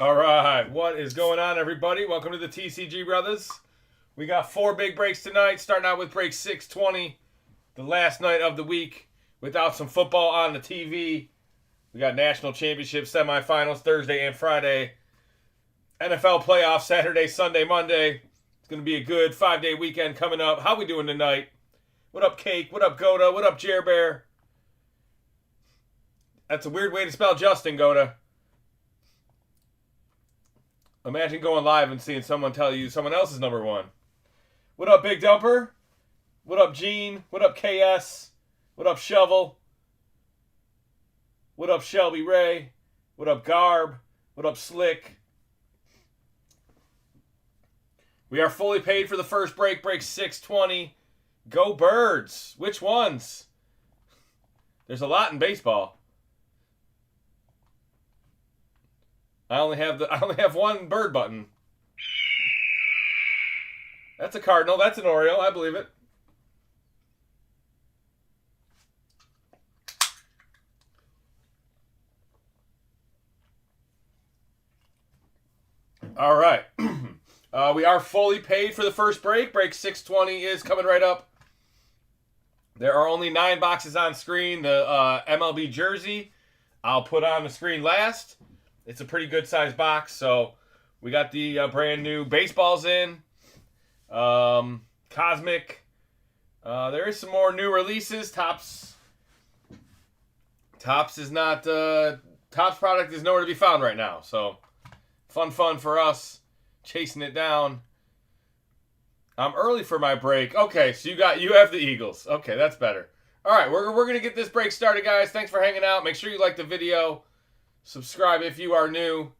All right, what is going on, everybody? Welcome to the TCG Brothers. We got 4 big breaks tonight, starting out with break 620, the last night of the week without some football on the TV. We got national championship semifinals Thursday and Friday, NFL playoffs Saturday, Sunday, Monday. It's going to be a good 5-day weekend coming up. How we doing tonight? What up, Cake? What up, Goda? What up, Jer Bear? That's a weird way to spell Justin, Goda. Imagine going live and seeing someone tell you someone else is number one. What up, Big Dumper? What up, Gene? What up, KS? What up, Shovel? What up, Shelby Ray? What up, Garb? What up, Slick? We are fully paid for the first break, break 620. Go Birds. Which ones? There's a lot in baseball. I only have one bird button. That's a Cardinal. That's an Oriole. I believe it. All right. We are fully paid for the first break. Break 620 is coming right up. There are only 9 boxes on screen. The MLB jersey I'll put on the screen last. It's a pretty good sized box. So we got the brand new baseballs in. Cosmic. There is some more new releases. Topps is not Topps product is nowhere to be found right now. So fun for us chasing it down. I'm early for my break. Okay, so you have the Eagles. Okay, that's better. All right, we're gonna get this break started, guys. Thanks for hanging out. Make sure you like the video. Subscribe if you are new.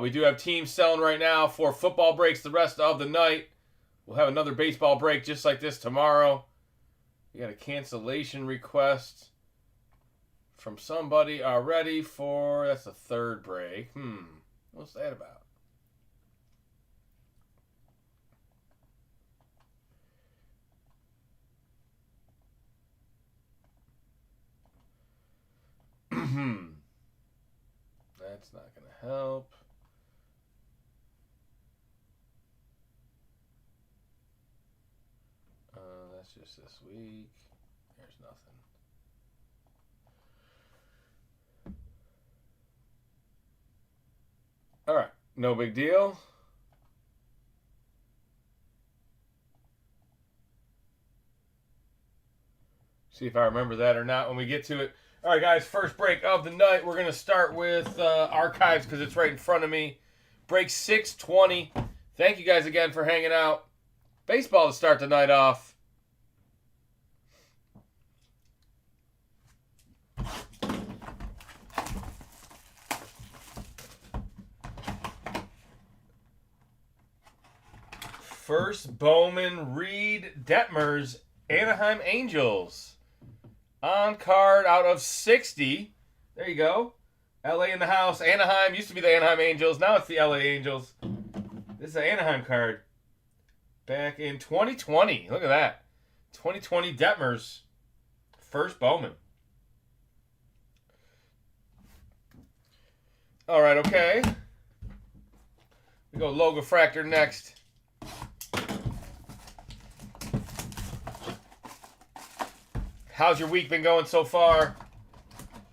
We do have teams selling right now for football breaks the rest of the night. We'll have another baseball break just like this tomorrow. We got a cancellation request from somebody already for, that's the 3rd break. What's that about? That's not going to help. That's just this week. There's nothing. All right, no big deal. See if I remember that or not when we get to it. All right, guys, first break of the night. We're going to start with archives because it's right in front of me. Break 620. Thank you guys again for hanging out. Baseball to start the night off. First, Bowman Reed Detmers, Anaheim Angels. On card out of 60. There you go. LA in the house. Anaheim used to be the Anaheim Angels. Now it's the LA Angels. This is an Anaheim card. Back in 2020. Look at that. 2020 Detmers. First Bowman. All right, okay. We go Logo Fractor next. How's your week been going so far?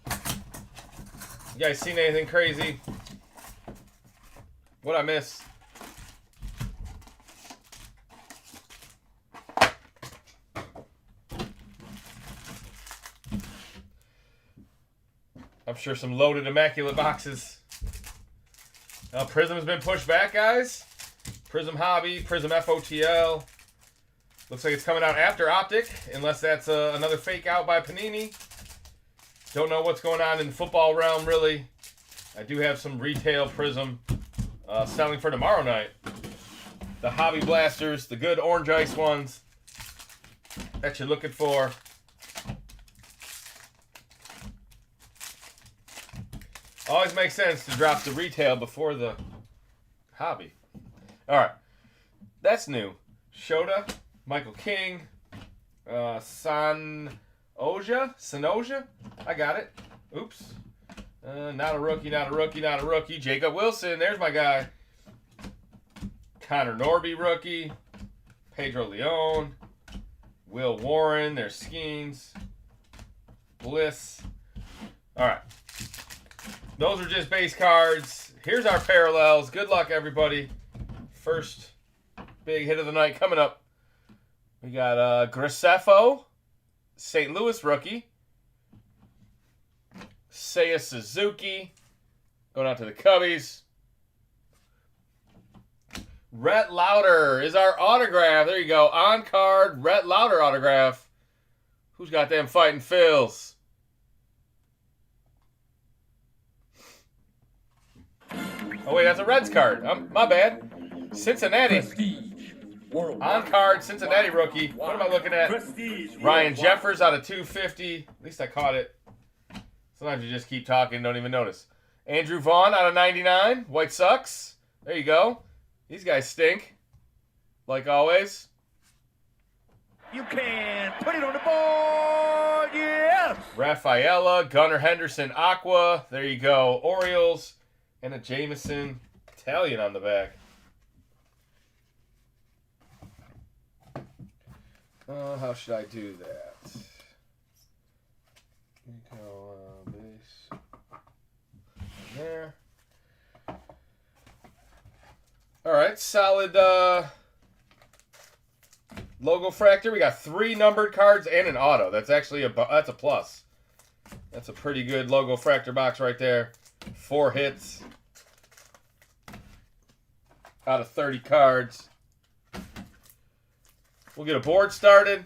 You guys seen anything crazy? What'd I miss? I'm sure some loaded immaculate boxes. Prism's been pushed back, guys. Prism Hobby, Prism FOTL. Looks like it's coming out after Optic, unless that's another fake out by Panini. Don't know what's going on in the football realm, really. I do have some retail Prism selling for tomorrow night. The Hobby Blasters, the good orange ice ones that you're looking for. Always makes sense to drop the retail before the hobby. All right, that's new. Shota, Michael King, Sanoja. I got it. Oops. Not a rookie, not a rookie, not a rookie. Jacob Wilson, there's my guy. Connor Norby, rookie. Pedro Leon. Will Warren, there's Skeens. Bliss. All right. Those are just base cards. Here's our parallels. Good luck, everybody. First big hit of the night coming up. We got Graceffo, St. Louis rookie. Seiya Suzuki, going out to the Cubbies. Rhett Lauder is our autograph. There you go. On card, Rhett Lauder autograph. Who's got them fighting Phils? Oh, wait, that's a Reds card. My bad. Cincinnati. On card, Cincinnati rookie. What am I looking at? Ryan Jeffers out of 250. At least I caught it. Sometimes you just keep talking and don't even notice. Andrew Vaughn out of 99. White Sox. There you go. These guys stink. Like always. You can put it on the board. Yes. Rafaela, Gunnar Henderson, Aqua. There you go. Orioles. And a Jameson Italian on the back. How should I do that? Go base there. All right, solid logo fractor. We got 3 numbered cards and an auto. That's actually that's a plus. That's a pretty good logo fractor box right there. 4 hits out of 30 cards. We'll get a board started.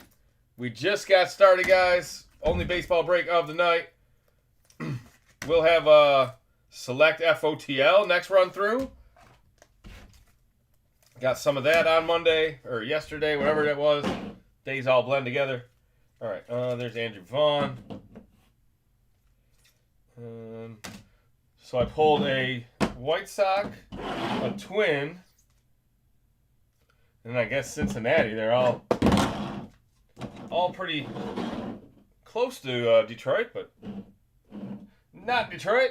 We just got started, guys. Only baseball break of the night. We'll have a select FOTL next run through. Got some of that on Monday or yesterday, whatever that was. Days all blend together. All right, there's Andrew Vaughn. So I pulled a White Sox, a Twin, and I guess Cincinnati. They're all pretty close to Detroit, but not Detroit.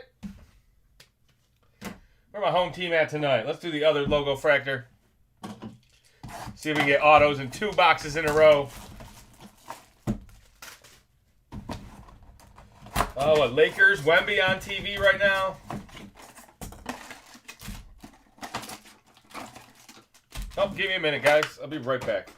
Where my home team at tonight? Let's do the other logo fractor. See if we can get autos in 2 boxes in a row. Oh, what, Lakers, Wemby on TV right now. Oh, give me a minute, guys. I'll be right back.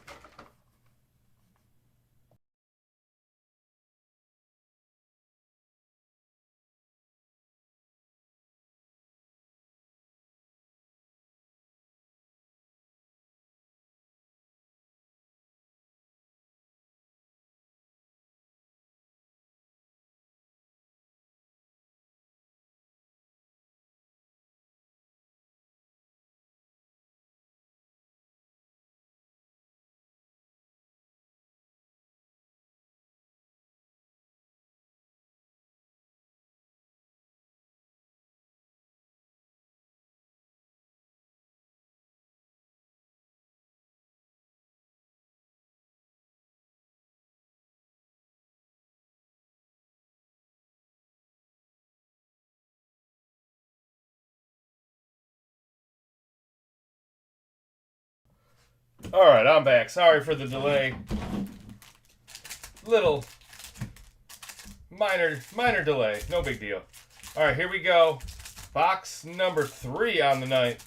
All right, I'm back. Sorry for the delay. Little minor delay. No big deal. All right, here we go. Box number 3 on the night.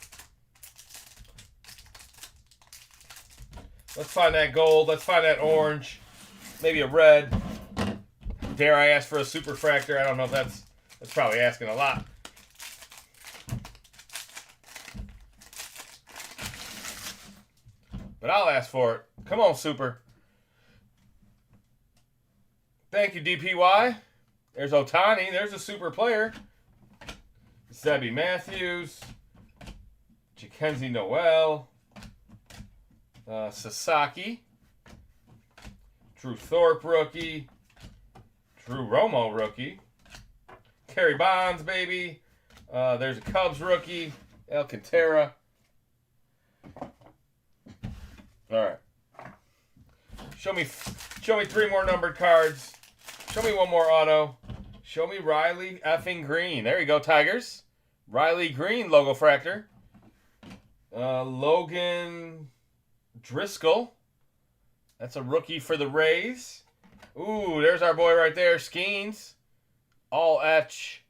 Let's find that gold. Let's find that orange. Maybe a red. Dare I ask for a super fractor? I don't know if that's probably asking a lot. But I'll ask for it. Come on, super. Thank you, DPY. There's Otani. There's a super player. Zebby Matthews. Jackenzie Noel. Sasaki. Drew Thorpe, rookie. Drew Romo, rookie. Kerry Bonds, baby. There's a Cubs rookie. Alcantara. All right. Show me 3 more numbered cards. Show me 1 more auto. Show me Riley effing Green. There you go, Tigers. Riley Green logo fractor. Logan Driscoll. That's a rookie for the Rays. Ooh, there's our boy right there, Skeens. All etch.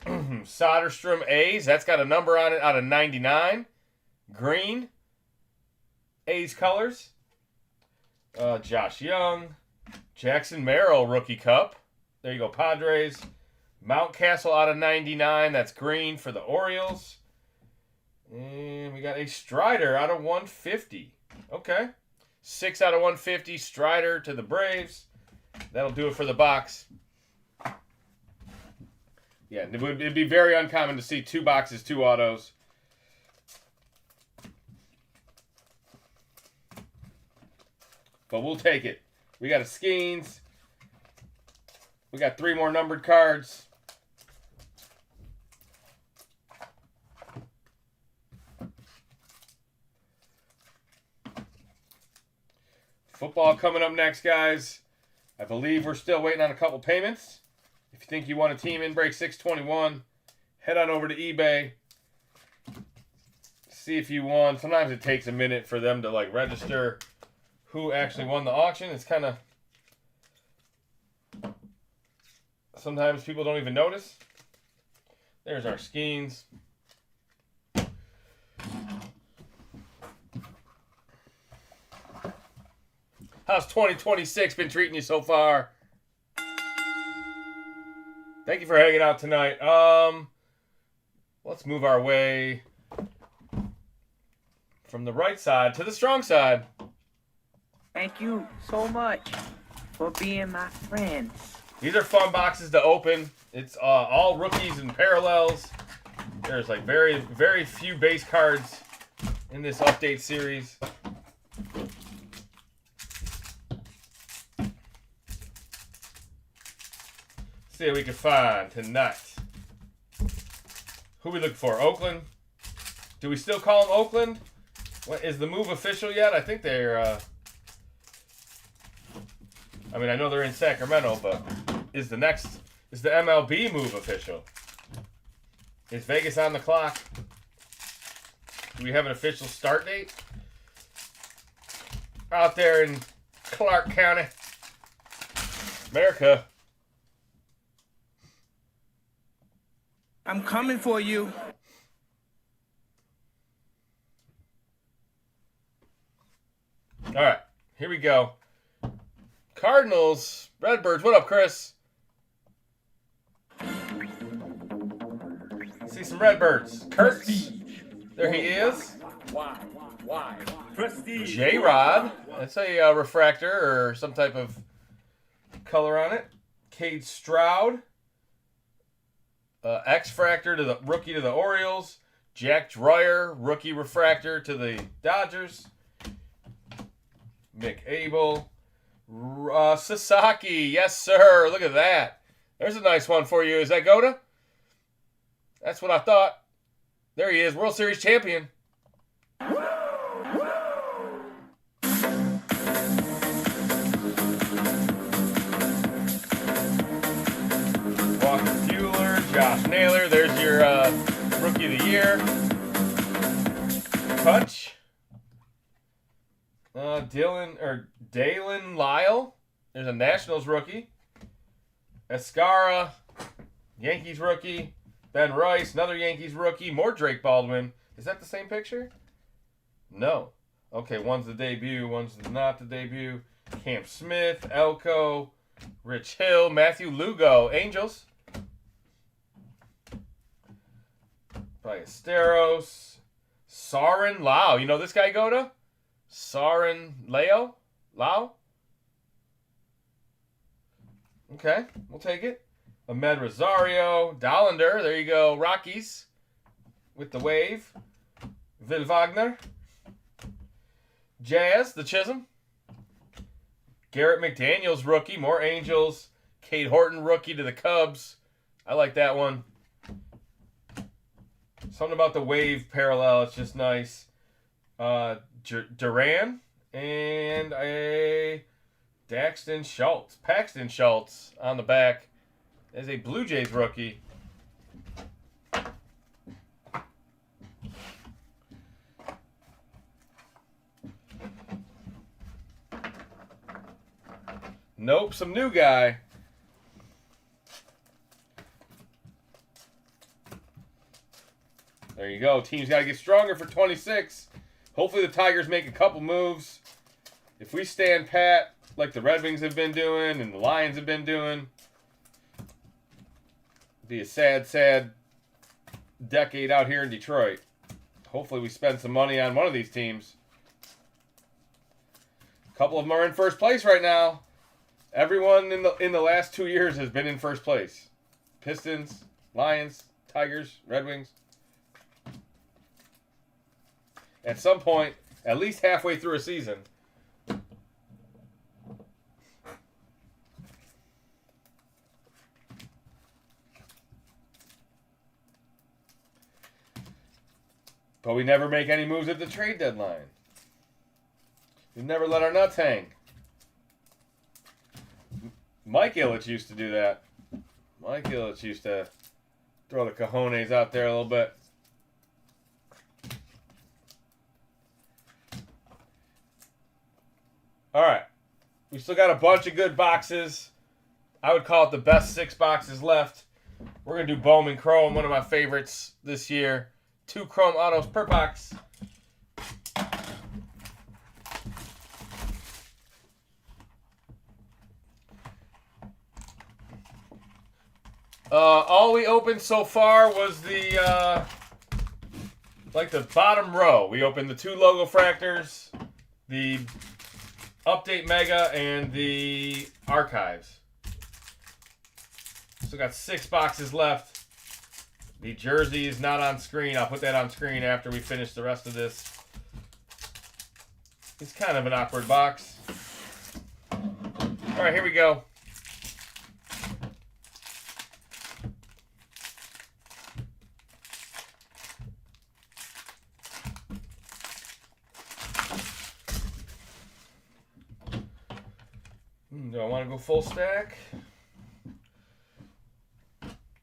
Soderstrom A's. That's got a number on it out of 99. Green. A's colors. Josh Young. Jackson Merrill rookie cup. There you go, Padres. Mountcastle out of 99. That's green for the Orioles. And we got a Strider out of 150. Okay. 6 out of 150. Strider to the Braves. That'll do it for the box. Yeah, it'd be very uncommon to see 2 boxes, 2 autos. But we'll take it. We got a Skeens. We got 3 more numbered cards. Football coming up next, guys. I believe we're still waiting on a couple payments. If you think you want a team in break 621, head on over to eBay. See if you won. Sometimes it takes a minute for them to like register who actually won the auction. It's kind of... Sometimes people don't even notice. There's our Skeens. How's 2026 been treating you so far? Thank you for hanging out tonight. Let's move our way from the right side to the strong side. Thank you so much for being my friends. These are fun boxes to open. It's all rookies and parallels. There's like very, very few base cards in this update series. See what we can find tonight. Who we looking for? Oakland? Do we still call them Oakland? What, is the move official yet? I think they're... I mean, I know they're in Sacramento, but is the MLB move official? Is Vegas on the clock? Do we have an official start date? Out there in Clark County, America. I'm coming for you. All right, here we go. Cardinals, Redbirds. What up, Chris? See some Redbirds. Kurtz. There he is. Why? Prestige. J-Rod. That's a refractor or some type of color on it. Cade Stroud. X-Fractor to the rookie to the Orioles. Jack Dreyer, rookie refractor to the Dodgers. Mick Abel. Sasaki, yes sir. Look at that. There's a nice one for you. Is that Goda? That's what I thought. There he is, World Series champion. Walker Buehler, Josh Naylor. There's your rookie of the year. Punch. Dalen Lyle. There's a Nationals rookie. Escara, Yankees rookie. Ben Rice, another Yankees rookie. More Drake Baldwin. Is that the same picture? No. Okay, one's the debut, one's not the debut. Cam Smith, Elko, Rich Hill, Matthew Lugo, Angels. Ballesteros, Sarin Lau. You know this guy, Goda? Sarin Lau? Okay, we'll take it. Ahmed Rosario, Dollander. There you go. Rockies with the wave. Vil Wagner. Jazz, the Chisholm. Garrett McDaniels, rookie. More Angels. Cade Horton, rookie to the Cubs. I like that one. Something about the wave parallel. It's just nice. Duran and a Paxton Schultz on the back. There's a Blue Jays rookie. Nope, some new guy. There you go. Team's got to get stronger for 26. Hopefully the Tigers make a couple moves. If we stand pat like the Red Wings have been doing and the Lions have been doing, it'd be a sad, sad decade out here in Detroit. Hopefully we spend some money on one of these teams. A couple of them are in first place right now. Everyone in the last 2 years has been in first place. Pistons, Lions, Tigers, Red Wings. At some point, at least halfway through a season. But we never make any moves at the trade deadline. We never let our nuts hang. Mike Ilitch used to do that. Mike Ilitch used to throw the cojones out there a little bit. All right. We still got a bunch of good boxes. I would call it the best 6 boxes left. We're going to do Bowman Chrome, one of my favorites this year. 2 Chrome autos per box. All we opened so far was the bottom row. We opened the 2 logo fractors, the Update Mega, and the Archives. So got 6 boxes left. The jersey is not on screen. I'll put that on screen after we finish the rest of this. It's kind of an awkward box. All right, here we go. Do I want to go full stack?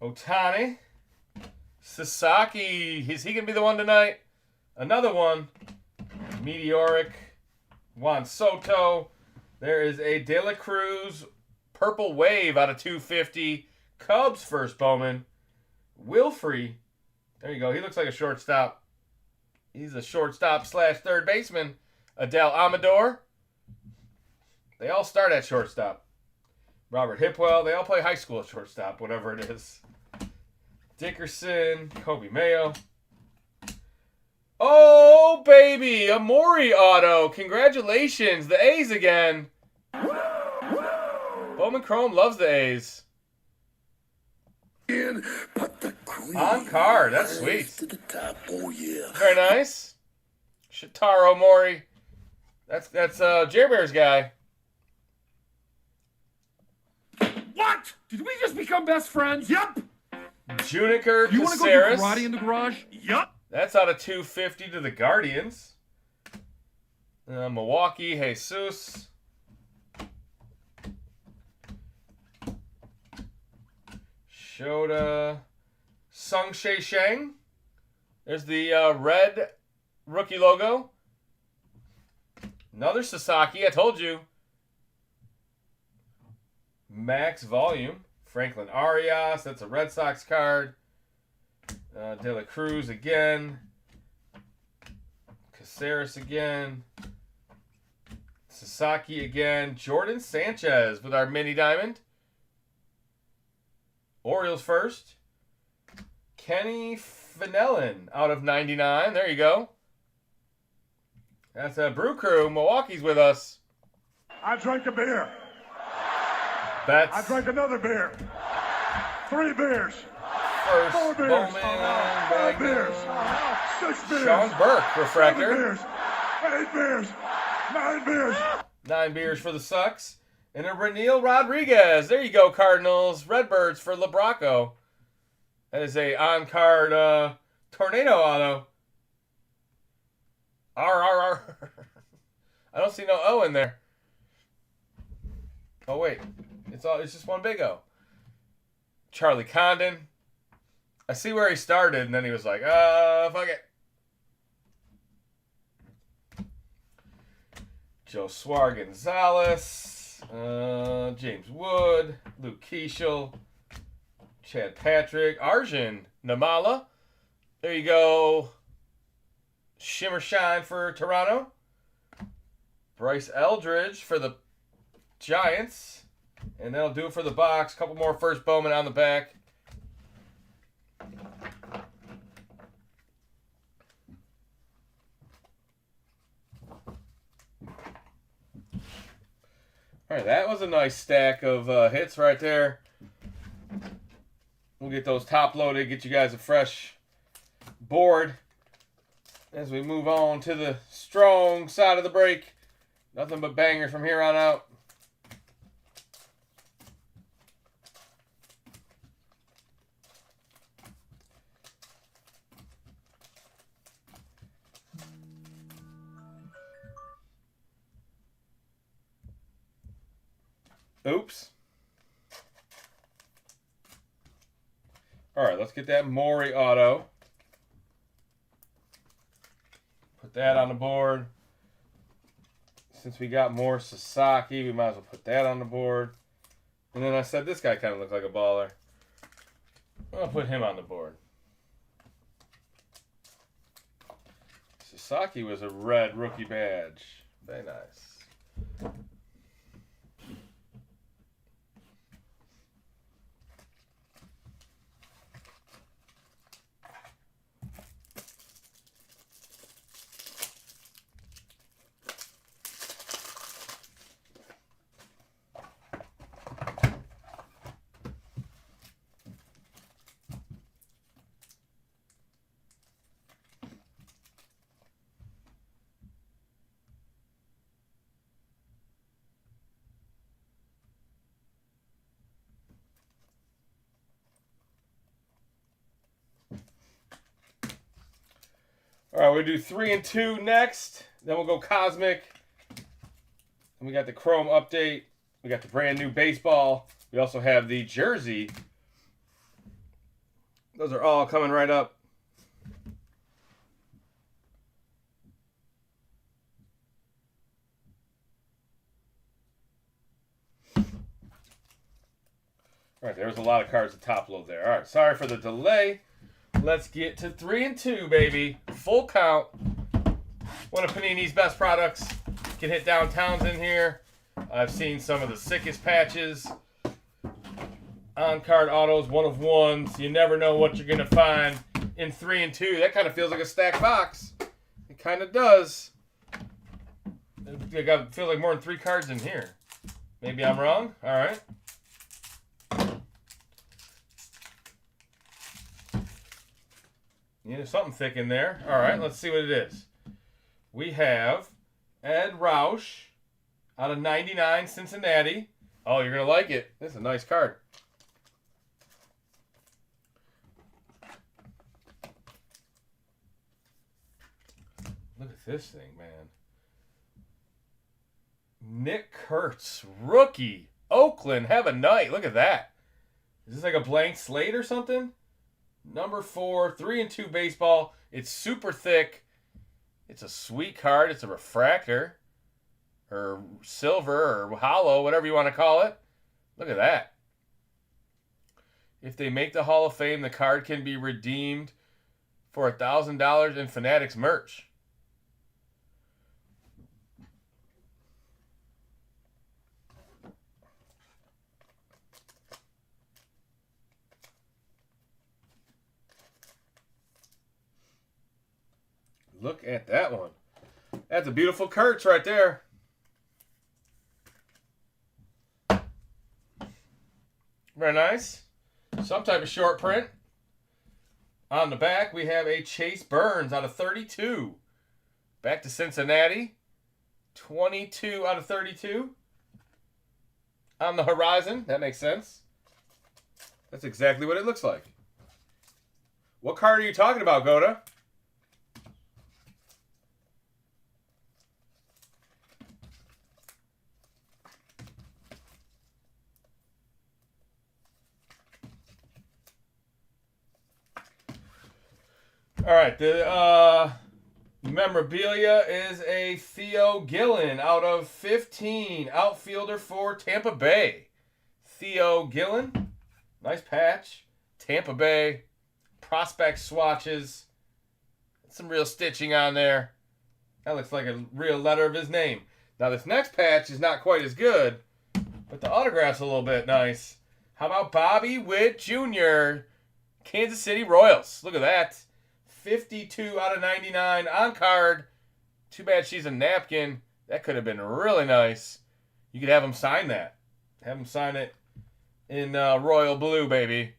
Ohtani. Sasaki. Is he going to be the one tonight? Another one. Meteoric. Juan Soto. There is a De La Cruz Purple Wave out of 250. Cubs first Bowman. Wilfrey. There you go. He looks like a shortstop. He's a shortstop / third baseman. Adele Amador. They all start at shortstop. Robert Hipwell. They all play high school at shortstop, whatever it is. Dickerson. Kobe Mayo. Oh, baby. A Maury auto. Congratulations. The A's again. Bowman Chrome loves the A's. On card. That's sweet. To the top. Oh, yeah. Very nice. Shitaro Mori. That's Jer Bear's guy. What? Did we just become best friends? Yup. Juniker You want to go do Caceres. karate in the garage? Yup. That's out of 250 to the Guardians. Milwaukee, Jesus. Shota. Sung Shea Sheng. There's the red rookie logo. Another Sasaki, I told you. Max Volume. Franklin Arias, that's a Red Sox card. De La Cruz again. Caceres again. Sasaki again. Jordan Sanchez with our mini diamond. Orioles first. Kenny Fenelon out of 99. There you go. That's a Brew Crew. Milwaukee's with us. I drank a beer. That's I drank another beer. 3 beers. first 4 beers. Bowman. 5 beers. 6 beers. Sean Burke, 7 refractor. beers. 8 beers. 9 beers. 9 beers for the Sox. And a Reniel Rodriguez. There you go, Cardinals. Redbirds for LeBronco. That is a on-card Tornado auto. R. I don't see no O in there. Oh, wait. It's just one big O. Charlie Condon. I see where he started, and then he was like, fuck it. Josuar Gonzalez, James Wood, Luke Keeschel, Chad Patrick, Arjun Namala. There you go. Shimmer Shine for Toronto. Bryce Eldridge for the Giants. And that'll do it for the box. Couple more first Bowman on the back. All right, that was a nice stack of hits right there. We'll get those top loaded, get you guys a fresh board as we move on to the strong side of the break. Nothing but bangers from here on out. Oops. All right, let's get that Maury auto. Put that on the board. Since we got more Sasaki, we might as well put that on the board. And then I said this guy kind of looked like a baller. I'll put him on the board. Sasaki was a red rookie badge. Very nice. All right, we'll do 3 and 2 next. Then we'll go Cosmic. And we got the Chrome update. We got the brand new baseball. We also have the jersey. Those are all coming right up. All right, there was a lot of cards to top load there. All right, sorry for the delay. Let's get to 3 and 2, baby. Full count. One of Panini's best products. Can hit downtowns in here. I've seen some of the sickest patches. On-card autos, 1 of 1s. You never know what you're going to find in 3 and 2. That kind of feels like a stacked box. It kind of does. It feels like more than 3 cards in here. Maybe I'm wrong. All right. Yeah, there's something thick in there. All right, let's see what it is. We have Ed Roush out of 99 Cincinnati. Oh, you're going to like it. This is a nice card. Look at this thing, man. Nick Kurtz, rookie. Oakland, have a night. Look at that. Is this like a blank slate or something? Number 4, 3 and 2 baseball. It's super thick. It's a sweet card. It's a refractor. Or silver or hollow, whatever you want to call it. Look at that. If they make the Hall of Fame, the card can be redeemed for $1,000 in Fanatics merch. Look at that one. That's a beautiful Kurtz right there. Very nice. Some type of short print. On the back, we have a Chase Burns out of 32. Back to Cincinnati. 22 out of 32. On the horizon. That makes sense. That's exactly what it looks like. What card are you talking about, Goda? All right, the memorabilia is a Theo Gillen out of 15, outfielder for Tampa Bay. Theo Gillen, nice patch. Tampa Bay, prospect swatches, some real stitching on there. That looks like a real letter of his name. Now this next patch is not quite as good, but the autograph's a little bit nice. How about Bobby Witt Jr., Kansas City Royals? Look at that. 52 out of 99 on card. Too bad she's a napkin. That could have been really nice. You could have him sign that. Have him sign it in royal blue, baby.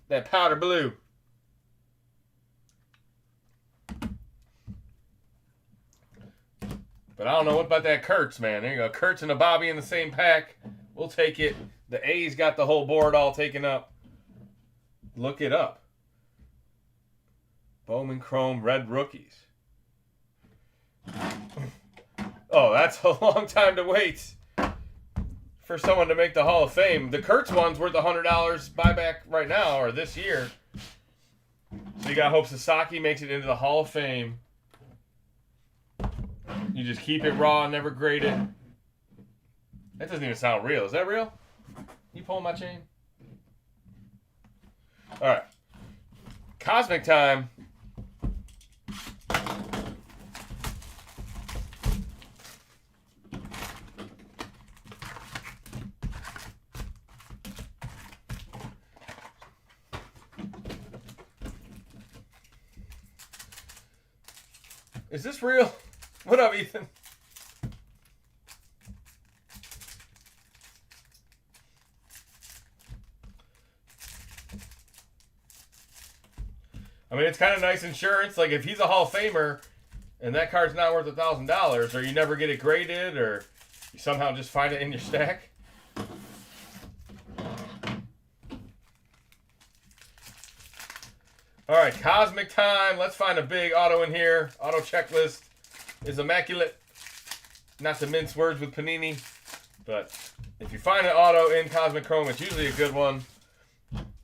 That powder blue. But I don't know what about that Kurtz, man. There you go. Kurtz and a Bobby in the same pack. We'll take it. The A's got the whole board all taken up. Look it up. Bowman Chrome Red Rookies. Oh, that's a long time to wait for someone to make the Hall of Fame. The Kurtz one's worth $100 buyback right now, or this year. So you got hope Sasaki makes it into the Hall of Fame. You just keep it raw, never grade it. That doesn't even sound real. Is that real? You pulling my chain? All right. Cosmic time. Is this real? What up, Ethan? I mean, it's kind of nice insurance. Like, if he's a Hall of Famer and that card's not worth $1,000, or you never get it graded, or you somehow just find it in your stack. All right, Cosmic time. Let's find a big auto in here. Auto checklist is immaculate. Not to mince words with Panini, but if you find an auto in Cosmic Chrome, it's usually a good one.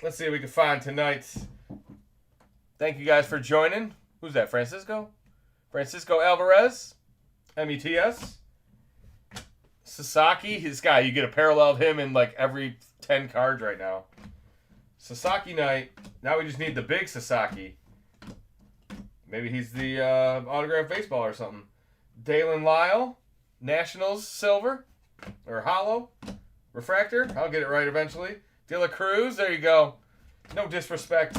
Let's see what we can find tonight. Thank you guys for joining. Who's that, Francisco? Francisco Alvarez, METS. Sasaki, this guy, you get a parallel of him in like every 10 cards right now. Sasaki night. Now we just need the big Sasaki. Maybe he's the autographed baseball or something. Dalen Lyle, Nationals silver or hollow refractor. I'll get it right eventually. De La Cruz, there you go. No disrespect.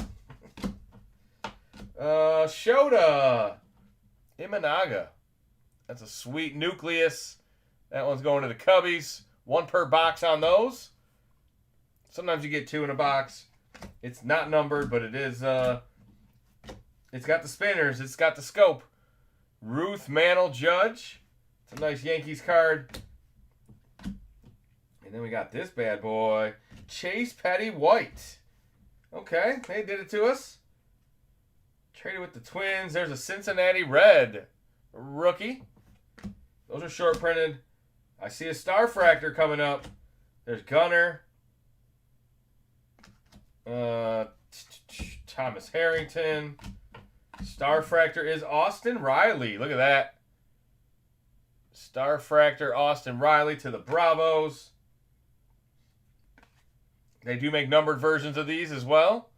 Shota Imanaga. That's a sweet nucleus. That one's going to the Cubbies. One per box on those. Sometimes you get two in a box. It's not numbered, but it is. It's got the spinners. It's got the scope. Ruth Mantle Judge. It's a nice Yankees card. And then we got this bad boy. Chase Petty White. Okay, they did it to us. Traded with the Twins. There's a Cincinnati Red rookie. Those are short printed. I see a Starfractor coming up. There's Gunner. Thomas Harrington. Starfractor is Austin Riley. Look at that. Starfractor Austin Riley to the Bravos. They do make numbered versions of these as well.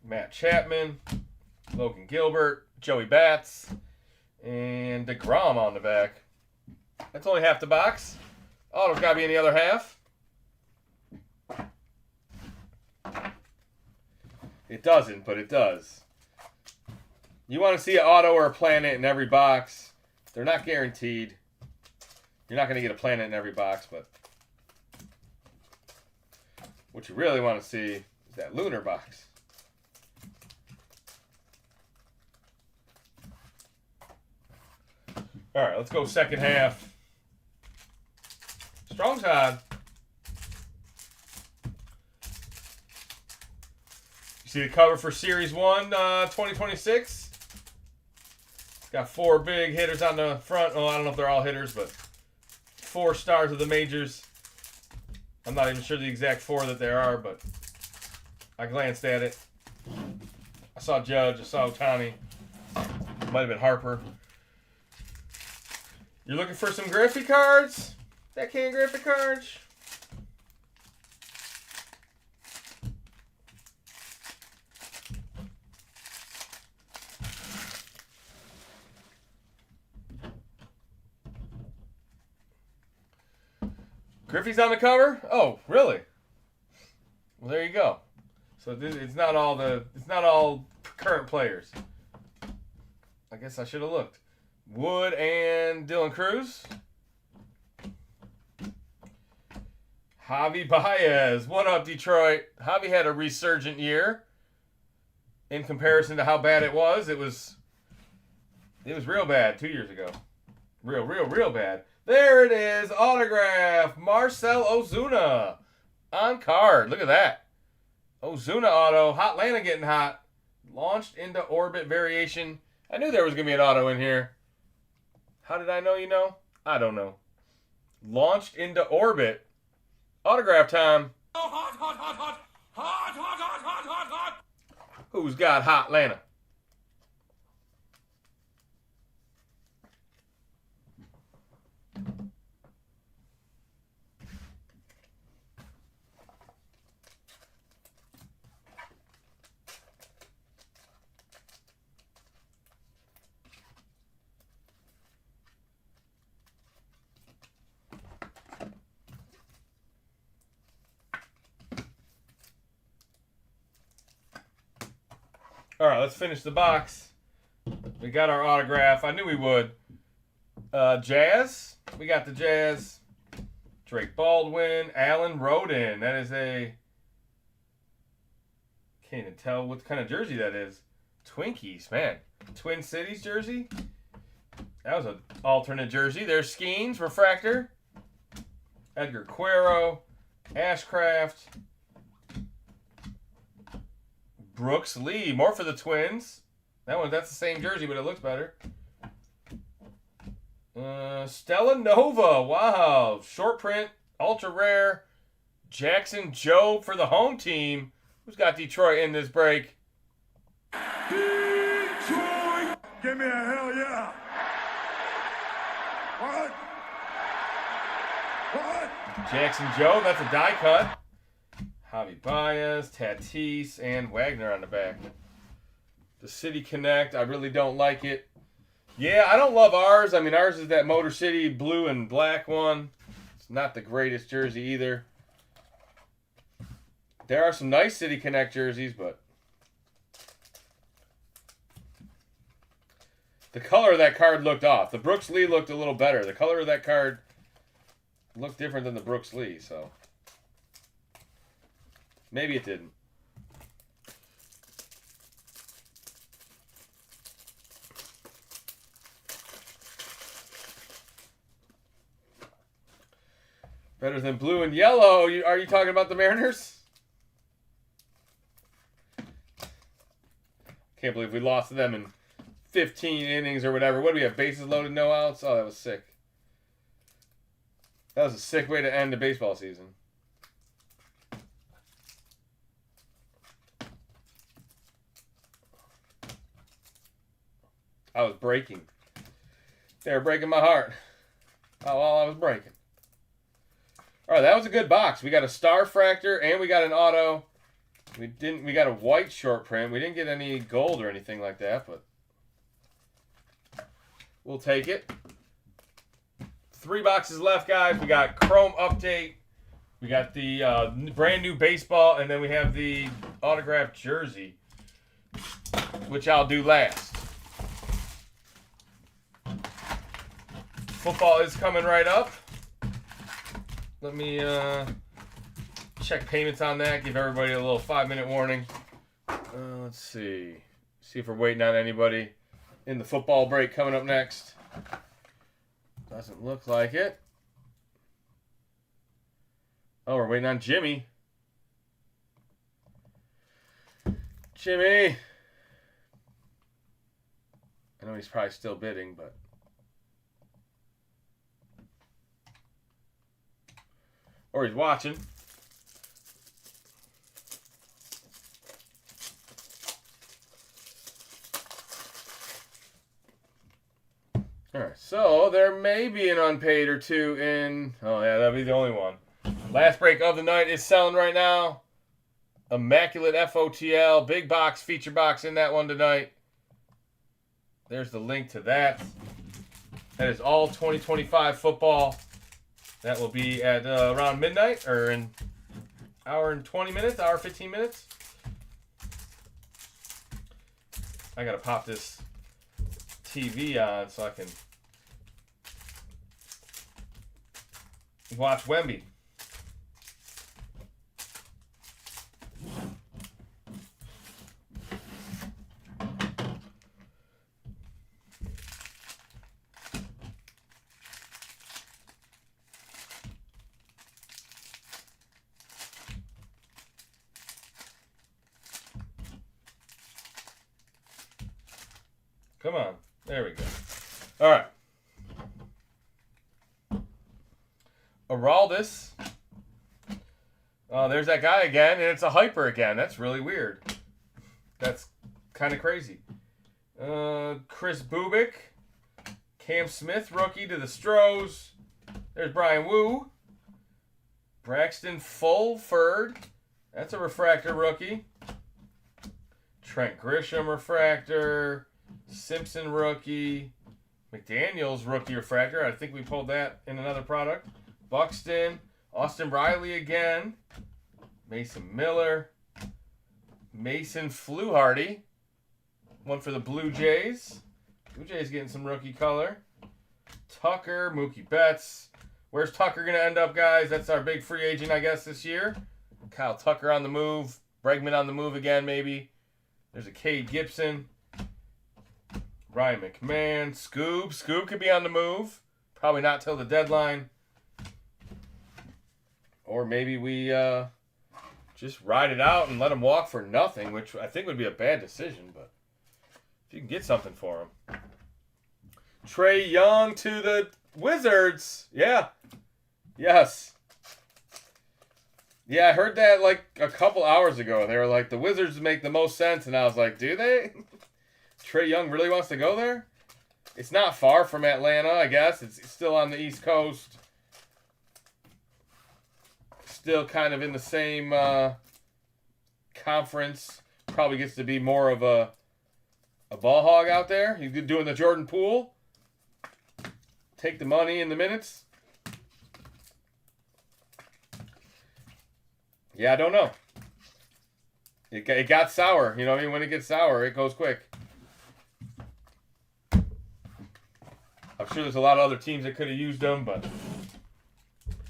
Matt Chapman, Logan Gilbert, Joey Bats, and DeGrom on the back. That's only half the box. Auto's got to be in the other half. It doesn't, but it does. You want to see an auto or a planet in every box. They're not guaranteed. You're not going to get a planet in every box, but what you really want to see is that lunar box. All right, let's go second half. Strong side. You see the cover for Series 1, 2026? It's got 4 big hitters on the front. Oh, I don't know if they're all hitters, but 4 stars of the majors. I'm not even sure the exact 4 that there are, but I glanced at it. I saw Judge. I saw Ohtani. Might have been Harper. You're looking for some Griffey cards? That Ken Griffey cards? Griffey's on the cover? Oh, really? Well, there you go. So it's not all current players. I guess I should have looked. Wood and Dylan Cruz. Javi Baez. What up, Detroit? Javi had a resurgent year in comparison to how bad it was. It was real bad 2 years ago. Real bad. There it is. Autograph. Marcell Ozuna. On card. Look at that. Ozuna auto. Hot Atlanta getting hot. Launched into orbit variation. I knew there was going to be an auto in here. How did I know you know? I don't know. Launched into orbit. Autograph time. Hot. Who's got Hot Atlanta? All right, let's finish the box. We got our autograph. I knew we would. Jazz. We got the Jazz. Drake Baldwin. Alan Roden. That is a... Can't even tell what kind of jersey that is. Twinkies, man. Twin Cities jersey. That was an alternate jersey. There's Skeens. Refractor. Edgar Quero. Ashcraft. Brooks Lee, more for the Twins. That's the same jersey, but it looks better. Stella Nova, wow, short print, ultra rare. Jackson Jobe for the home team. Who's got Detroit in this break? Detroit! Give me a hell yeah! What? Jackson Jobe, that's a die cut. Javi Baez, Tatis, and Wagner on the back. The City Connect, I really don't like it. Yeah, I don't love ours. I mean, ours is that Motor City blue and black one. It's not the greatest jersey either. There are some nice City Connect jerseys, but the color of that card looked off. The Brooks Lee looked a little better. The color of that card looked different than the Brooks Lee, so maybe it didn't. Better than blue and yellow. Are you talking about the Mariners? Can't believe we lost to them in 15 innings or whatever. What do we have? Bases loaded, no outs? Oh, that was sick. That was a sick way to end the baseball season. I was breaking. They were breaking my heart. Oh, well, I was breaking. All right, that was a good box. We got a Star Fractor and we got an auto. We got a white short print. We didn't get any gold or anything like that, but we'll take it. 3 boxes left, guys. We got Chrome Update. We got the brand new baseball, and then we have the autographed jersey, which I'll do last. Football is coming right up. Let me check payments on that. Give everybody a little 5-minute warning. Let's see. See if we're waiting on anybody in the football break coming up next. Doesn't look like it. Oh, we're waiting on Jimmy. Jimmy. I know he's probably still bidding, but or he's watching. All right, so there may be an unpaid or two in. Oh yeah, that'll be the only one. Last break of the night is selling right now. Immaculate FOTL, big box, feature box in that one tonight. There's the link to that. That is all 2025 football. That will be at around midnight or in hour and 20 minutes, hour 15 minutes. I gotta pop this TV on so I can watch Wemby. Come on. There we go. All right. Araldis. There's that guy again, and it's a hyper again. That's really weird. That's kind of crazy. Chris Bubik. Cam Smith, rookie to the Stros. There's Brian Wu. Braxton Fulford. That's a refractor rookie. Trent Grisham refractor. Simpson rookie. McDaniels rookie refractor. I think we pulled that in another product. Buxton. Austin Riley again. Mason Miller. Mason Fluharty. One for the Blue Jays. Blue Jays getting some rookie color. Tucker. Mookie Betts. Where's Tucker going to end up, guys? That's our big free agent, I guess, this year. Kyle Tucker on the move. Bregman on the move again, maybe. There's a Cade Gibson. Ryan McMahon. Scoob could be on the move. Probably not till the deadline. Or maybe we just ride it out and let him walk for nothing, which I think would be a bad decision. But if you can get something for him. Trey Young to the Wizards. Yeah. Yes. Yeah, I heard that like a couple hours ago. They were like, the Wizards make the most sense. And I was like, do they? Trey Young really wants to go there? It's not far from Atlanta, I guess. It's still on the East Coast. Still kind of in the same conference. Probably gets to be more of a ball hog out there. He's doing the Jordan Poole. Take the money in the minutes. Yeah, I don't know. It got sour. You know what I mean? When it gets sour, it goes quick. I'm sure there's a lot of other teams that could have used him, but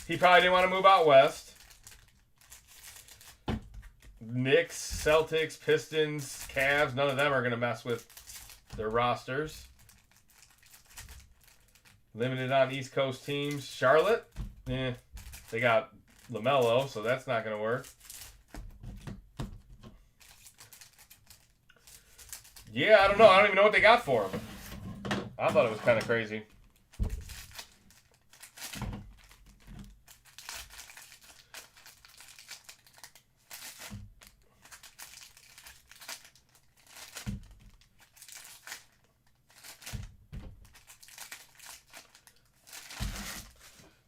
he probably didn't want to move out west. Knicks, Celtics, Pistons, Cavs, none of them are going to mess with their rosters. Limited on East Coast teams. Charlotte, they got LaMelo, so that's not going to work. Yeah, I don't know. I don't even know what they got for him. I thought it was kind of crazy.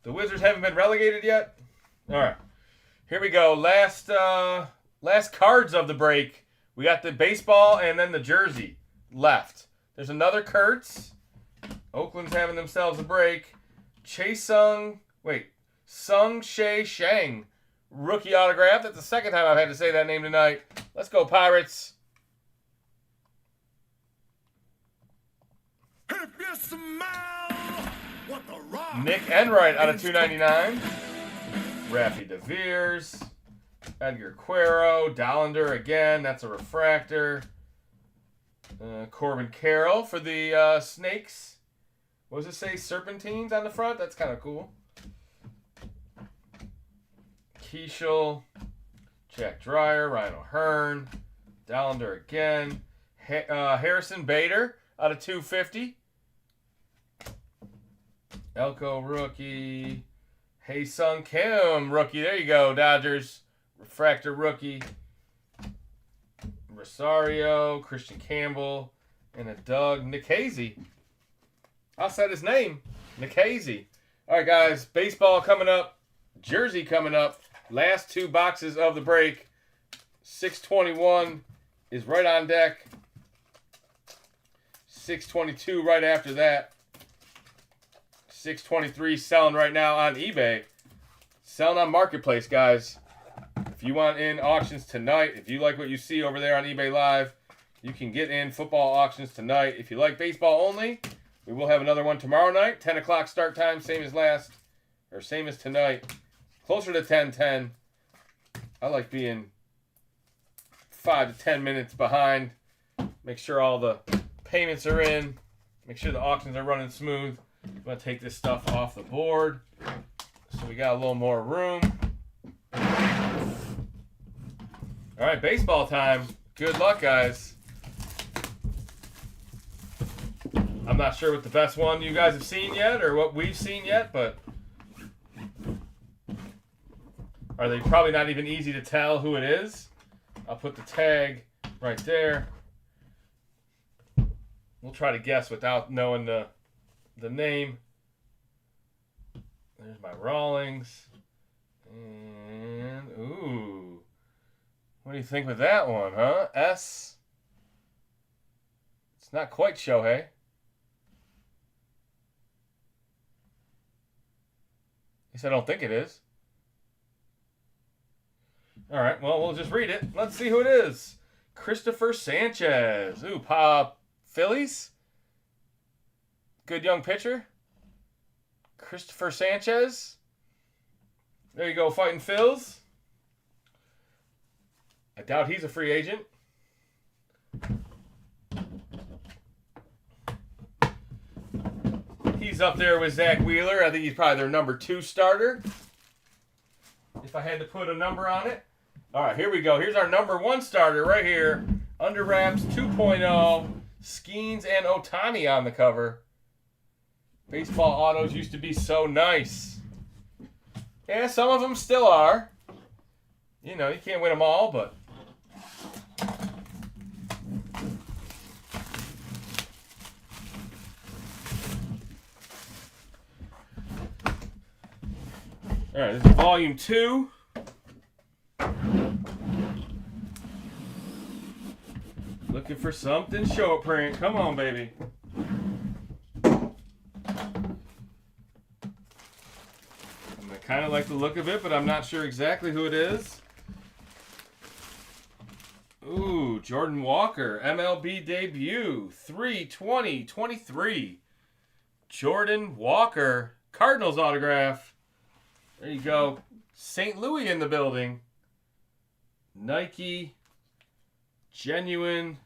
The Wizards haven't been relegated yet? All right. Here we go. Last cards of the break. We got the baseball and then the jersey left. There's another Kurtz. Oakland's having themselves a break. Sung Shae Shang. Rookie autograph. That's the second time I've had to say that name tonight. Let's go, Pirates. If you smell what the rock. Nick Enright out of 299. Raffy DeVeers. Edgar Cuero. Dollander again. That's a refractor. Corbin Carroll for the Snakes. What does it say? Serpentines on the front? That's kind of cool. Keishel. Jack Dreyer. Ryan O'Hearn. Dollander again. Harrison Bader out of 250. Elko rookie. Hae-Sung Kim rookie. There you go, Dodgers. Refractor rookie. Rosario, Christian Campbell, and a Doug Nikhazy. I said his name. Nikhazy. All right, guys. Baseball coming up. Jersey coming up. Last two boxes of the break. 621 is right on deck. 622 right after that. 623 selling right now on eBay. Selling on Marketplace, guys. If you want in auctions tonight, if you like what you see over there on eBay Live, you can get in football auctions tonight. If you like baseball only, we will have another one tomorrow night. 10 o'clock start time, same as tonight. Closer to 10:10. I like being 5 to 10 minutes behind. Make sure all the payments are in. Make sure the auctions are running smooth. I'm going to take this stuff off the board so we got a little more room. All right, baseball time. Good luck, guys. I'm not sure what the best one you guys have seen yet or what we've seen yet, but are they probably not even easy to tell who it is? I'll put the tag right there. We'll try to guess without knowing the name. There's my Rawlings. And, ooh. What do you think with that one, huh? S. It's not quite Shohei. At least I don't think it is. All right, well, we'll just read it. Let's see who it is. Christopher Sanchez. Ooh, Phillies. Good young pitcher. Christopher Sanchez. There you go, fighting Phils. I doubt he's a free agent. He's up there with Zach Wheeler. I think he's probably their number 2 starter. If I had to put a number on it. All right, here we go. Here's our number 1 starter right here. Under Wraps 2.0. Skeens and Ohtani on the cover. Baseball autos used to be so nice. Yeah, some of them still are. You know, you can't win them all, but... All right, this is volume 2. Looking for something show print. Come on, baby. I kind of like the look of it, but I'm not sure exactly who it is. Ooh, Jordan Walker, MLB debut, 3/20/23. Jordan Walker, Cardinals autograph. There you go. St. Louis in the building. Nike, genuine,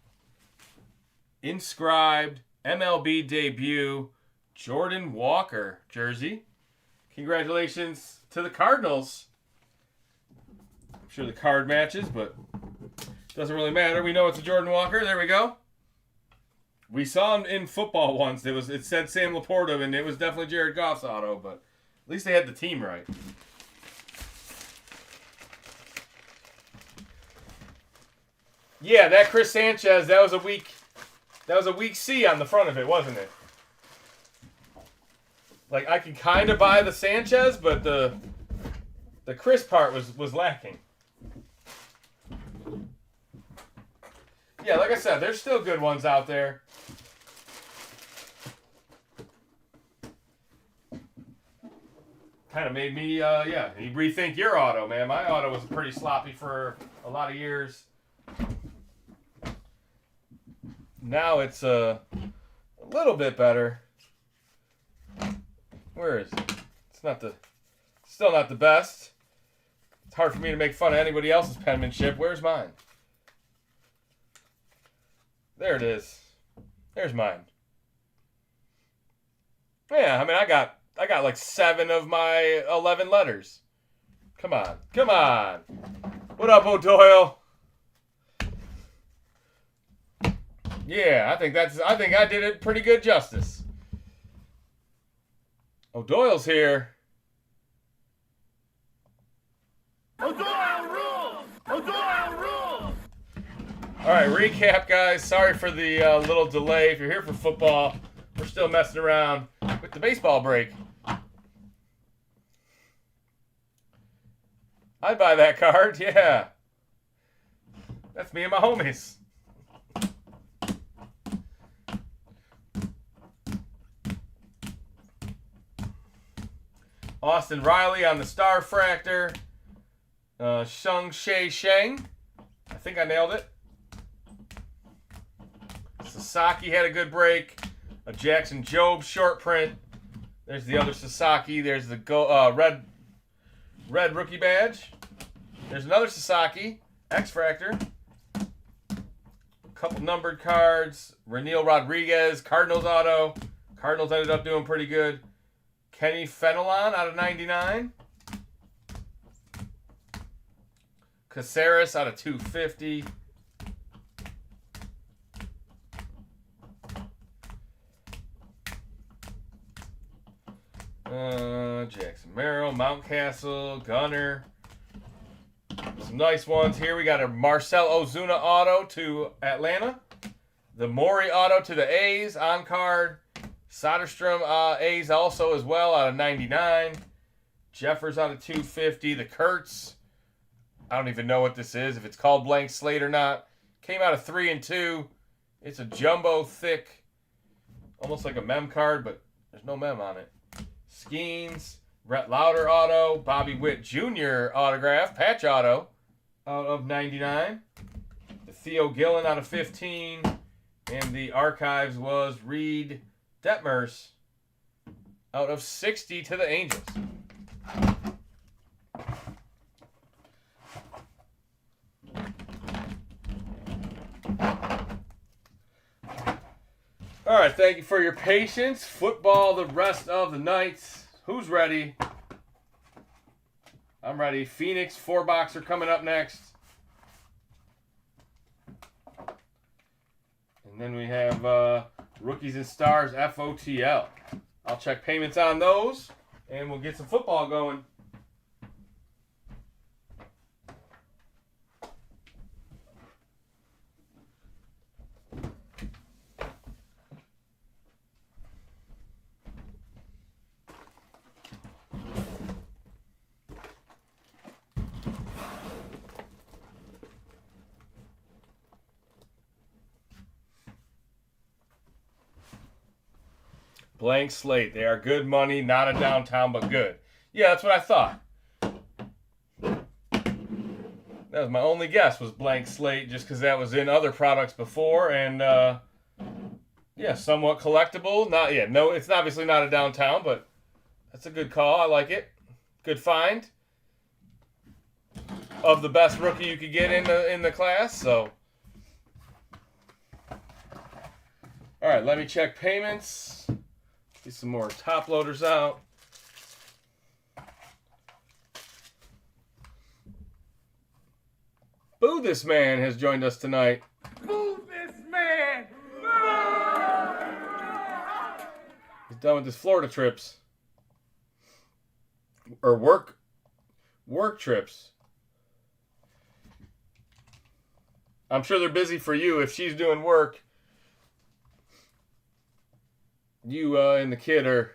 inscribed, MLB debut, Jordan Walker jersey. Congratulations to the Cardinals. I'm sure the card matches, but doesn't really matter. We know it's a Jordan Walker. There we go. We saw him in football once. It said Sam Laporta, and it was definitely Jared Goff's auto, but at least they had the team right. Yeah, that Chris Sanchez, that was a weak C on the front of it, wasn't it? Like, I could kind of buy the Sanchez, but the Chris part was lacking. Yeah, like I said, there's still good ones out there. Kind of made me, you rethink your auto, man. My auto was pretty sloppy for a lot of years. Now it's a little bit better. Where is it? Still not the best. It's hard for me to make fun of anybody else's penmanship. Where's mine? There it is. There's mine. Yeah, I mean, I got like 7 of my 11 letters. Come on. What up, O'Doyle? Yeah, I think I did it pretty good justice. O'Doyle's here. O'Doyle rules! O'Doyle rules! All right, recap, guys. Sorry for the little delay. If you're here for football, We're still messing around with the baseball break. I'd buy that card, yeah. That's me and my homies. Austin Riley on the Star Fractor. Sheng Shei Sheng. I think I nailed it. Sasaki had a good break. A Jackson Jobe short print. There's the other Sasaki. There's the red rookie badge. There's another Sasaki. X-Fractor. A couple numbered cards. Reniel Rodriguez. Cardinals auto. Cardinals ended up doing pretty good. Kenny Fenelon out of 99. Caceres out of 250. Jackson Merrill, Mountcastle, Gunner. Some nice ones here. We got a Marcell Ozuna auto to Atlanta. The Maury auto to the A's on card. Soderstrom A's also as well out of 99. Jeffers out of 250. The Kurtz. I don't even know what this is. If it's called blank slate or not. Came out of 3 and 2. It's a jumbo thick. Almost like a mem card, but there's no mem on it. Skeens. Brett Lauder auto. Bobby Witt Jr. autograph. Patch auto out of 99. The Theo Gillen out of 15. And the archives was Reed Detmers out of 60 to the Angels. All right, thank you for your patience. Football the rest of the nights. Who's ready? I'm ready. Phoenix 4-boxer coming up next. And then we have Rookies and Stars FOTL. I'll check payments on those, and we'll get some football going. Blank slate. They are good money, not a downtown, but good. Yeah, that's what I thought. That was my only guess, was blank slate, just because that was in other products before, and yeah, somewhat collectible. Not yet. No, it's obviously not a downtown, but that's a good call. I like it. Good find of the best rookie you could get in the class. So, all right, let me check payments. Get some more top loaders out. Boo This Man has joined us tonight. Boo this man! He's done with his Florida trips. Or work trips. I'm sure they're busy for you. If she's doing work, you and the kid are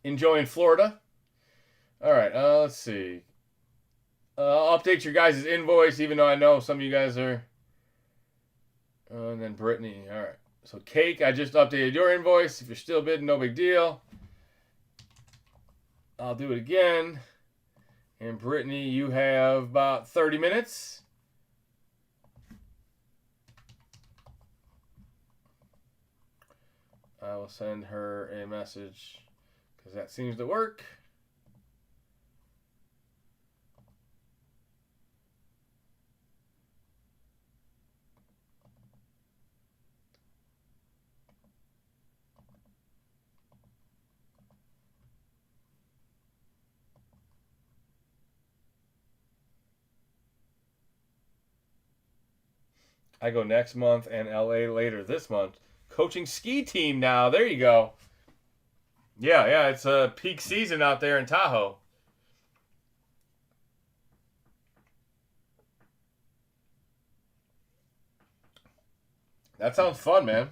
enjoying Florida. All right, let's see. I'll update your guys' invoice, even though I know some of you guys are. And then Brittany. All right. So, Cake, I just updated your invoice. If you're still bidding, no big deal. I'll do it again. And Brittany, you have about 30 minutes. I will send her a message because that seems to work. I go next month and LA later this month. Coaching ski team now. There you go. Yeah, it's a peak season out there in Tahoe. That sounds fun, man.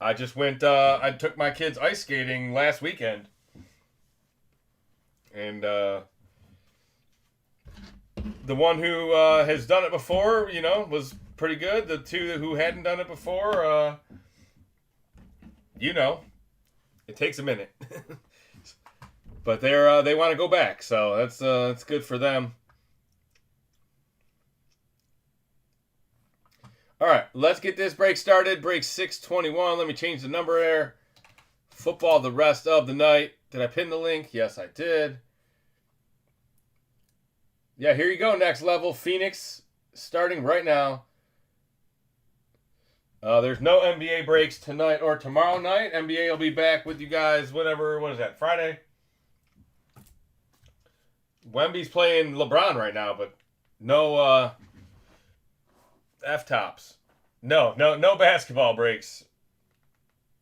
I just went, I took my kids ice skating last weekend. And the one who has done it before, you know, was pretty good. The two who hadn't done it before, you know, it takes a minute. But they want to go back, so that's good for them. All right, let's get this break started. Break 621. Let me change the number there. Football the rest of the night. Did I pin the link? Yes, I did. Yeah, here you go. Next level. Phoenix starting right now. There's no NBA breaks tonight or tomorrow night. NBA will be back with you guys whenever. What is that? Friday? Wemby's playing LeBron right now, but no F-tops. No basketball breaks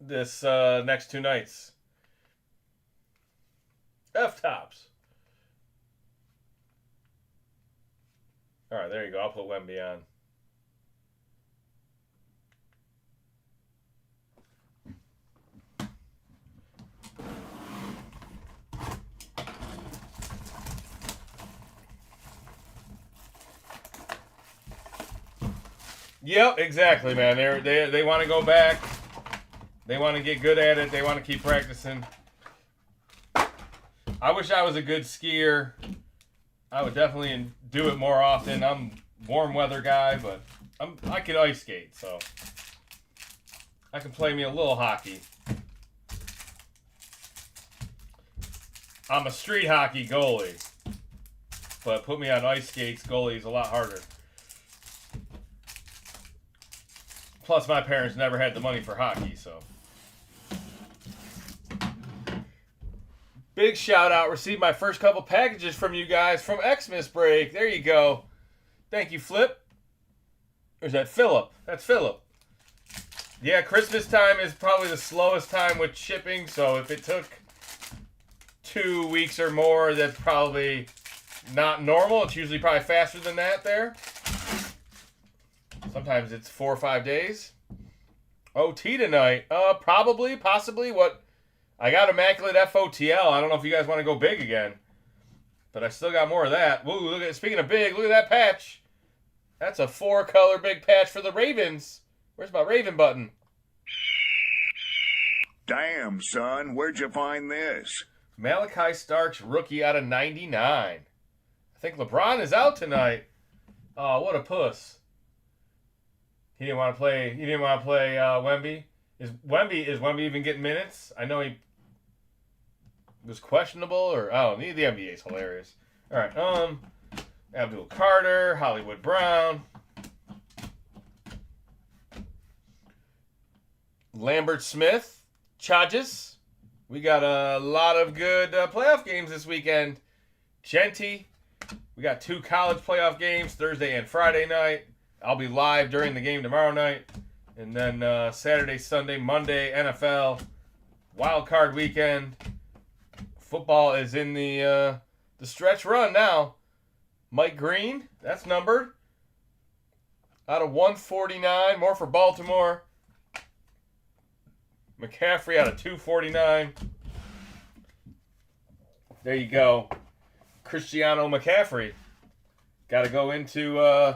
this next 2 nights. F-tops. All right, there you go. I'll put Wemby on. Yep, exactly, man. They want to go back. They want to get good at it. They want to keep practicing. I wish I was a good skier. I would definitely do it more often. I'm a warm weather guy, but I can ice skate, so I can play me a little hockey. I'm a street hockey goalie, but put me on ice skates, goalie is a lot harder. Plus, my parents never had the money for hockey, so. Big shout out. Received my first couple packages from you guys from Xmas break. There you go. Thank you, Flip. Or is that Philip? That's Philip. Yeah, Christmas time is probably the slowest time with shipping, so if it took 2 weeks or more, that's probably not normal. It's usually probably faster than that there. Sometimes it's 4 or 5 days. OT tonight. Probably, possibly. What? I got Immaculate FOTL. I don't know if you guys want to go big again. But I still got more of that. Woo, look at, speaking of big, look at that patch. That's a 4-color big patch for the Ravens. Where's my Raven button? Damn, son, where'd you find this? Malachi Starks rookie out of 99. I think LeBron is out tonight. Oh, what a puss. He didn't want to play. He didn't want to play Wemby. Is Wemby even getting minutes? I know he was questionable, or oh, the NBA is hilarious. All right, Abdul Carter, Hollywood Brown, Lambert Smith, Chagas. We got a lot of good playoff games this weekend. Genty. We got 2 college playoff games Thursday and Friday night. I'll be live during the game tomorrow night. And then Saturday, Sunday, Monday, NFL. Wild card weekend. Football is in the stretch run now. Mike Green, that's numbered. Out of 149. More for Baltimore. McCaffrey out of 249. There you go. Cristiano McCaffrey. Got to go into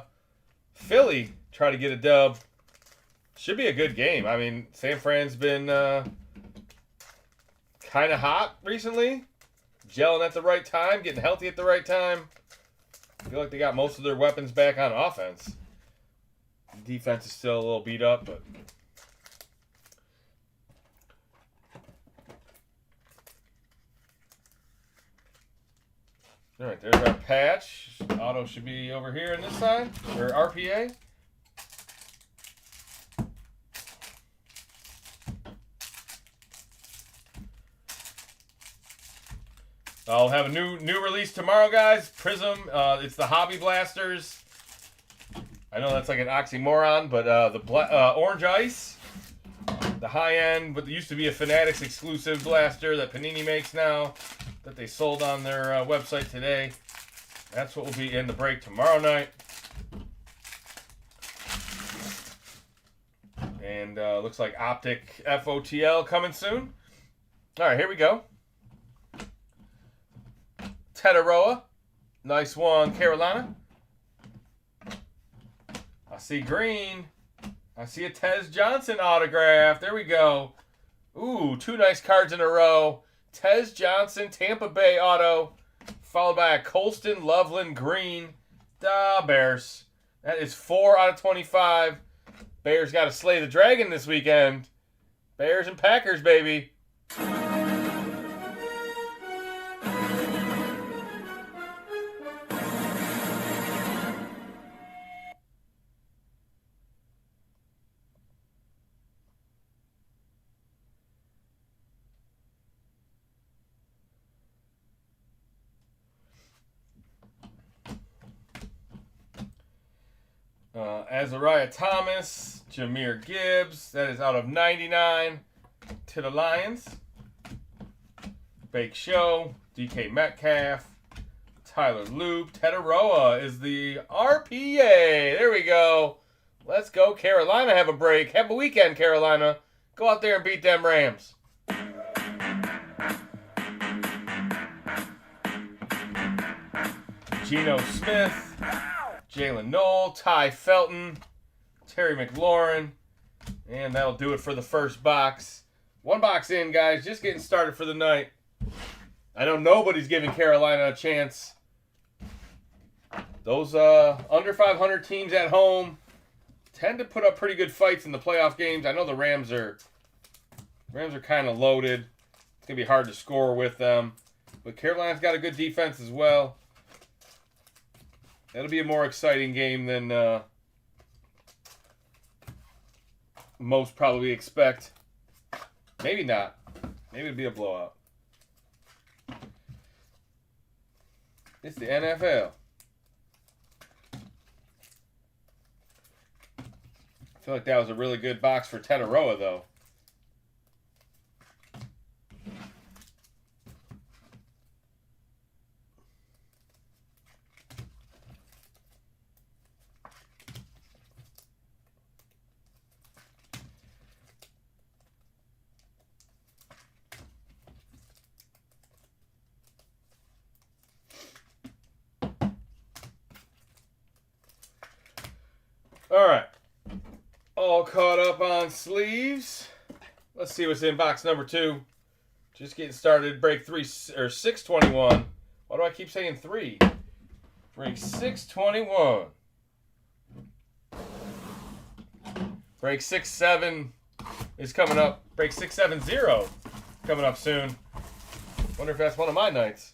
Philly, try to get a dub. Should be a good game. I mean, San Fran's been kind of hot recently. Gelling at the right time, getting healthy at the right time. I feel like they got most of their weapons back on offense. Defense is still a little beat up, but... All right, there's our patch. Auto should be over here on this side, or RPA. I'll have a new release tomorrow, guys. Prism. It's the Hobby Blasters. I know that's like an oxymoron, but the Orange Ice, the high end, but used to be a Fanatics exclusive blaster that Panini makes now, that they sold on their website today. That's what will be in the break tomorrow night. And looks like Optic FOTL coming soon. All right, here we go. Tetaroa. Nice one, Carolina. I see green. I see a Tez Johnson autograph. There we go. Ooh, 2 nice cards in a row. Tez Johnson, Tampa Bay auto. Followed by a Colston Loveland green. Bears. That is 4 out of 25. Bears got to slay the dragon this weekend. Bears and Packers, baby. Azariah Thomas, Jahmyr Gibbs, that is out of 99 to the Lions. Bake Show, DK Metcalf, Tyler Loop, Tetaroa is the RPA. There we go. Let's go, Carolina. Have a break. Have a weekend, Carolina. Go out there and beat them Rams. Geno Smith. Jalen Knoll, Ty Felton, Terry McLaurin, and that'll do it for the first box. 1 box in, guys. Just getting started for the night. I know nobody's giving Carolina a chance. Those under 500 teams at home tend to put up pretty good fights in the playoff games. I know the Rams are kind of loaded. It's going to be hard to score with them. But Carolina's got a good defense as well. That'll be a more exciting game than most probably expect. Maybe not. Maybe it'll be a blowout. It's the NFL. I feel like that was a really good box for Tetaroa, though. All right, all caught up on sleeves. Let's see what's in box number 2. Just getting started. Break 3 or 621. Why do I keep saying 3? Break 621. Break 67 is coming up. Break 670 coming up soon. Wonder if that's one of my nights.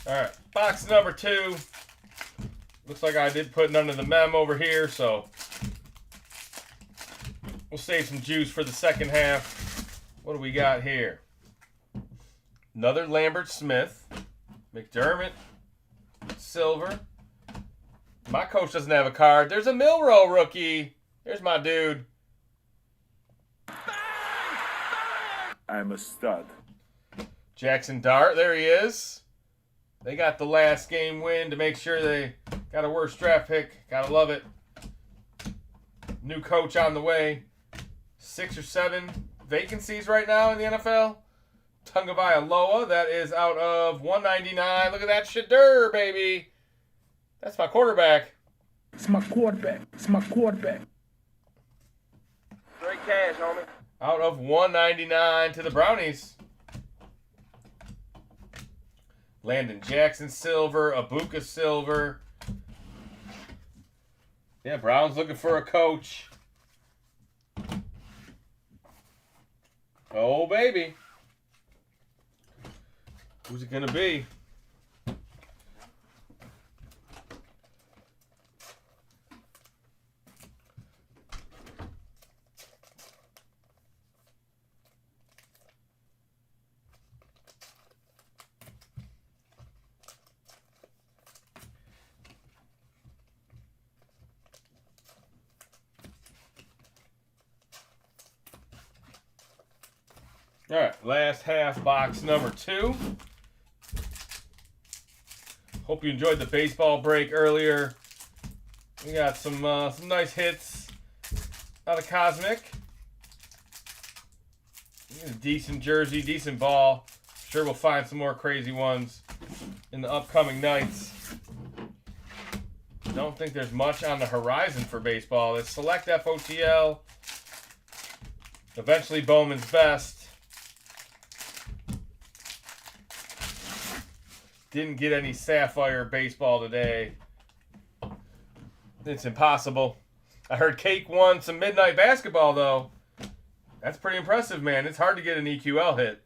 All right, box number 2. Looks like I did put none of the mem over here, so we'll save some juice for the second half. What do we got here? Another Lambert Smith, McDermott, Silver. My coach doesn't have a card. There's a Milrow rookie. There's my dude. I'm a stud. Jackson Dart, there he is. They got the last game win to make sure they got a worse draft pick. Gotta love it. New coach on the way. 6 or 7 vacancies right now in the NFL. Tagovailoa, that is out of 199. Look at that Shadur, baby. That's my quarterback. It's my quarterback. It's my quarterback. Straight cash, homie. Out of 199 to the Brownies. Landon Jackson silver, Abuka silver. Yeah, Browns looking for a coach. Oh, baby. Who's it going to be? All right, last half box number 2. Hope you enjoyed the baseball break earlier. We got some nice hits out of Cosmic. Decent jersey, decent ball. Sure, we'll find some more crazy ones in the upcoming nights. Don't think there's much on the horizon for baseball. It's select FOTL. Eventually Bowman's Best. Didn't get any Sapphire baseball today. It's impossible. I heard Cake won some midnight basketball, though. That's pretty impressive, man. It's hard to get an EQL hit.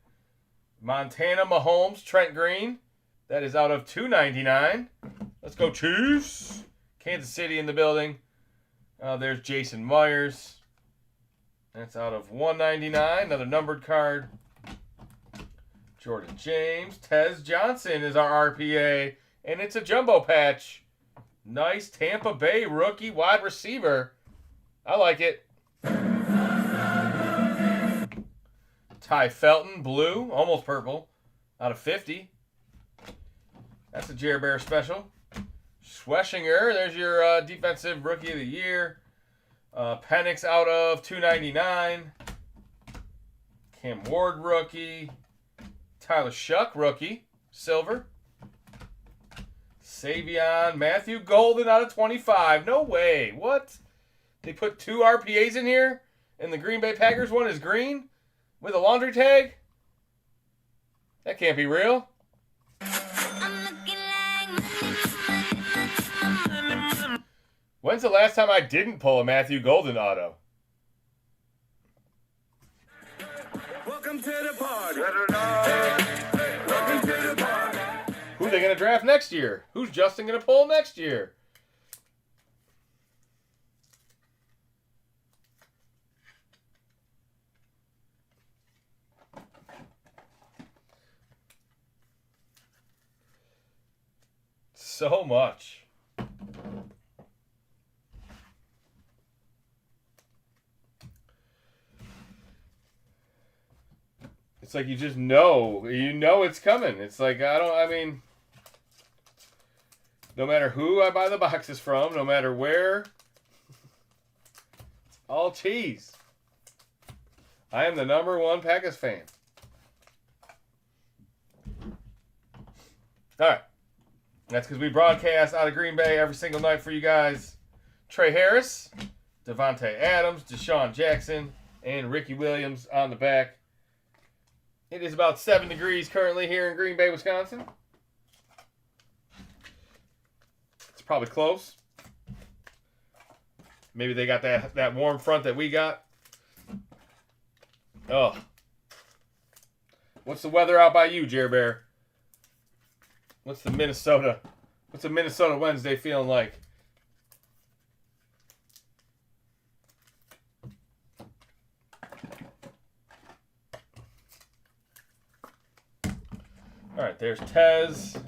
Montana Mahomes, Trent Green. That is out of $2.99. Let's go Chiefs. Kansas City in the building. There's Jason Myers. That's out of $1.99. Another numbered card. Jordan James. Tez Johnson is our RPA. And it's a jumbo patch. Nice Tampa Bay rookie wide receiver. I like it. Ty Felton, blue, almost purple, out of 50. That's a Jer Bear special. Schweschinger, there's your defensive rookie of the year. Penix out of $2.99. Cam Ward rookie. Tyler Shuck rookie, silver. Savion Matthew Golden out of 25. No way. What? They put 2 RPAs in here? And the Green Bay Packers one is green? With a laundry tag? That can't be real. When's the last time I didn't pull a Matthew Golden auto? Welcome to the party. Welcome to the party. Who are they going to draft next year? Who's Justin going to pull next year? So much. It's like you just know. You know it's coming. It's like, I mean, no matter who I buy the boxes from, no matter where, it's all cheese. I am the #1 Packers fan. All right. That's because we broadcast out of Green Bay every single night for you guys. Trey Harris, Devontae Adams, Deshaun Jackson, and Ricky Williams on the back. It is about 7 degrees currently here in Green Bay, Wisconsin. It's probably close. Maybe they got that warm front that we got. Oh. What's the weather out by you, Jer Bear? What's the Minnesota Wednesday feeling like? All right, there's Tez.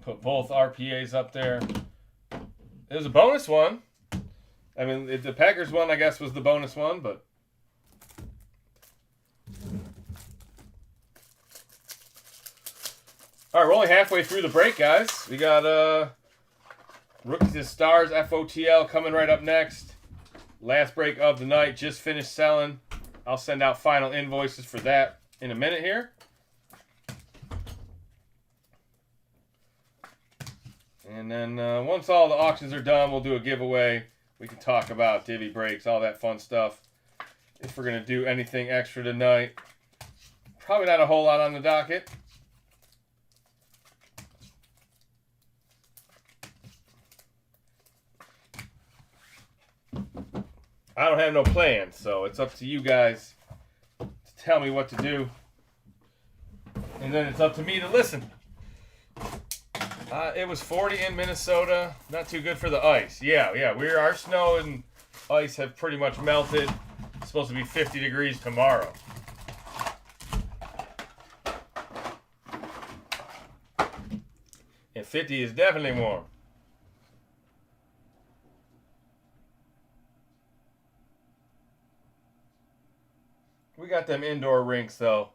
Put both RPAs up there. There's a bonus one. I mean, the Packers one, I guess, was the bonus one, but all right, we're only halfway through the break, guys. We got Rookies and Stars FOTL coming right up next. Last break of the night. Just finished selling. I'll send out final invoices for that in a minute here. And then once all the auctions are done, we'll do a giveaway. We can talk about divvy breaks, all that fun stuff. If we're going to do anything extra tonight. Probably not a whole lot on the docket. I don't have no plans, so it's up to you guys to tell me what to do. And then it's up to me to listen. It was 40 in Minnesota. Not too good for the ice. Yeah. Our snow and ice have pretty much melted. It's supposed to be 50 degrees tomorrow. And 50 is definitely warm. We got them indoor rinks, though.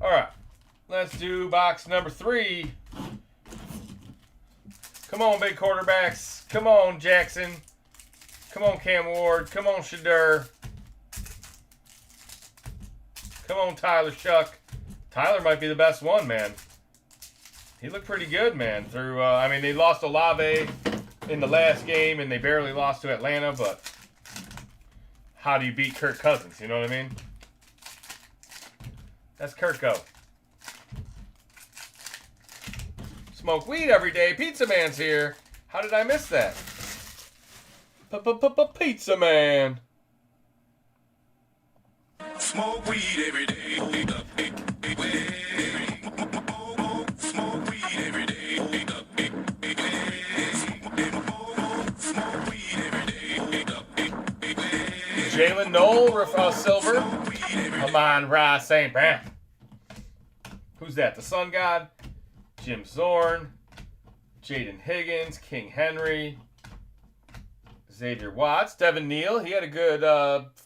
All right. Let's do box number 3. Come on, big quarterbacks. Come on, Jackson. Come on, Cam Ward. Come on, Shadur. Come on, Tyler Shuck. Tyler might be the best one, man. He looked pretty good, man. Through, I mean, they lost Olave in the last game, and they barely lost to Atlanta, but how do you beat Kirk Cousins? You know what I mean? That's Kirko. Smoke weed every day. Pizza Man's here. How did I miss that? Pizza Man. Smoke weed every day. Smoke weed every day. Smoke weed every day. Jalen Noel, silver. Amon Ra St. Brown. Who's that? The Sun God? Jim Zorn. Jaden Higgins. King Henry. Xavier Watts. Devin Neal. He had a good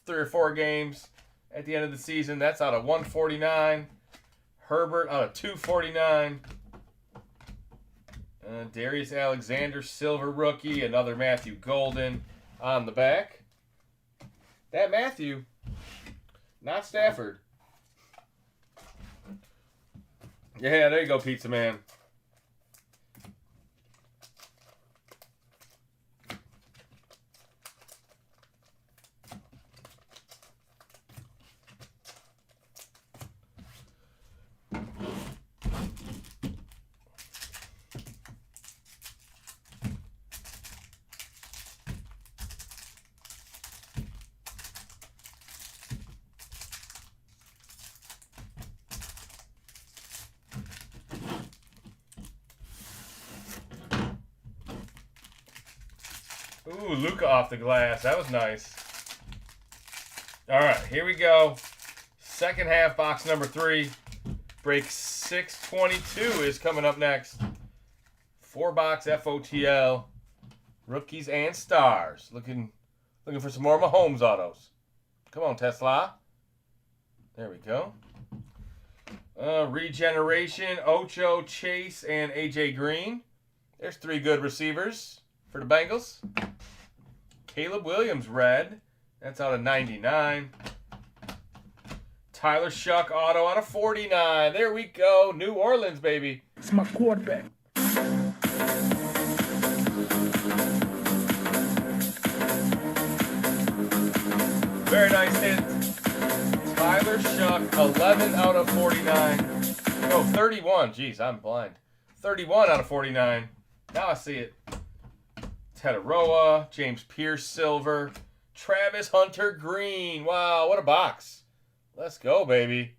3 or 4 games at the end of the season. That's out of 149. Herbert out of 249. Darius Alexander, silver rookie. Another Matthew Golden on the back. That Matthew, not Stafford. Yeah, there you go, Pizza Man. Ooh, Luka off the glass. That was nice. All right, here we go. Second half, box number 3. Break 622 is coming up next. 4-box FOTL. Rookies and stars. Looking for some more Mahomes autos. Come on, Tesla. There we go. Regeneration, Ocho, Chase, and AJ Green. There's 3 good receivers for the Bengals. Caleb Williams, red. That's out of 99. Tyler Shuck, auto out of 49. There we go. New Orleans, baby. It's my quarterback. Very nice hit. Tyler Shuck, 11 out of 49. No, 31. Jeez, I'm blind. 31 out of 49. Now I see it. Tetaroa, James Pierce, silver. Travis Hunter, green. Wow, what a box. Let's go, baby.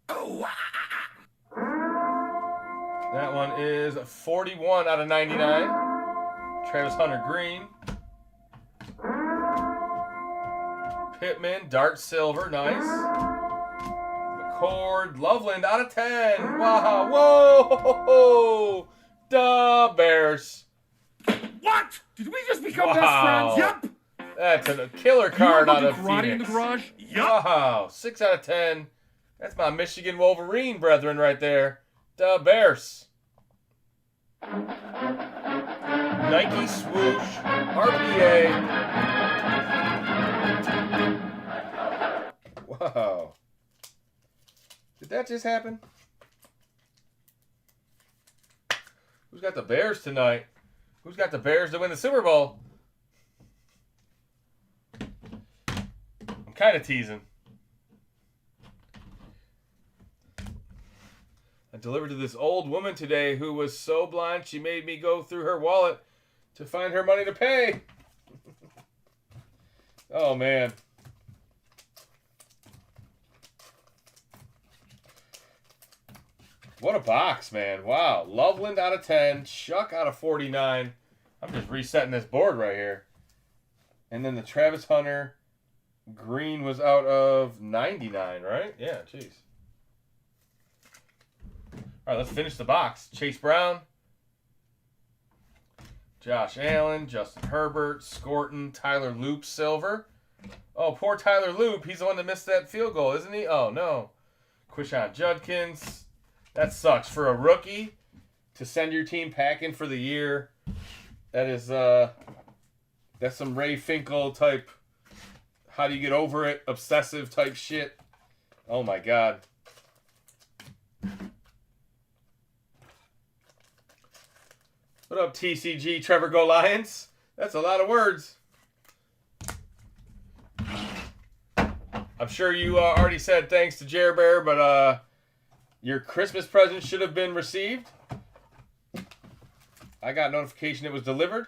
That one is 41 out of 99. Travis Hunter, green. Pittman, dark silver, nice. McCord, Loveland out of 10. Wow, whoa, the Bears. What? Did we just become best Wow. friends? Yep. That's a killer card out of karate in the Phoenix. garage? Wow, 6 out of 10. That's my Michigan Wolverine brethren right there. The Bears. Nike swoosh, RPA. Wow. Did that just happen? Who's got the Bears tonight? Who's got the Bears to win the Super Bowl? I'm kind of teasing. I delivered to this old woman today who was so blind she made me go through her wallet to find her money to pay. Oh, man. What a box, man. Wow. Loveland out of 10. Shuck out of 49. I'm just resetting this board right here. And then the Travis Hunter Green was out of 99, right? Yeah, jeez. All right, let's finish the box. Chase Brown, Josh Allen, Justin Herbert, Scorton, Tyler Loop, silver. Oh, poor Tyler Loop. He's the one that missed that field goal, isn't he? Oh, no. Quishon Judkins. That sucks. For a rookie to send your team packing for the year, that is, that's some Ray Finkel type, how do you get over it, obsessive type shit. Oh, my God. What up, TCG? Trevor Go Lions? That's a lot of words. I'm sure you already said thanks to Jer Bear, but your Christmas present should have been received. I got notification it was delivered.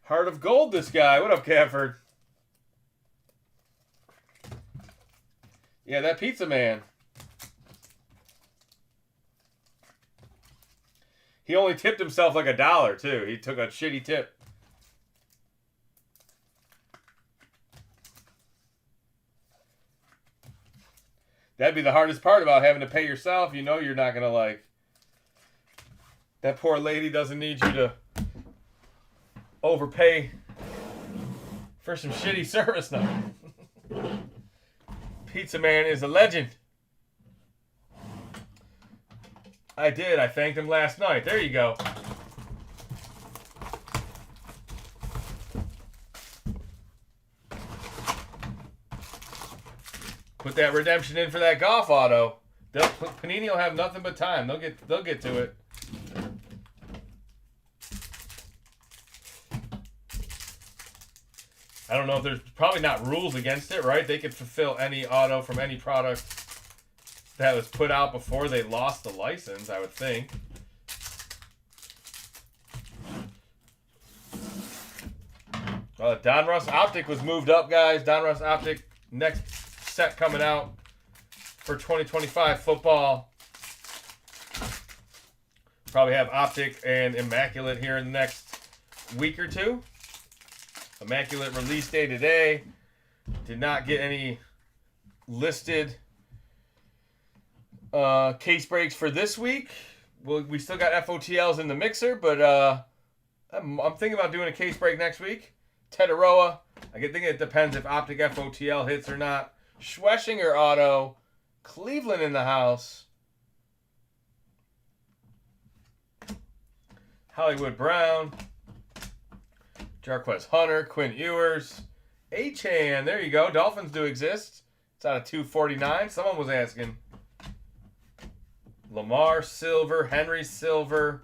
Heart of Gold, this guy. What up, Cafford? Yeah, that pizza man. He only tipped himself like $1, too. He took a shitty tip. That'd be the hardest part about having to pay yourself. You know you're not going to, like... That poor lady doesn't need you to overpay for some shitty service now. Pizza Man is a legend. I did. I thanked him last night. There you go. Put that redemption in for that golf auto. Panini will have nothing but time. They'll get to it. I don't know if there's probably not rules against it, right? They could fulfill any auto from any product that was put out before they lost the license, I would think. Donruss Optic was moved up, guys. Donruss Optic, next set coming out for 2025 football. Probably have Optic and Immaculate here in the next week or two. Immaculate release day today. Did not get any listed case breaks for this week. We still got FOTLs in the mixer, but I'm thinking about doing a case break next week. Tetaroa. I think it depends if Optic FOTL hits or not. Schweschinger auto. Cleveland in the house. Hollywood Brown. Jarquez Hunter. Quinn Ewers. Achan. There you go. Dolphins do exist. It's out of 249. Someone was asking. Lamar Silver. Henry Silver.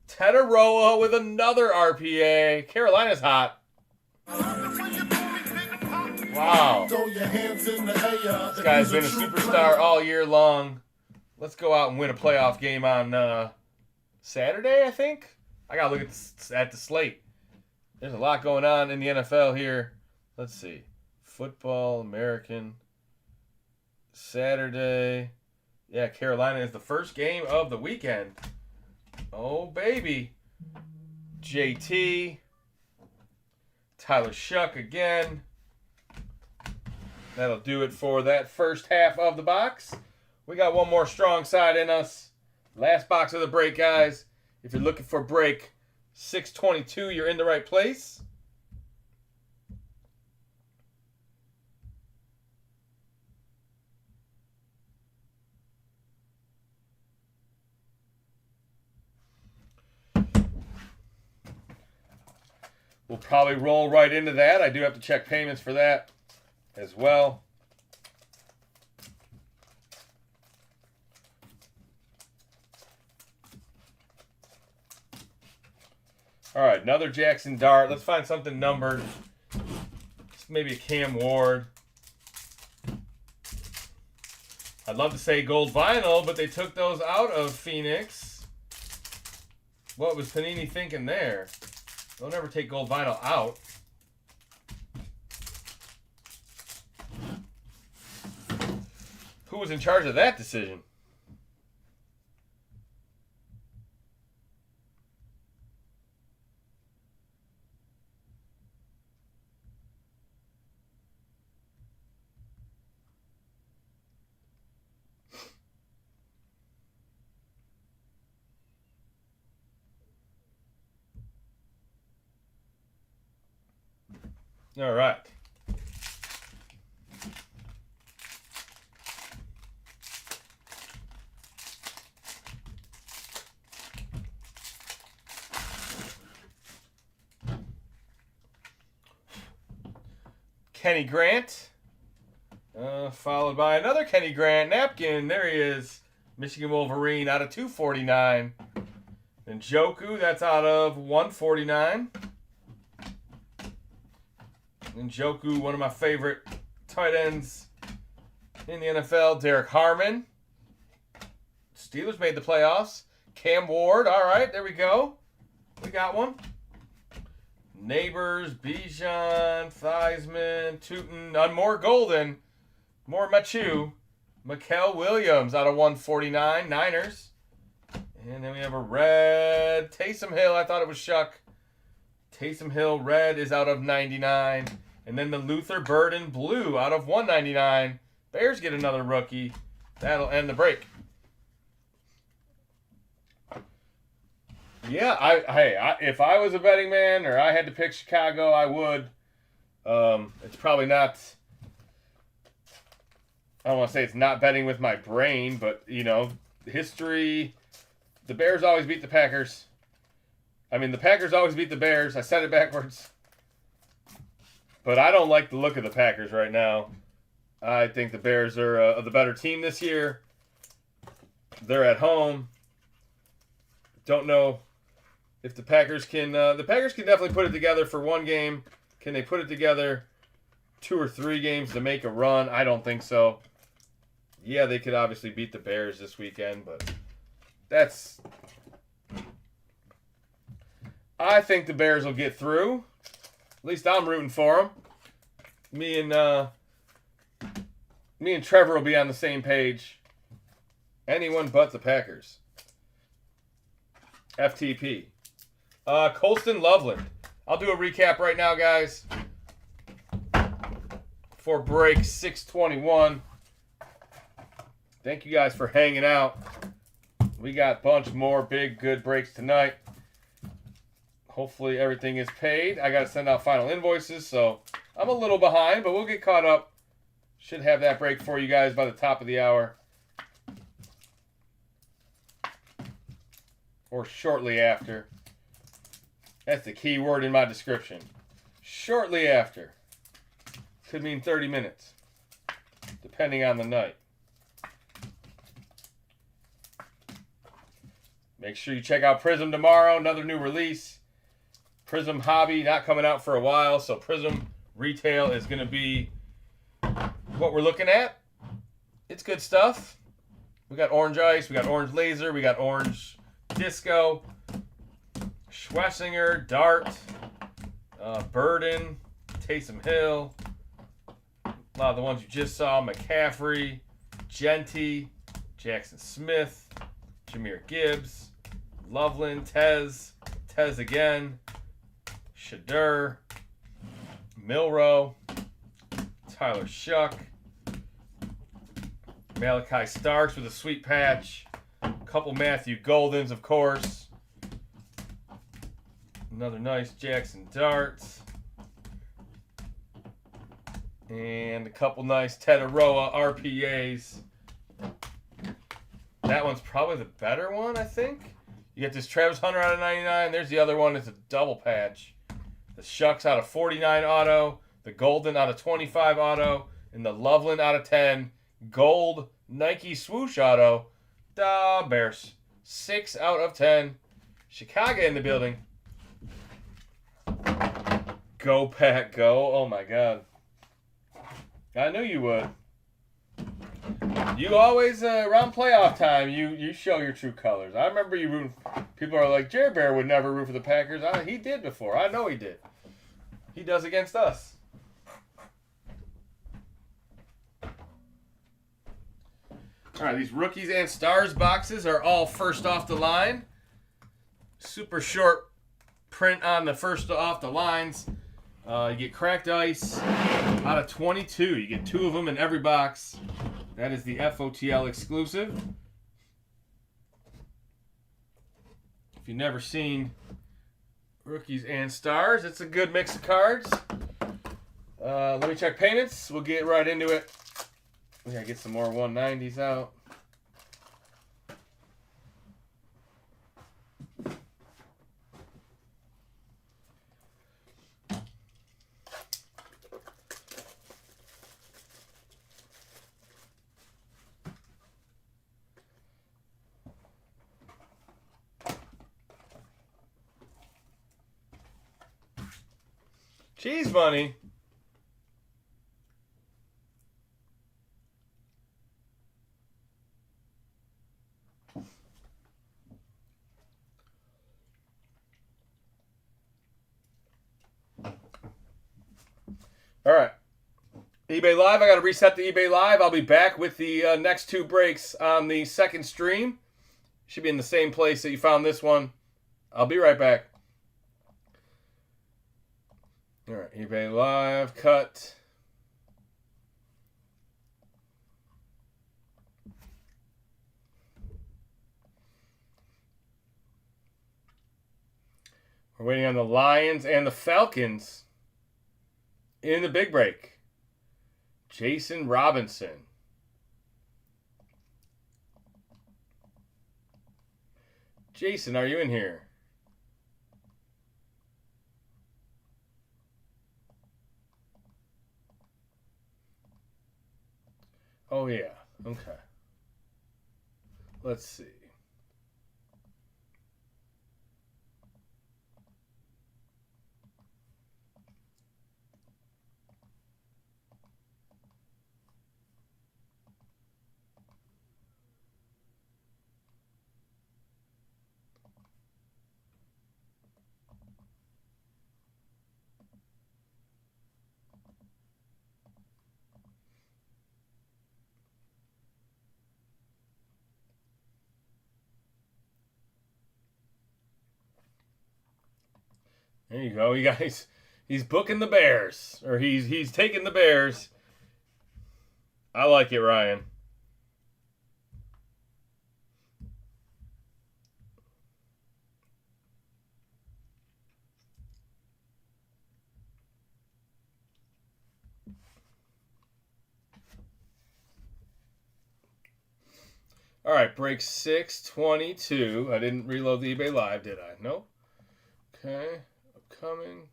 Tetaroa with another RPA. Carolina's hot. Wow. This guy's been a superstar all year long. Let's go out and win a playoff game on Saturday, I think. I got to look at the slate. There's a lot going on in the NFL here. Let's see. Football, American. Saturday. Yeah, Carolina is the first game of the weekend. Oh, baby. JT. Tyler Shuck again. That'll do it for that first half of the box. We got one more strong side in us. Last box of the break, guys. If you're looking for break 622, you're in the right place. We'll probably roll right into that. I do have to check payments for that as well. All right, another Jackson Dart. Let's find something numbered. Maybe a Cam Ward. I'd love to say gold vinyl, but they took those out of Phoenix. What was Panini thinking there? They'll never take gold vinyl out. Who was in charge of that decision? All right. Kenny Grant, followed by another Kenny Grant napkin. There he is, Michigan Wolverine out of 249. And Njoku, that's out of 149. And Njoku, one of my favorite tight ends in the NFL. Derek Harmon. Steelers made the playoffs. Cam Ward, all right, there we go. We got one. Neighbors, Bijan, Theismann, Tootin, more Golden, more Machu, Mikael Williams out of 149, Niners. And then we have a red Taysom Hill. I thought it was Shuck. Taysom Hill red is out of 99. And then the Luther Burden blue out of 199. Bears get another rookie. That'll end the break. Yeah, if I was a betting man or I had to pick Chicago, I would. It's probably not. I don't want to say it's not betting with my brain, but history. The Bears always beat the Packers. I mean, the Packers always beat the Bears. I said it backwards. But I don't like the look of the Packers right now. I think the Bears are the better team this year. They're at home. Don't know if the Packers can. The Packers can definitely put it together for one game. Can they put it together 2 or 3 games to make a run? I don't think so. Yeah, they could obviously beat the Bears this weekend, but that's. I think the Bears will get through. At least I'm rooting for them. Me and Trevor will be on the same page. Anyone but the Packers. FTP. Colston Loveland. I'll do a recap right now, guys. For break 621. Thank you guys for hanging out. We got a bunch more big, good breaks tonight. Hopefully everything is paid. I got to send out final invoices, so I'm a little behind, but we'll get caught up. Should have that break for you guys by the top of the hour. Or shortly after. That's the key word in my description. Shortly after. Could mean 30 minutes. Depending on the night. Make sure you check out Prism tomorrow. Another new release. Prism Hobby not coming out for a while. So Prism Retail is going to be what we're looking at. It's good stuff. We got Orange Ice. We got Orange Laser. We got Orange Disco, Schwessinger, Dart, Burden, Taysom Hill, a lot of the ones you just saw, McCaffrey, Genty, Jackson Smith, Jahmyr Gibbs, Loveland, Tez again, Shadur, Milrow, Tyler Shuck, Malachi Starks with a sweet patch, couple Matthew Goldens, of course. Another nice Jackson Darts. And a couple nice Tetaroa RPAs. That one's probably the better one, I think. You get this Travis Hunter out of 99. There's the other one. It's a double patch. The Shucks out of 49 auto. The Golden out of 25 auto. And the Loveland out of 10. Gold Nike swoosh auto. Da Bears. 6 out of 10. Chicago in the building. Go, Pack, go. Oh, my God. I knew you would. You always, around playoff time, you show your true colors. I remember you rooting. People are like, Jerry Bear would never root for the Packers. He did before. I know he did. He does against us. All right, these rookies and stars boxes are all first off the line. Super short print on the first off the lines. You get cracked ice out of 22. You get 2 of them in every box. That is the FOTL exclusive. If you've never seen rookies and stars, it's a good mix of cards. Let me check payments. We'll get right into it. We gotta get some more 190s out. Cheese money. All right. eBay Live. I got to reset the eBay Live. I'll be back with the next two breaks on the second stream. Should be in the same place that you found this one. I'll be right back. All right. eBay Live. Cut. We're waiting on the Lions and the Falcons in the big break. Jason Robinson. Jason, are you in here? Oh, yeah. Okay. Let's see. There you go, you guys. He's booking the Bears, or he's taking the Bears. I like it, Ryan. All right, break 622. I didn't reload the eBay Live, did I? Nope. Okay, upcoming.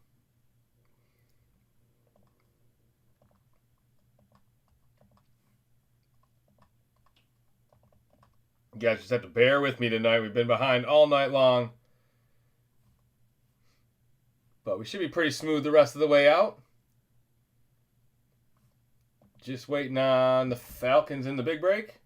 You guys just have to bear with me tonight. We've been behind all night long. But we should be pretty smooth the rest of the way out. Just waiting on the Falcons in the big break.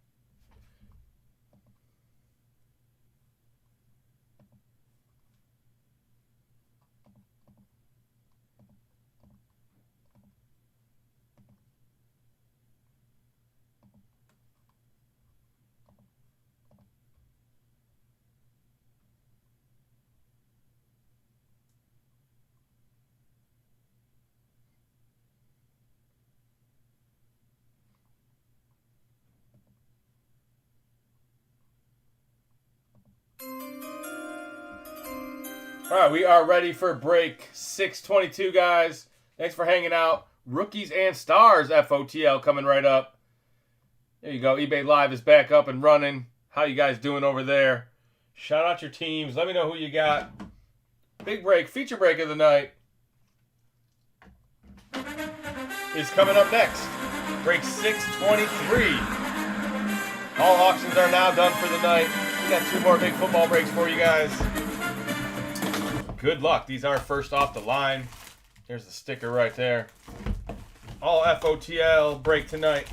All right, we are ready for break 622, guys. Thanks for hanging out. Rookies and Stars FOTL coming right up. There you go. eBay Live is back up and running. How you guys doing over there? Shout out your teams. Let me know who you got. Big break, feature break of the night is coming up next. Break 623. All auctions are now done for the night. We got two more big football breaks for you guys. Good luck. These are first off the line. There's the sticker right there. All FOTL break tonight.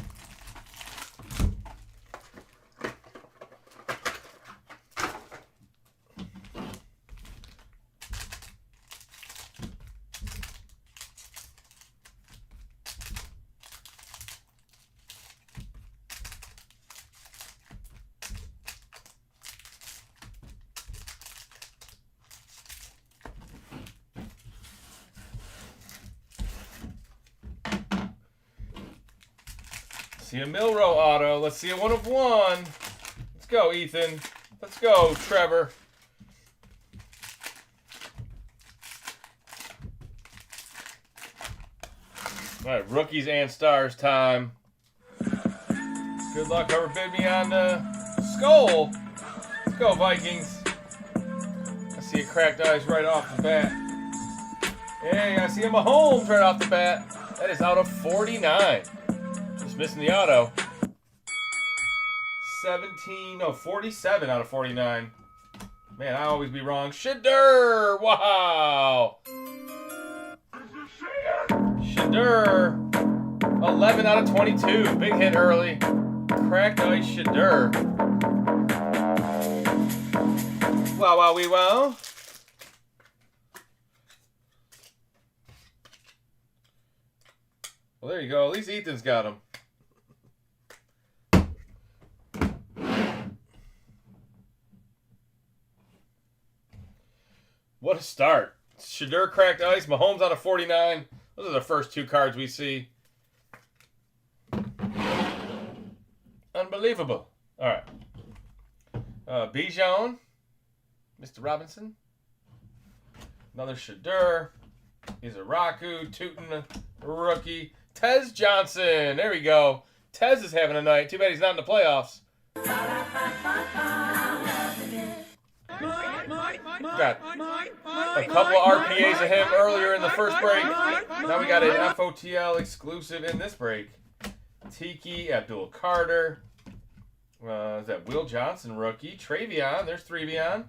See a Milrow auto. Let's see a 1 of 1. Let's go, Ethan. Let's go, Trevor. All right, rookies and stars time. Good luck, whoever bid me on the skull. Let's go, Vikings. I see a cracked ice right off the bat. Hey, I see a Mahomes right off the bat. That is out of 49. Just missing the auto. 47 out of 49. Man, I always be wrong. Shadur! Wow! Shadur. 11 out of 22. Big hit early. Cracked ice Shadur. Wow, wow, wee, wow. Well, there you go. At least Ethan's got him. What a start. Shadur cracked ice. Mahomes out of 49. Those are the first two cards we see. Unbelievable. All right. Bijan. Mr. Robinson. Another Shadur. Izaraku. Tootin. Rookie. Tez Johnson. There we go. Tez is having a night. Too bad he's not in the playoffs. Got a couple of RPAs of him earlier in the first break. Now we got an FOTL exclusive in this break. Tiki, Abdul Carter. Is that Will Johnson rookie? Travion. There's Trevion.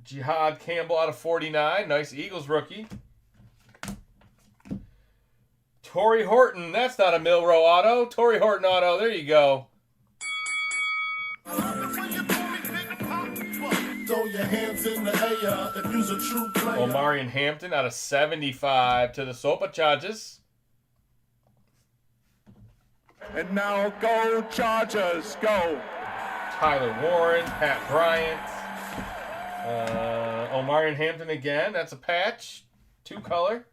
Jihad Campbell out of 49. Nice Eagles rookie. Torrey Horton. That's not a Milrow auto. Torrey Horton auto. There you go. Throw your hands in the air if you's a true player. Omarion Hampton out of 75 to the Sopa Chargers. And now go Chargers, go. Tyler Warren, Pat Bryant. Omarion Hampton again. That's a patch. 2-color.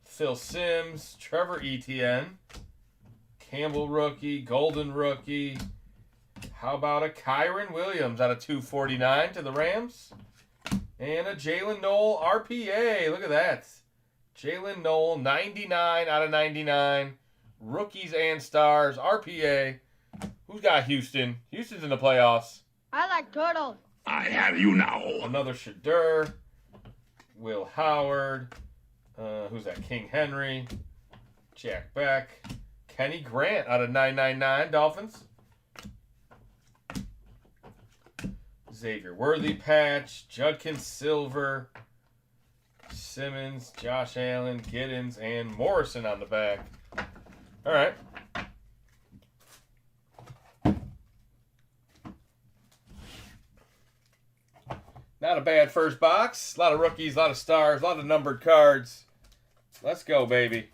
Phil Simms, Trevor Etienne. Campbell rookie, Golden rookie. How about a Kyron Williams out of 249 to the Rams? And a Jalen Noel RPA. Look at that. Jalen Noel, 99 out of 99. Rookies and stars, RPA. Who's got Houston? Houston's in the playoffs. I like turtles. I have you now. Another Shadur. Will Howard. Who's that? King Henry. Jack Beck. Kenny Grant out of 999 Dolphins. Xavier Worthy patch, Judkins Silver, Simmons, Josh Allen, Giddens, and Morrison on the back. All right. Not a bad first box. A lot of rookies, a lot of stars, a lot of numbered cards. Let's go, baby.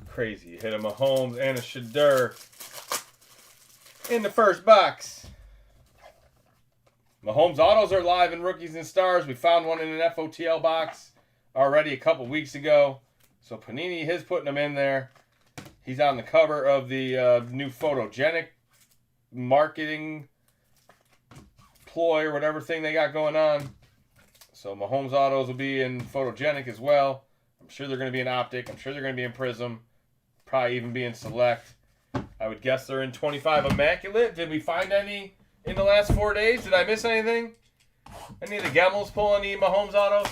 Crazy. Hit a Mahomes and a Shadur in the first box. Mahomes autos are live in Rookies and Stars. We found one in an FOTL box already a couple weeks ago. So Panini is putting them in there. He's on the cover of the new photogenic marketing ploy or whatever thing they got going on. So Mahomes autos will be in photogenic as well. I'm sure they're going to be in optic. I'm sure they're going to be in prism. Probably even be in select. I would guess they're in 25 immaculate. Did we find any in the last 4 days? Did I miss anything? Any of the Gemmels pull any Mahomes autos?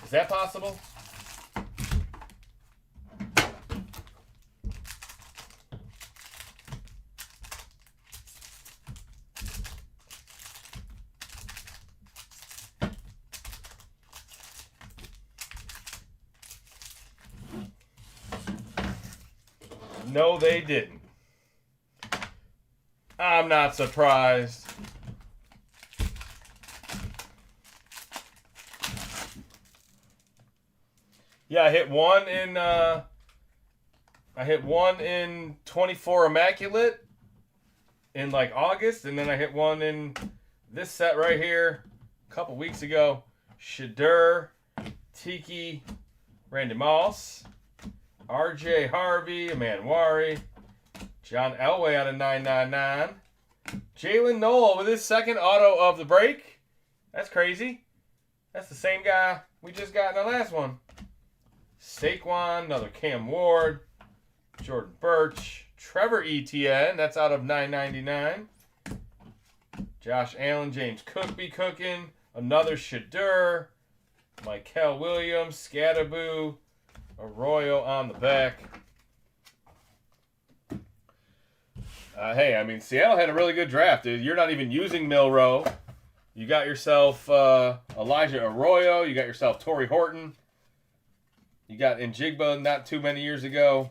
Is that possible? No, they didn't. I'm not surprised. Yeah, I hit one in 24 immaculate in like August, and then I hit one in this set right here a couple weeks ago. Shadur, Tiki, Randy Moss, RJ Harvey, Amanwari, John Elway out of 999. Jalen Noel with his second auto of the break. That's crazy. That's the same guy we just got in the last one. Saquon, another Cam Ward, Jordan Birch, Trevor Etienne, that's out of 999. Josh Allen, James Cook be cooking, another Shadur, Michael Williams, Scatterboo, Arroyo on the back. Hey, I mean, Seattle had a really good draft, dude. You're not even using Milroe. You got yourself Elijah Arroyo. You got yourself Torrey Horton. You got Njigba not too many years ago.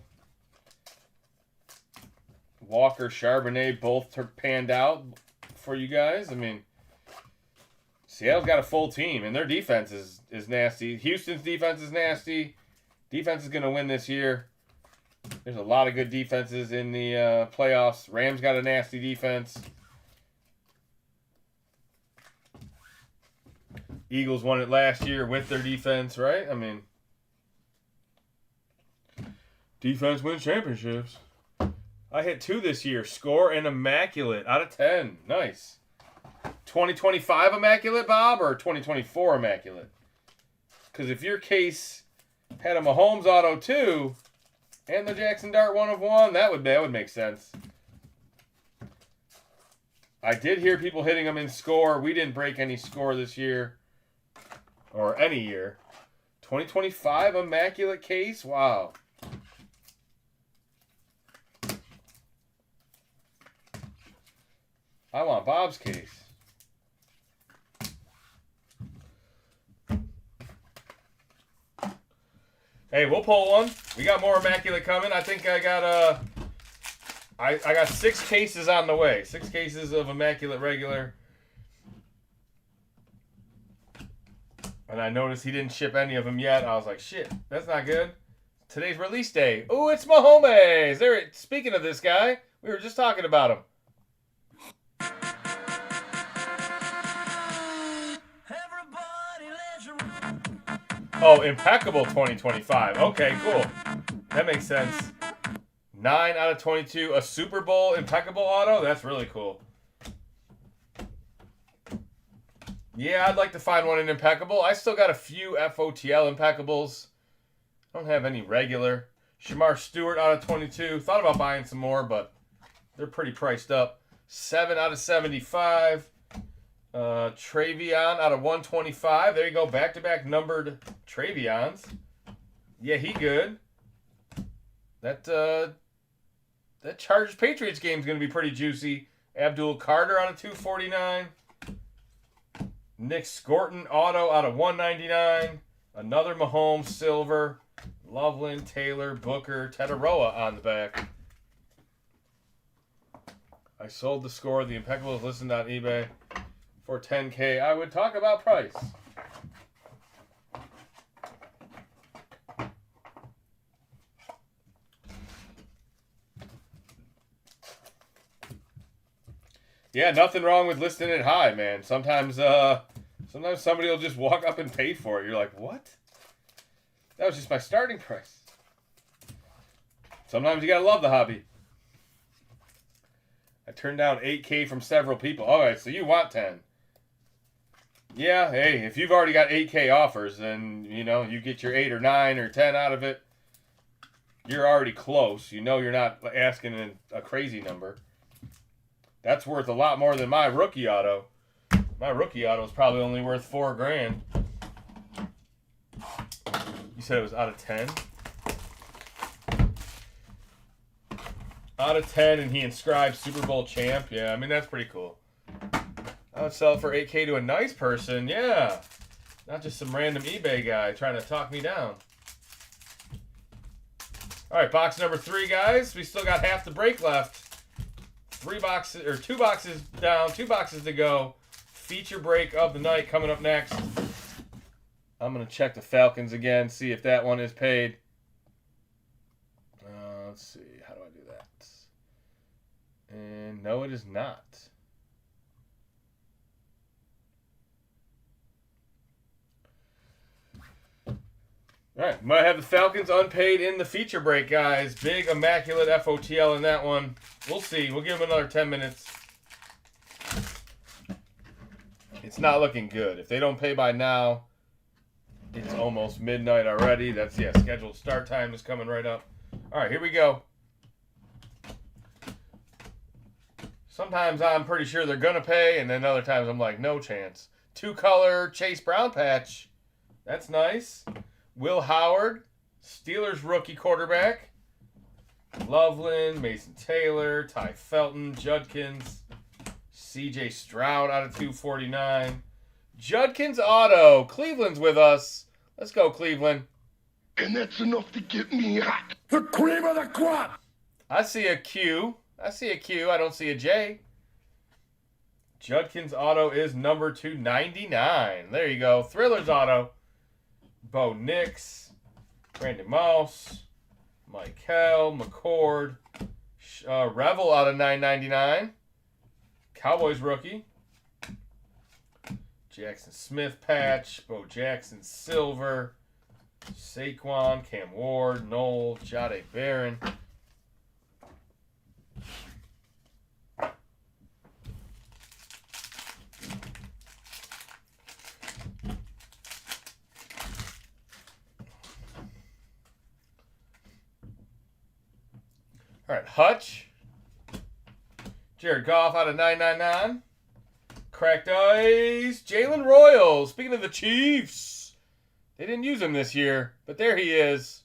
Walker, Charbonnet both panned out for you guys. I mean, Seattle's got a full team, and their defense is nasty. Houston's defense is nasty. Defense is going to win this year. There's a lot of good defenses in the playoffs. Rams got a nasty defense. Eagles won it last year with their defense, right? I mean, defense wins championships. I hit 2 this year. Score and immaculate out of 10. Nice. 2025 immaculate, Bob, or 2024 immaculate? Because if your case had a Mahomes auto too, and the Jackson Dart 1 of 1, that would make sense. I did hear people hitting them in score. We didn't break any score this year, or any year. 2025 immaculate case. Wow. I want Bob's case. Hey, we'll pull one. We got more immaculate coming. I think I got I got 6 cases on the way. 6 cases of immaculate regular. And I noticed he didn't ship any of them yet. I was like, shit, that's not good. Today's release day. Ooh, it's Mahomes. Speaking of this guy, we were just talking about him. Oh, impeccable 2025. Okay, cool. That makes sense. 9 out of 22. A Super Bowl impeccable auto? That's really cool. Yeah, I'd like to find one in impeccable. I still got a few FOTL impeccables. I don't have any regular. Shamar Stewart out of 22. Thought about buying some more, but they're pretty priced up. 7 out of 75. Travion out of 125. There you go. Back-to-back numbered Travions. Yeah, he good. That Chargers-Patriots game is going to be pretty juicy. Abdul Carter out of 249. Nick Scorton auto out of 199. Another Mahomes silver. Loveland, Taylor, Booker, Tetaroa on the back. I sold the score. The impeccable is listed on eBay for $10K. I would talk about price. Yeah, nothing wrong with listing it high, man. Sometimes somebody will just walk up and pay for it. You're like, what? That was just my starting price. Sometimes you gotta love the hobby. I turned down $8K from several people. All right, so you want 10. Yeah, hey, if you've already got 8K offers, then, you get your 8 or 9 or 10 out of it. You're already close. You're not asking a crazy number. That's worth a lot more than my rookie auto. My rookie auto is probably only worth $4,000. You said it was out of 10? Out of 10, and he inscribed Super Bowl champ. Yeah, I mean, that's pretty cool. I would sell it for $8K to a nice person. Yeah. Not just some random eBay guy trying to talk me down. All right, box number 3, guys. We still got half the break left. 2 boxes down, 2 boxes to go. Feature break of the night coming up next. I'm going to check the Falcons again, see if that one is paid. Let's see. How do I do that? And no, it is not. All right, might have the Falcons unpaid in the feature break, guys. Big immaculate FOTL in that one. We'll see. We'll give them another 10 minutes. It's not looking good. If they don't pay by now, it's almost midnight already. That's, yeah, scheduled start time is coming right up. All right, here we go. Sometimes I'm pretty sure they're going to pay, and then other times I'm like, no chance. 2-color Chase Brown patch. That's nice. Will Howard, Steelers rookie quarterback. Loveland, Mason Taylor, Ty Felton, Judkins, C.J. Stroud out of 249. Judkins auto. Cleveland's with us. Let's go, Cleveland. And that's enough to get me hot. The cream of the crop. I see a Q. I don't see a J. Judkins auto is number 299. There you go. Thriller's auto. Bo Nix, Brandon Mouse, Michael, McCord, Revel out of 999. Cowboys rookie. Jackson Smith patch, Bo Jackson silver, Saquon, Cam Ward, Knoll, Jade Barron. All right, Hutch. Jared Goff out of 999. Cracked Ice. Jalen Royals. Speaking of the Chiefs, they didn't use him this year, but there he is.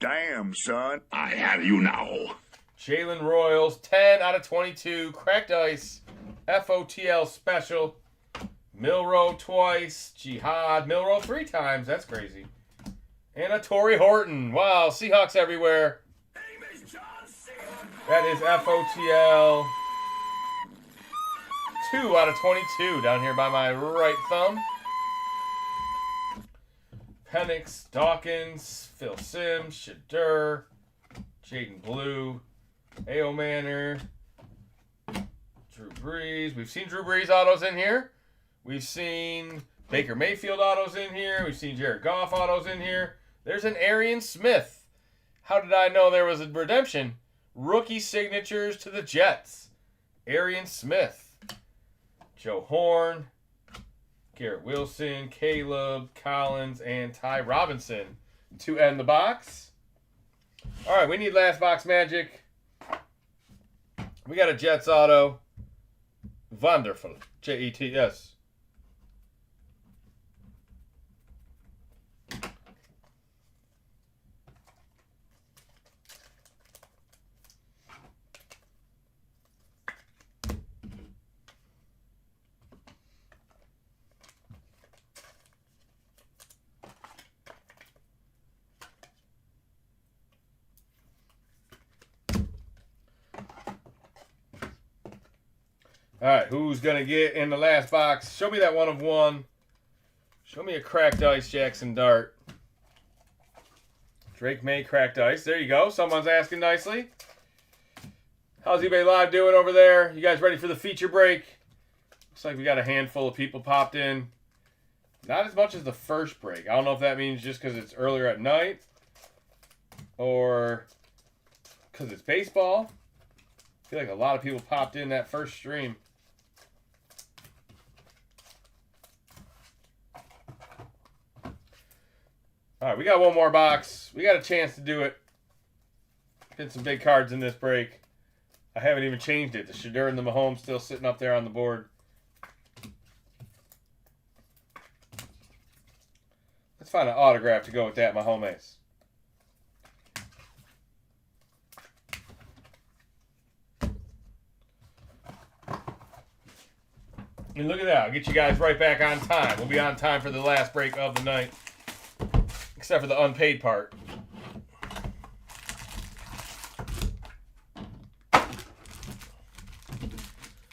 Damn, son. I have you now. Jalen Royals, 10 out of 22. Cracked Ice. FOTL special. Milrow twice. Jihad. Milrow 3 times. That's crazy. And a Torrey Horton. Wow, Seahawks everywhere. That is FOTL 2 out of 22 down here by my right thumb. Penix, Dawkins, Phil Simms, Shadur, Jaden Blue, A.O. Manor, Drew Brees. We've seen Drew Brees autos in here. We've seen Baker Mayfield autos in here. We've seen Jared Goff autos in here. There's an Arian Smith. How did I know there was a redemption? Rookie signatures to the Jets. Arian Smith. Joe Horn. Garrett Wilson. Caleb Collins. And Ty Robinson to end the box. All right, we need last box magic. We got a Jets auto. Wonderful. Jets. All right, who's going to get in the last box? Show me that 1 of 1. Show me a cracked ice Jackson Dart. Drake May cracked ice. There you go. Someone's asking nicely. How's eBay Live doing over there? You guys ready for the feature break? Looks like we got a handful of people popped in. Not as much as the first break. I don't know if that means just because it's earlier at night or because it's baseball. I feel like a lot of people popped in that first stream. All right, we got one more box. We got a chance to do it. Been some big cards in this break. I haven't even changed it. The Shadur and the Mahomes still sitting up there on the board. Let's find an autograph to go with that Mahomes. And look at that. I'll get you guys right back on time. We'll be on time for the last break of the night. Except for the unpaid part.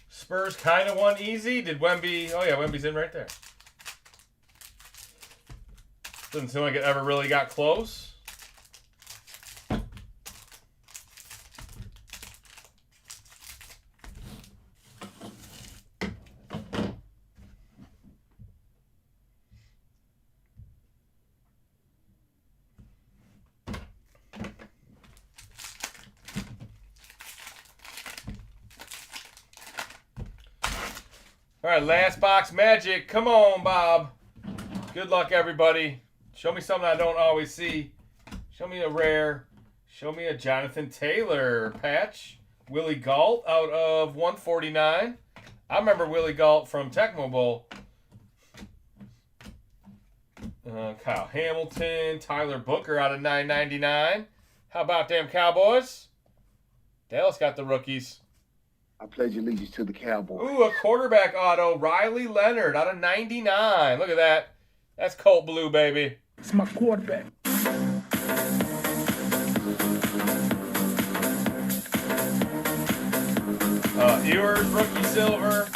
Spurs kind of won easy. Did Wemby... Oh, yeah, Wemby's in right there. Doesn't seem like it ever really got close. All right, last box magic. Come on, Bob. Good luck, everybody. Show me something I don't always see. Show me a rare. Show me a Jonathan Taylor patch. Willie Gault out of 149. I remember Willie Gault from Tecmo Bowl. Kyle Hamilton. Tyler Booker out of 999. How about them Cowboys? Dallas got the rookies. I pledge allegiance to the Cowboys. Ooh, a quarterback auto. Riley Leonard out of 99. Look at that. That's Colt Blue, baby. It's my quarterback. Ewers, rookie silver.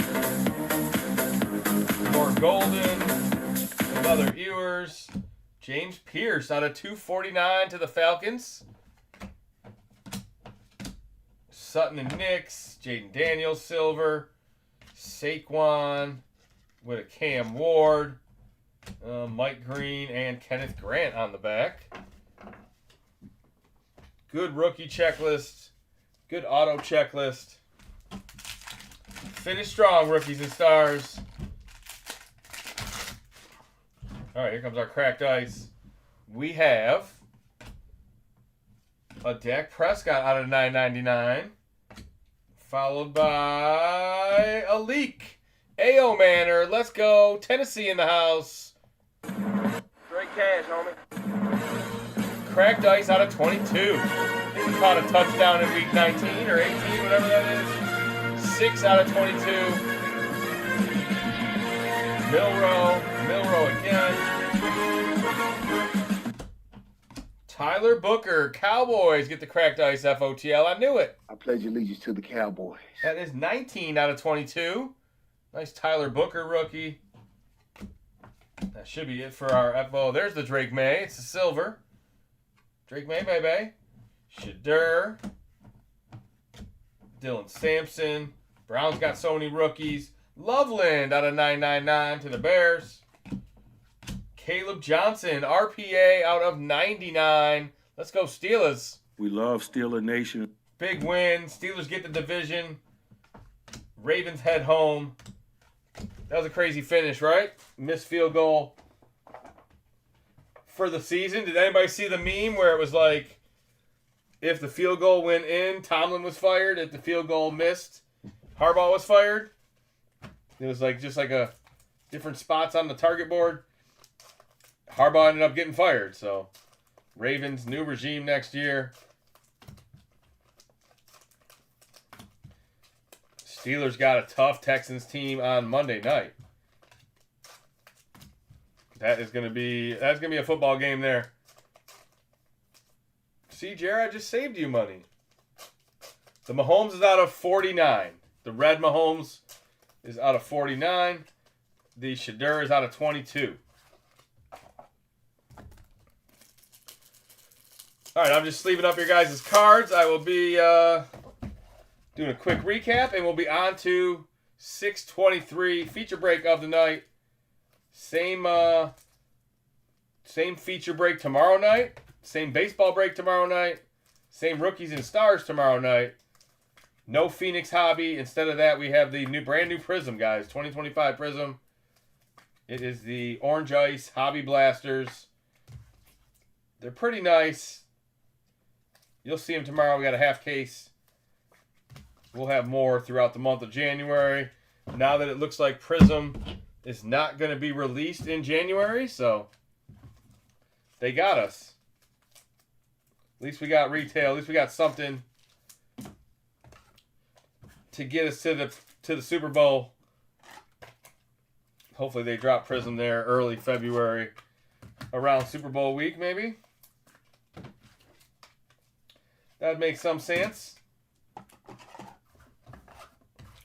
More golden. Another Ewers. James Pierce out of 249 to the Falcons. Sutton and Nix. Jaden Daniels, silver. Saquon with a Cam Ward. Mike Green and Kenneth Grant on the back. Good rookie checklist. Good auto checklist. Finish strong, rookies and stars. All right, here comes our cracked ice. We have a Dak Prescott out of 999, followed by a leak. Ayo Manor, let's go. Tennessee in the house. Straight cash, homie. Cracked ice out of 22. I think he caught a touchdown in week 19 or 18, whatever that is. 6 out of 22. Milrow again. Tyler Booker, Cowboys get the cracked ice FOTL. I knew it. I pledge allegiance to the Cowboys. That is 19 out of 22. Nice Tyler Booker rookie. That should be it for our FO. There's the Drake May. It's a silver. Drake May, baby. Shadur. Dylan Sampson. Browns got so many rookies. Loveland out of 999 to the Bears. Caleb Johnson, RPA out of 99. Let's go Steelers. We love Steeler Nation. Big win. Steelers get the division. Ravens head home. That was a crazy finish, right? Missed field goal for the season. Did anybody see the meme where it was like, if the field goal went in, Tomlin was fired. If the field goal missed, Harbaugh was fired? It was like just like a different spots on the target board. Harbaugh ended up getting fired. So, Ravens, new regime next year. Steelers got a tough Texans team on Monday night. That's gonna be a football game there. See, Jared, I just saved you money. The Mahomes is out of 49. The red Mahomes is out of 49. The Shadur is out of 22. All right, I'm just sleeving up your guys' cards. I will be doing a quick recap, and we'll be on to 623 feature break of the night. Same feature break tomorrow night. Same baseball break tomorrow night. Same rookies and stars tomorrow night. No Phoenix hobby. Instead of that, we have the brand new Prism, guys. 2025 Prism. It is the Orange Ice Hobby Blasters. They're pretty nice. You'll see them tomorrow. We got a half case. We'll have more throughout the month of January. Now that it looks like Prism is not going to be released in January, so they got us. At least we got retail. At least we got something to get us to the Super Bowl. Hopefully they drop Prism there early February, around Super Bowl week maybe. That makes some sense.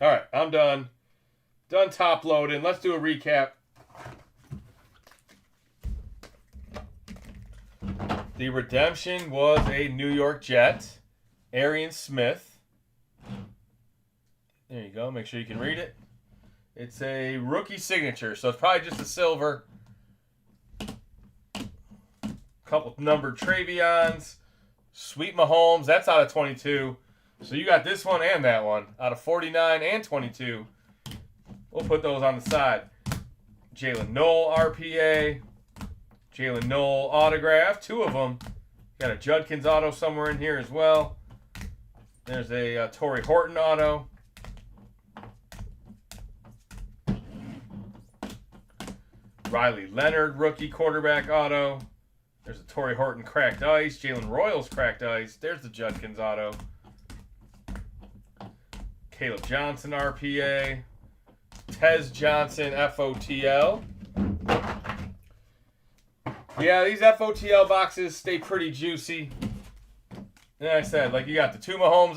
All right, I'm done. Done top loading. Let's do a recap. The redemption was a New York Jet, Arian Smith. There you go. Make sure you can read it. It's a rookie signature, so it's probably just a silver. Couple numbered Travions. Sweet Mahomes, that's out of 22. So you got this one and that one out of 49 and 22. We'll put those on the side. Jalen Noel RPA. Jalen Noel autograph. 2 of them. Got a Judkins auto somewhere in here as well. There's a Torrey Horton auto. Riley Leonard rookie quarterback auto. There's a Torrey Horton cracked ice. Jalen Royals cracked ice. There's the Judkins auto. Caleb Johnson RPA. Tez Johnson FOTL. Yeah, these FOTL boxes stay pretty juicy. And I said, like, you got the 2 Mahomes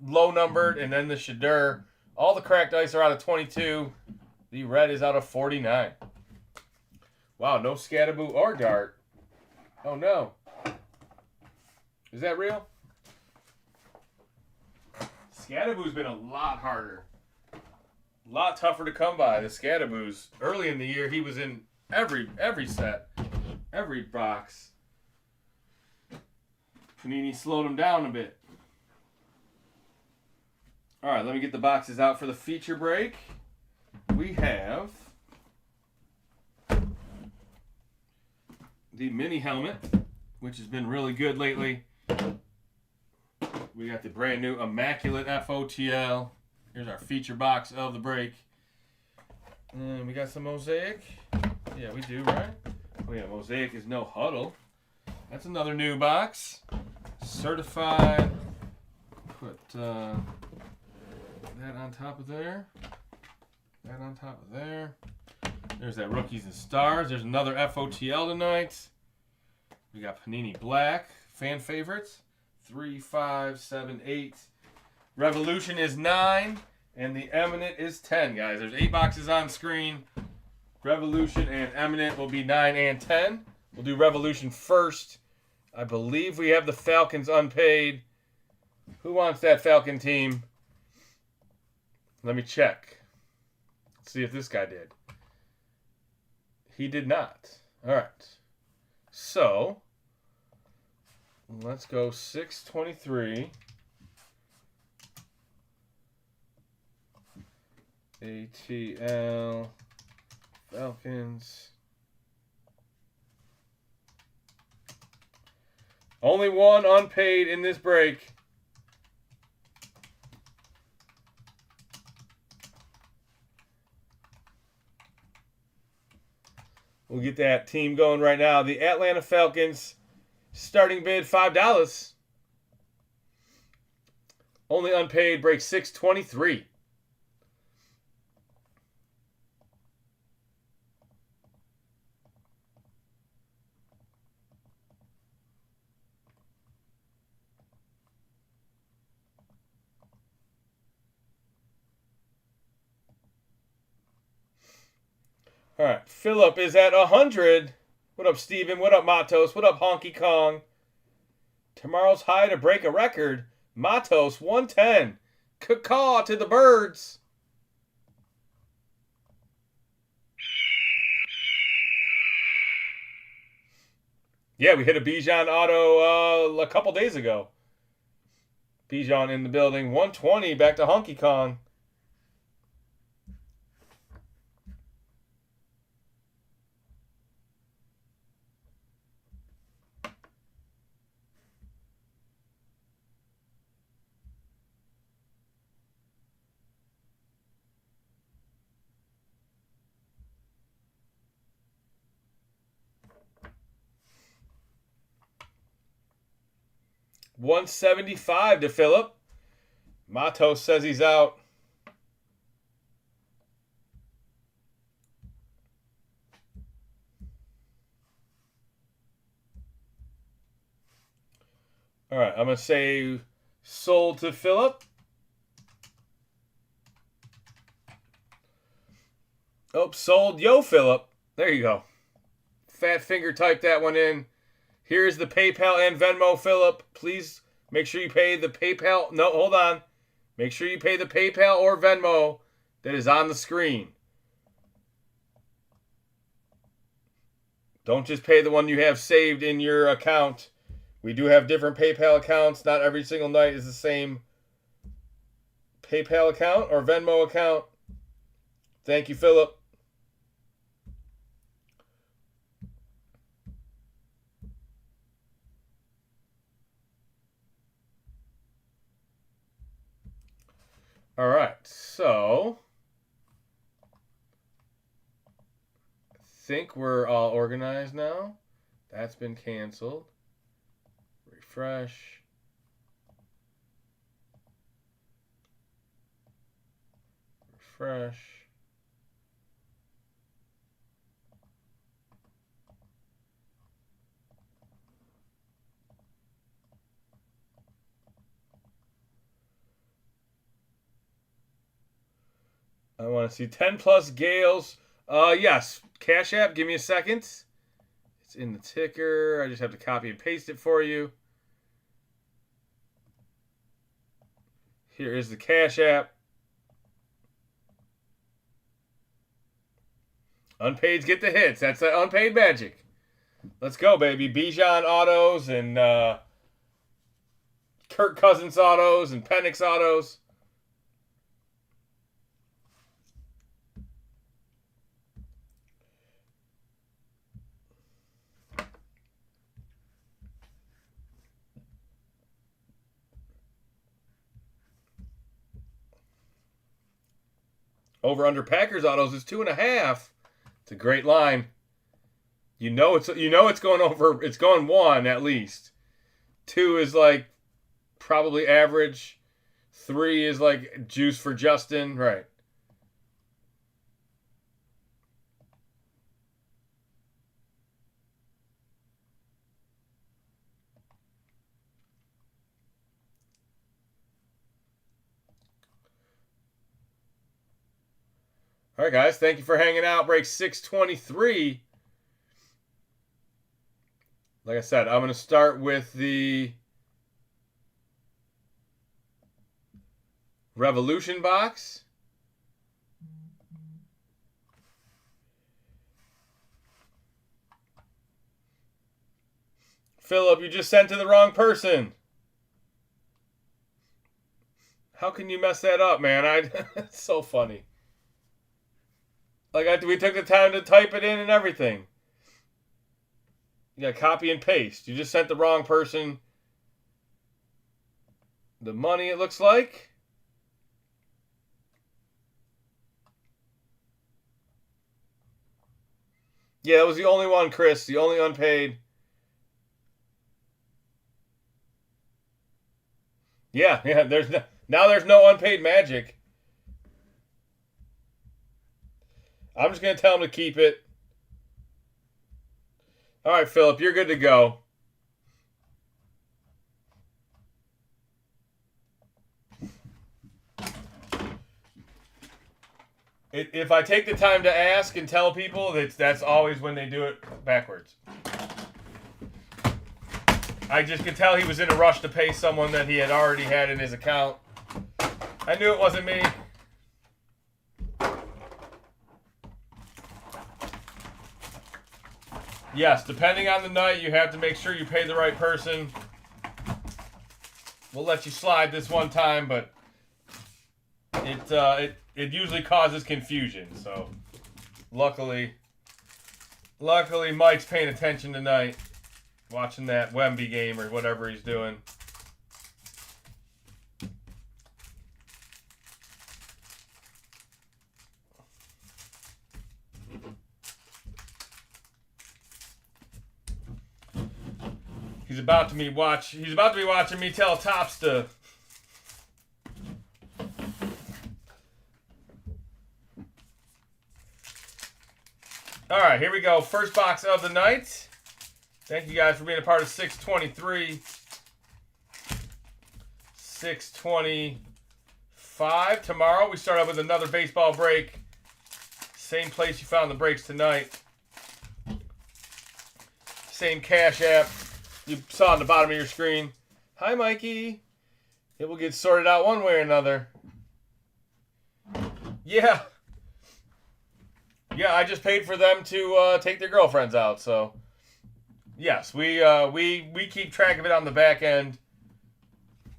low numbered, and then the Shadur. All the cracked ice are out of 22. The red is out of 49. Wow, no Scatterboo or Dart. Oh, no. Is that real? Scatterboo's been a lot harder. A lot tougher to come by. The Scatterboo's. Early in the year, he was in every set. Every box. Panini slowed him down a bit. All right, let me get the boxes out for the feature break. We have the mini helmet, which has been really good lately. We got the brand new Immaculate FOTL. Here's our feature box of the break. And we got some Mosaic. Yeah, we do, right? Oh yeah, Mosaic is no huddle. That's another new box. Certified. Put that on top of there. That on top of there. There's that Rookies and Stars. There's another FOTL tonight. We got Panini Black. Fan favorites. 3, 5, 7, 8. Revolution is 9. And the Eminent is 10, guys. There's 8 boxes on screen. Revolution and Eminent will be 9 and 10. We'll do Revolution first. I believe we have the Falcons unpaid. Who wants that Falcon team? Let me check. Let's see if this guy did. He did not. All right. So, let's go 623. ATL Falcons. Only one unpaid in this break. We'll get that team going right now. The Atlanta Falcons, starting bid $5. Only unpaid, break 623. All right, Philip is at 100. What up, Steven? What up, Matos? What up, Honky Kong? Tomorrow's high to break a record. Matos, 110. Caw to the birds. Yeah, we hit a Bijan auto a couple days ago. Bijan in the building. 120, back to Honky Kong. $175 to Philip. Matos says he's out. All right, I'm going to say sold to Philip. Oh, sold Yo Philip. There you go. Fat finger typed that one in. Here's the PayPal and Venmo, Philip. Please make sure you pay the PayPal. No, hold on. Make sure you pay the PayPal or Venmo that is on the screen. Don't just pay the one you have saved in your account. We do have different PayPal accounts. Not every single night is the same PayPal account or Venmo account. Thank you, Philip. All right, so I think we're all organized now. That's been canceled. Refresh. Refresh. I want to see 10 plus Gales. Yes. Cash App, give me a second. It's in the ticker. I just have to copy and paste it for you. Here is the Cash App. Unpaids get the hits. That's the unpaid magic. Let's go, baby. Bijan autos and Kirk Cousins autos and Penix autos. Over under Packers autos is 2.5. It's a great line. You know it's going over. It's going 1 at least. 2 is like probably average. 3 is like juice for Justin. Right. All right, guys. Thank you for hanging out. Break 623. Like I said, I'm going to start with the Revolution box. Philip, you just sent to the wrong person. How can you mess that up, man? It's so funny. Like, we took the time to type it in and everything. You got copy and paste. You just sent the wrong person the money, it looks like. Yeah, that was the only one, Chris. The only unpaid. Yeah. There's no unpaid magic. I'm just going to tell him to keep it. All right, Philip, you're good to go. If I take the time to ask and tell people, that's always when they do it backwards. I just could tell he was in a rush to pay someone that he had already had in his account. I knew it wasn't me. Yes, depending on the night, you have to make sure you pay the right person. We'll let you slide this one time, but it usually causes confusion. So, luckily, Mike's paying attention tonight, watching that Wemby game or whatever he's doing. He's about to be watching me tell Tops to. All right, here we go. First box of the night. Thank you guys for being a part of 623. 625. Tomorrow we start out with another baseball break. Same place you found the breaks tonight. Same Cash App you saw on the bottom of your screen. Hi, Mikey. It will get sorted out one way or another. Yeah. Yeah, I just paid for them to take their girlfriends out, so yes, we keep track of it on the back end.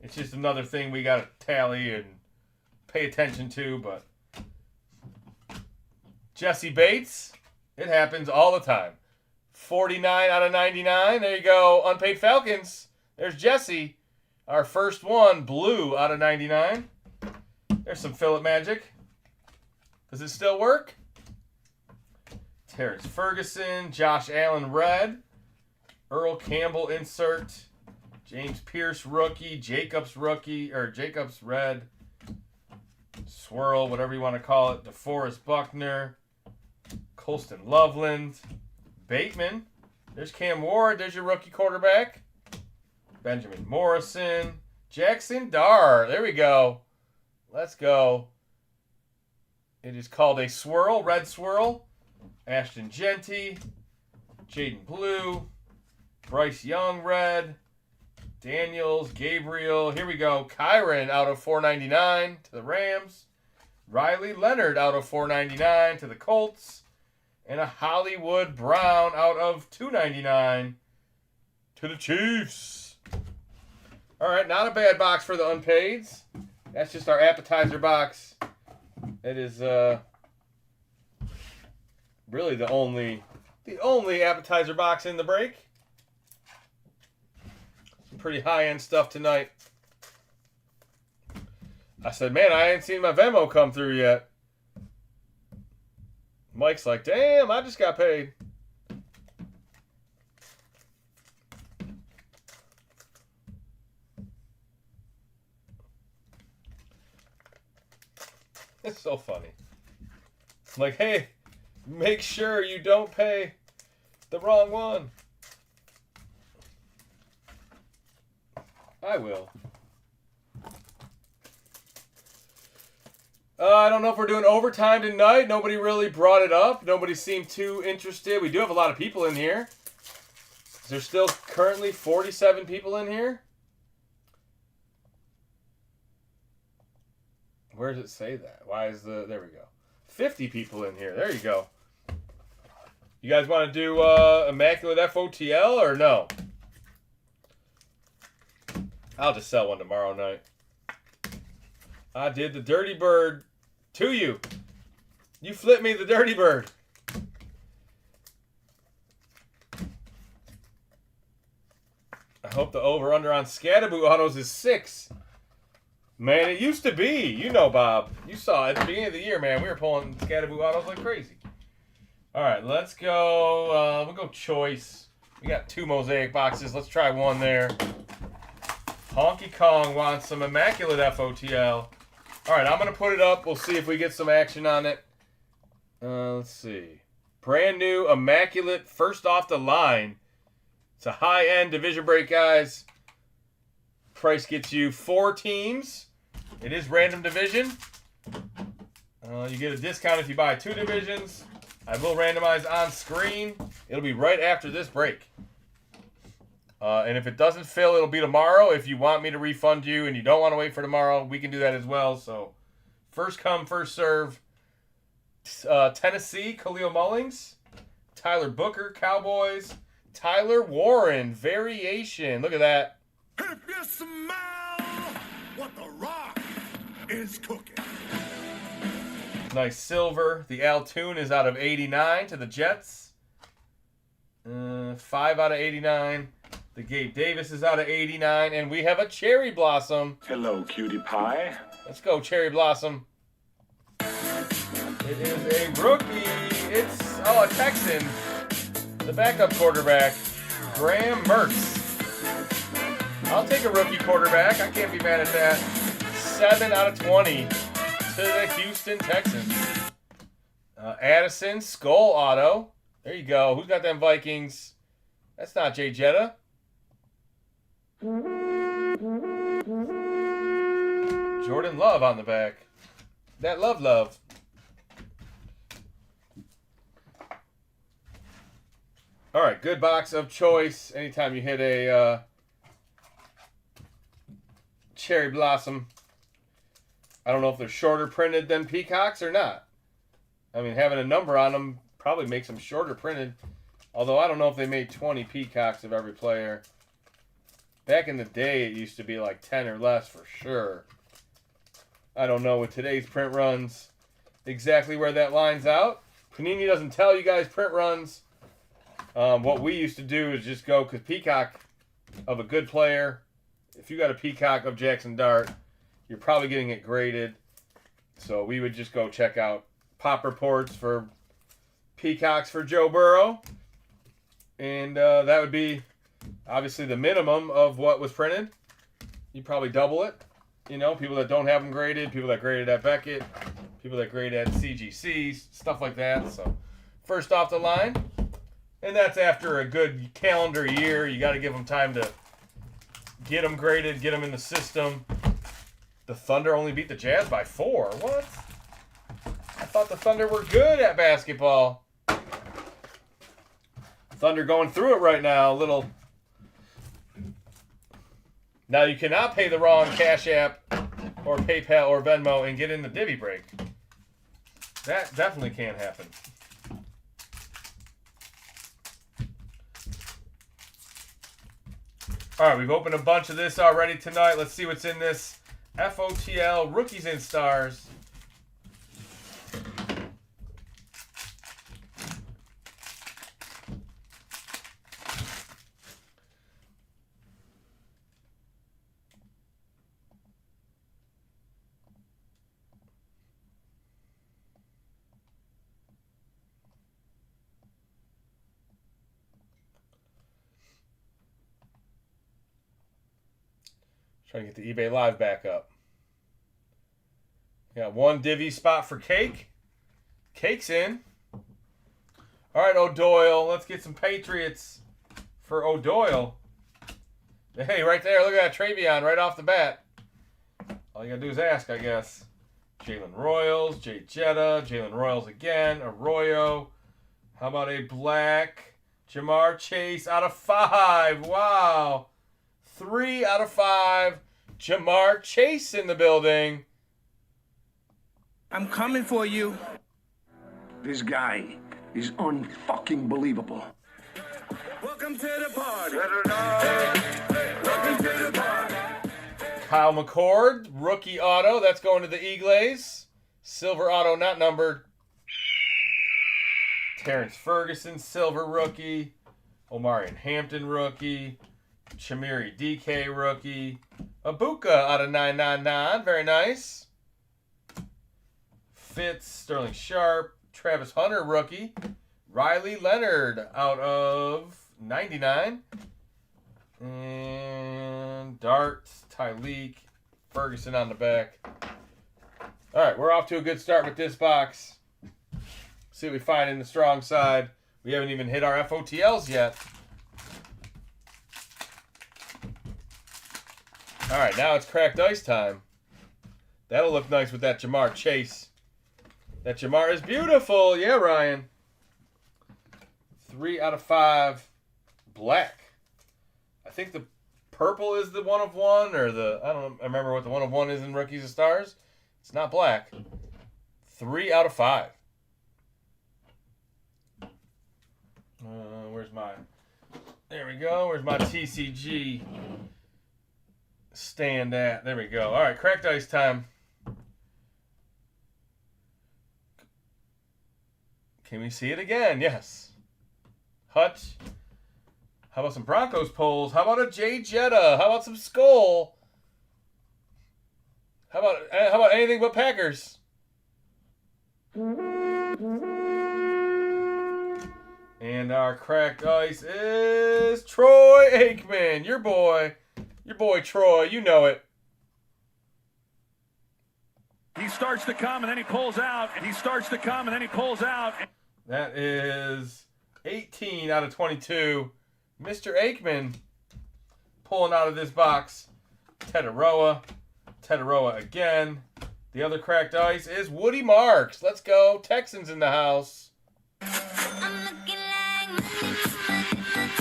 It's just another thing we got to tally and pay attention to, but Jesse Bates, it happens all the time. 49 out of 99. There you go. Unpaid Falcons. There's Jesse. Our first one, blue out of 99. There's some Phillip magic. Does it still work? Terrence Ferguson, Josh Allen red, Earl Campbell insert, James Pierce rookie, Jacobs rookie, or Jacobs red, swirl, whatever you want to call it, DeForest Buckner, Colston Loveland, Bateman. There's Cam Ward. There's your rookie quarterback. Benjamin Morrison, Jackson Darr. There we go. Let's go. It is called a swirl, red swirl. Ashton Genty, Jaden Blue, Bryce Young red, Daniels, Gabriel. Here we go. Kyron out of 499 to the Rams. Riley Leonard out of 499 to the Colts. And a Hollywood Brown out of 299 to the Chiefs. All right, not a bad box for the unpaids. That's just our appetizer box. It is really the only appetizer box in the break. Some pretty high-end stuff tonight. I said, man, I ain't seen my Venmo come through yet. Mike's like, damn, I just got paid. It's so funny. I'm like, hey, make sure you don't pay the wrong one. I will. I don't know if we're doing overtime tonight. Nobody really brought it up. Nobody seemed too interested. We do have a lot of people in here. There's still currently 47 people in here. Where does it say that? Why is the... There we go. 50 people in here. There you go. You guys want to do Immaculate FOTL or no? I'll just sell one tomorrow night. I did the Dirty Bird to you. You flipped me the Dirty Bird. I hope the over-under on Scatterboo autos is 6. Man, it used to be. You know, Bob. You saw it at the beginning of the year, man. We were pulling Scatterboo autos like crazy. All right, let's go. We'll go choice. We got 2 mosaic boxes. Let's try one there. Honky Kong wants some Immaculate FOTL. All right, I'm going to put it up. We'll see if we get some action on it. Let's see. Brand new Immaculate first off the line. It's a high-end division break, guys. Price gets you 4 teams. It is random division. You get a discount if you buy 2 divisions. I will randomize on screen. It'll be right after this break. And if it doesn't fill, it'll be tomorrow. If you want me to refund you and you don't want to wait for tomorrow, we can do that as well. So, first come, first serve. Tennessee, Khalil Mullings. Tyler Booker, Cowboys. Tyler Warren, variation. Look at that. If you smell what the Rock is cooking. Nice silver. The Altoon is out of 89 to the Jets. 5 out of 89. The Gabe Davis is out of 89. And we have a Cherry Blossom. Hello, cutie pie. Let's go, Cherry Blossom. It is a rookie. It's, a Texan. The backup quarterback, Graham Mertz. I'll take a rookie quarterback. I can't be mad at that. 7 out of 20 to the Houston Texans. Addison, Skull Auto. There you go. Who's got them Vikings? That's not Jay Jetta. Jordan Love on the back. That love. All right, good box of choice. Anytime you hit a Cherry Blossom, I don't know if they're shorter printed than Peacocks or not. I mean, having a number on them probably makes them shorter printed. Although I don't know if they made 20 Peacocks of every player. Back in the day, it used to be like 10 or less for sure. I don't know with today's print runs exactly where that lines out. Panini doesn't tell you guys print runs. What we used to do is just go, because Peacock of a good player, if you got a Peacock of Jackson Dart, you're probably getting it graded. So we would just go check out pop reports for Peacocks for Joe Burrow. And that would be obviously the minimum of what was printed. You probably double it. You know, people that don't have them graded, people that graded at Beckett, people that grade at CGC, stuff like that. So first off the line. And that's after a good calendar year. You got to give them time to get them graded, get them in the system. The Thunder only beat the Jazz by 4. What? I thought the Thunder were good at basketball. Thunder going through it right now. A little. Now you cannot pay the wrong Cash App or PayPal or Venmo and get in the divvy break. That definitely can't happen. All right, we've opened a bunch of this already tonight. Let's see what's in this FOTL Rookies and Stars. Trying to get the eBay Live back up. Got one divvy spot for Cake. Cake's in. All right, O'Doyle. Let's get some Patriots for O'Doyle. Hey, right there. Look at that Travion right off the bat. All you got to do is ask, I guess. Jalen Royals, Jay Jetta, Jalen Royals again, Arroyo. How about a black Jamar Chase out of 5? Wow. 3 out of 5. Jamar Chase in the building. I'm coming for you. This guy is unfucking believable. Welcome to the party. Welcome to the party. Kyle McCord, rookie auto. That's going to the Eagles. Silver auto, not numbered. Terrence Ferguson, silver rookie. Omarion Hampton, rookie. Chamiri DK, rookie. Abuka out of 999. Very nice. Fitz, Sterling Sharp. Travis Hunter, rookie. Riley Leonard out of 99. And Dart, Tyleek, Ferguson on the back. All right, we're off to a good start with this box. See what we find in the strong side. We haven't even hit our FOTLs yet. All right, now it's cracked ice time. That'll look nice with that Jamar Chase. That Jamar is beautiful. Yeah, Ryan. 3 out of 5. Black. I think the purple is the 1 of 1, or the, I don't remember what the 1 of 1 is in Rookies and Stars. It's not black. 3 out of 5. Where's my, there we go. Where's my TCG stand at? There we go. All right, cracked ice time. Can we see it again? Yes. Hutch. How about some Broncos polls? How about a Jay Jetta? How about some Skull? How about anything but Packers? And our cracked ice is Troy Aikman. Your boy Troy. You know it. He starts to come and then he pulls out. And he starts to come and then he pulls out. That is 18 out of 22. Mr. Aikman pulling out of this box. Tetaroa again. The other cracked ice is Woody Marks. Let's go. Texans in the house.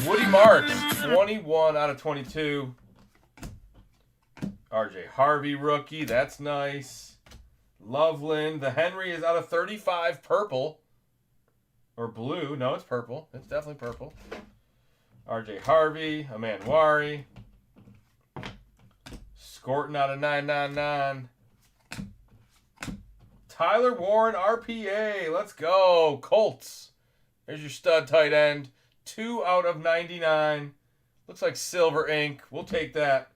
Woody Marks, 21 out of 22. RJ Harvey rookie. That's nice. Loveland. The Henry is out of 35 purple. Or blue. No, it's purple. It's definitely purple. RJ Harvey. Amanwari. Scorton out of 999. Tyler Warren, RPA. Let's go. Colts. There's your stud tight end. 2 out of 99. Looks like silver ink. We'll take that.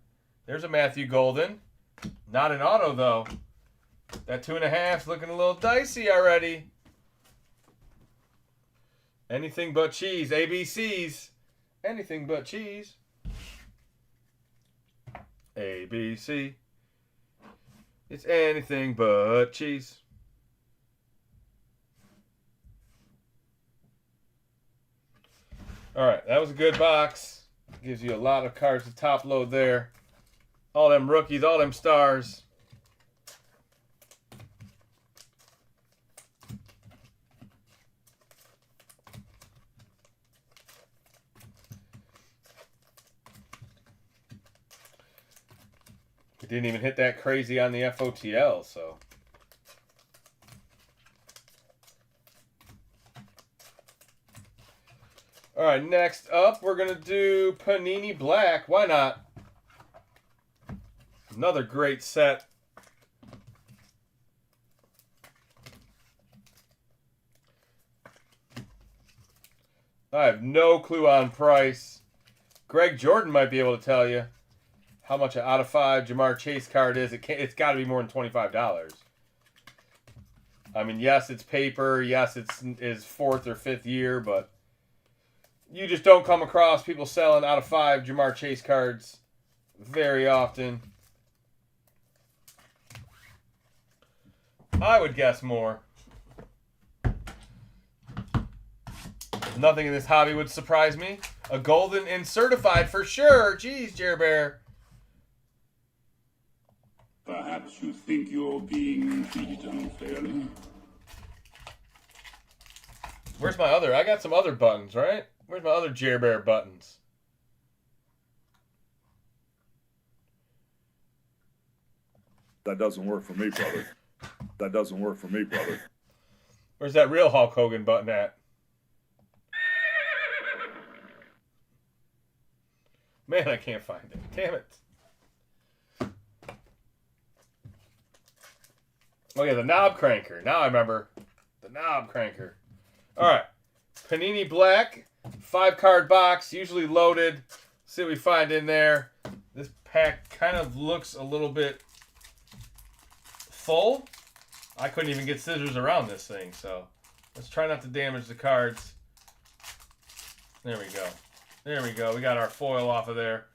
There's a Matthew Golden. Not an auto, though. That 2.5's looking a little dicey already. Anything but cheese. ABCs. Anything but cheese. ABC. It's anything but cheese. Alright, that was a good box. Gives you a lot of cards to top load there. All them rookies, all them stars. We didn't even hit that crazy on the FOTL, so. All right, next up, we're going to do Panini Black. Why not? Another great set. I have no clue on price. Greg Jordan might be able to tell you how much an out of 5 Jamar Chase card is. It's got to be more than $25. I mean, yes, it's paper. Yes, it's his 4th or 5th year, but you just don't come across people selling out of 5 Jamar Chase cards very often. I would guess more. Nothing in this hobby would surprise me. A golden and certified for sure. Jeez, Jer Bear. Perhaps you think you're being treated unfairly. Where's my other? I got some other buttons, right? Where's my other Jer Bear buttons? That doesn't work for me, brother. That doesn't work for me, brother. Where's that real Hulk Hogan button at? Man, I can't find it. Damn it. Oh, yeah, the knob cranker. Now I remember. The knob cranker. All right. Panini Black. 5-card box. Usually loaded. See what we find in there. This pack kind of looks a little bit full. I couldn't even get scissors around this thing, so let's try not to damage the cards. There we go. There we go. We got our foil off of there.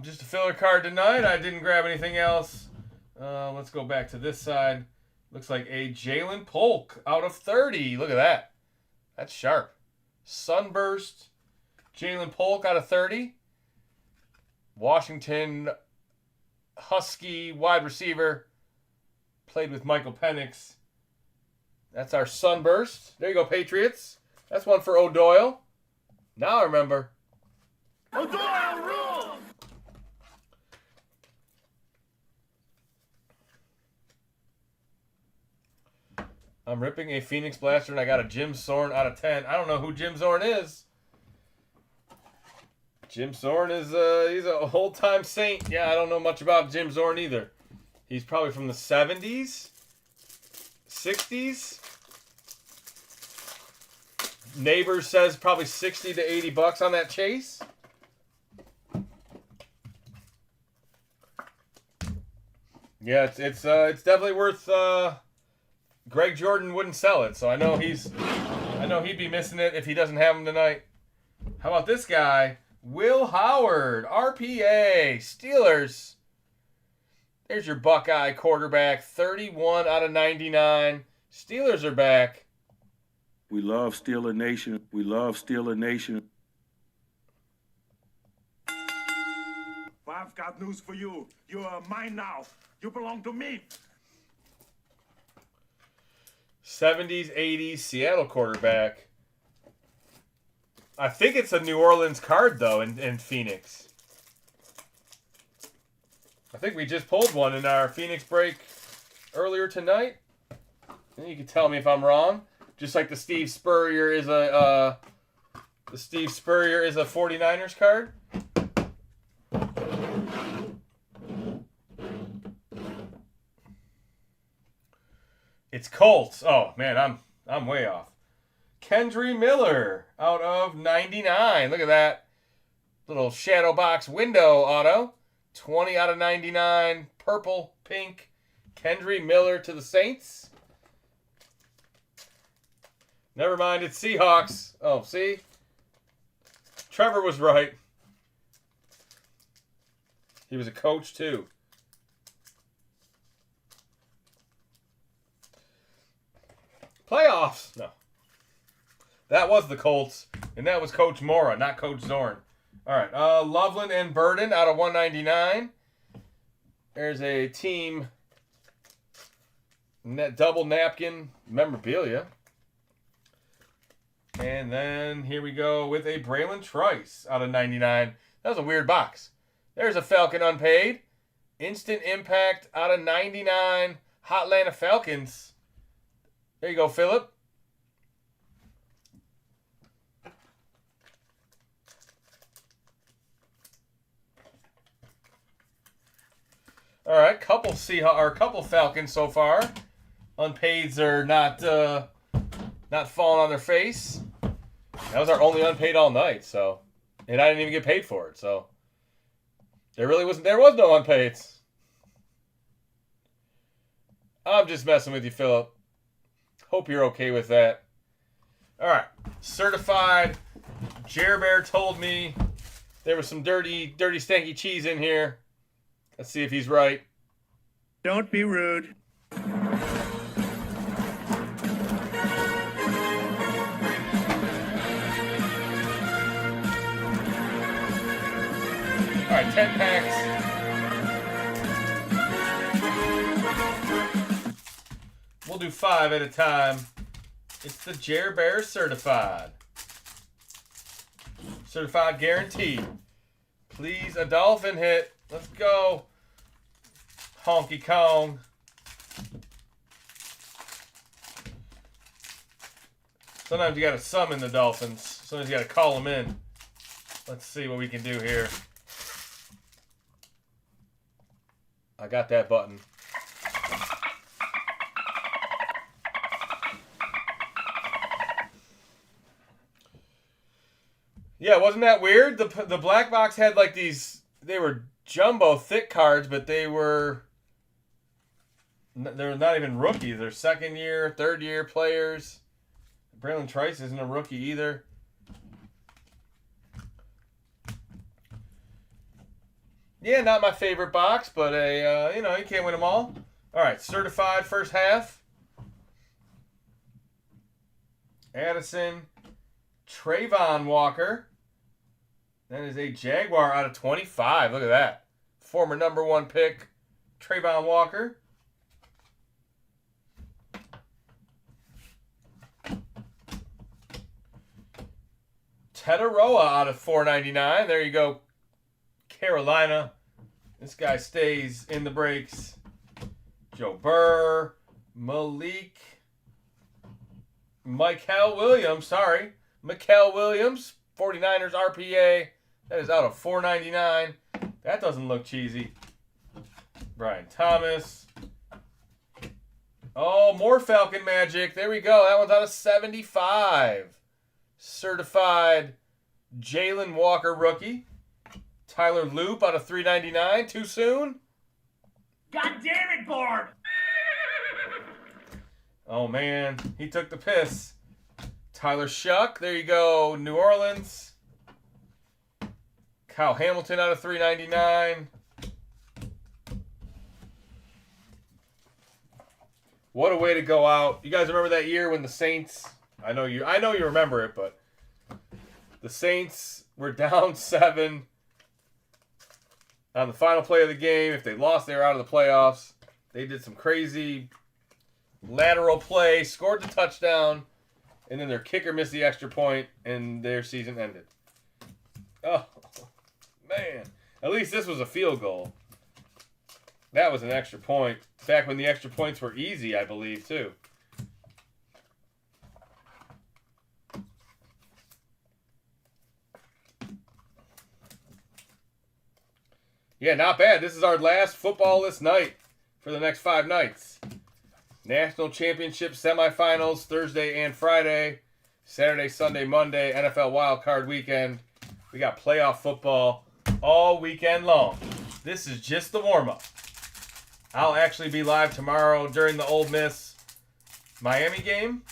Just a filler card tonight. I didn't grab anything else. Let's go back to this side. Looks like a Jalen Polk out of 30. Look at that. That's sharp. Sunburst. Jalen Polk out of 30. Washington Husky wide receiver. Played with Michael Penix. That's our Sunburst. There you go, Patriots. That's one for O'Doyle. Now I remember. O'Doyle rules! I'm ripping a Phoenix Blaster, and I got a Jim Zorn out of 10. I don't know who Jim Zorn is. Jim Zorn is he's a whole-time Saint. Yeah, I don't know much about Jim Zorn either. He's probably from the 70s, 60s. Neighbors says probably 60 to 80 bucks on that chase. Yeah, it's definitely worth. Greg Jordan wouldn't sell it, so I know he'd be missing it if he doesn't have him tonight. How about this guy, Will Howard, RPA, Steelers. There's your Buckeye quarterback, 31 out of 99. Steelers are back. We love Steeler Nation. We love Steeler Nation. I've got news for you. You are mine now. You belong to me. 70s, 80s, Seattle quarterback. I think it's a New Orleans card, though, in Phoenix. I think we just pulled one in our Phoenix break earlier tonight. And you can tell me if I'm wrong. Just like the Steve Spurrier is a 49ers card. It's Colts. Oh, man, I'm way off. Kendry Miller out of 99. Look at that. Little shadow box window auto. 20 out of 99. Purple, pink. Kendry Miller to the Saints. Never mind, it's Seahawks. Oh, see? Trevor was right. He was a coach, too. Playoffs. No. That was the Colts, and that was Coach Mora, not Coach Zorn. All right, Loveland and Burden out of 199. There's a team double napkin memorabilia. And then here we go with a Braylon Trice out of 99. That was a weird box. There's a Falcon unpaid. Instant Impact out of 99. Hotlanta Falcons. There you go, Philip. All right, couple Falcons so far. Unpaids are not falling on their face. That was our only unpaid all night, so, and I didn't even get paid for it, so there was no unpaids. I'm just messing with you, Philip. Hope you're okay with that. All right, certified. Jer Bear told me there was some dirty, stanky cheese in here. Let's see if he's right. Don't be rude. All right, 10 packs. We'll do 5 at a time. It's the Jer Bear certified. Certified guaranteed. Please, a dolphin hit. Let's go. Honky Kong. Sometimes you got to summon the dolphins. Sometimes you got to call them in. Let's see what we can do here. I got that button. Yeah, wasn't that weird? The black box had like these, they were jumbo thick cards, but they're not even rookies. They're second year, third year players. Braylon Trice isn't a rookie either. Yeah, not my favorite box, but you can't win them all. All right, certified first half. Addison, Trayvon Walker. That is a Jaguar out of 25. Look at that. Former number 1 pick, Trayvon Walker. Tetaroa out of 499. There you go, Carolina. This guy stays in the breaks. Joe Burr, Michael Williams, 49ers RPA. That is out of 499. That doesn't look cheesy. Brian Thomas. Oh, more Falcon Magic. There we go. That one's out of 75. Certified Jalen Walker rookie. Tyler Loop out of 399. Too soon? God damn it, Barb! Oh, man. He took the piss. Tyler Shuck. There you go. New Orleans. Kyle Hamilton out of 399. What a way to go out. You guys remember that year when the Saints, I know you remember it, but the Saints were down 7 on the final play of the game. If they lost, they were out of the playoffs. They did some crazy lateral play, scored the touchdown, and then their kicker missed the extra point, and their season ended. Oh, man. At least this was a field goal. That was an extra point. Back when the extra points were easy, I believe, too. Yeah, not bad. This is our last footballless night for the next 5 nights. National Championship semifinals Thursday and Friday. Saturday, Sunday, Monday, NFL Wild Card Weekend. We got playoff football all weekend long. This is just the warm-up. I'll actually be live tomorrow during the Ole Miss Miami game.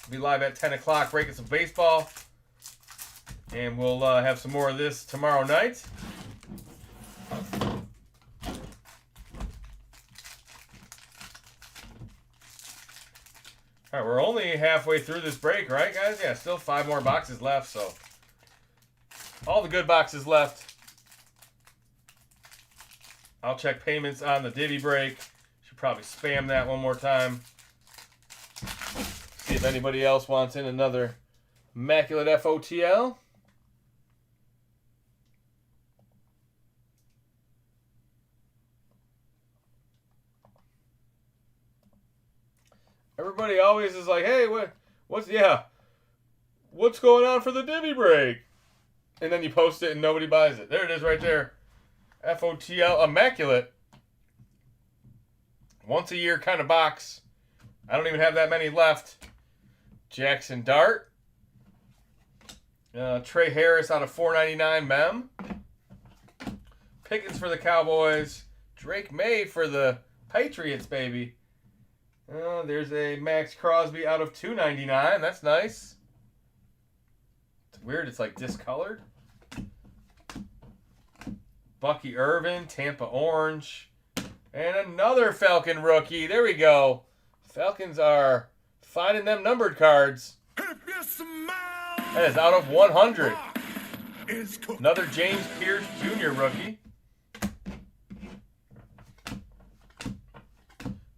Be live at 10 o'clock breaking some baseball. And we'll have some more of this tomorrow night. All right, we're only halfway through this break, right, guys? Yeah, still 5 more boxes left, so all the good boxes left. I'll check payments on the divvy break. Should probably spam that one more time. See if anybody else wants in another Immaculate FOTL. Everybody always is like, hey, what's going on for the divvy break? And then you post it and nobody buys it. There it is right there. FOTL Immaculate. Once a year kind of box. I don't even have that many left. Jackson Dart. Trey Harris out of 499 Mem. Pickens for the Cowboys. Drake May for the Patriots, baby. There's a Max Crosby out of 299. That's nice. It's weird. It's like discolored. Bucky Irvin, Tampa Orange. And another Falcon rookie. There we go. Falcons are finding them numbered cards. That is out of 100. Another James Pierce Jr. rookie.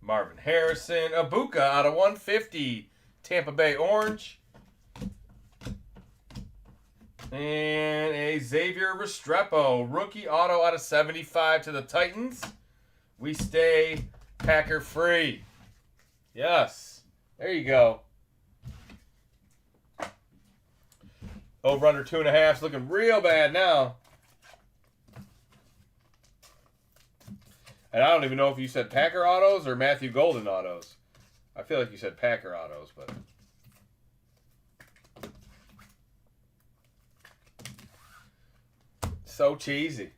Marvin Harrison. Abuka out of 150. Tampa Bay Orange. And a Xavier Restrepo. Rookie auto out of 75 to the Titans. We stay Packer free. Yes. There you go. Over under 2.5 is looking real bad now. And I don't even know if you said Packer autos or Matthew Golden autos. I feel like you said Packer autos, but so cheesy.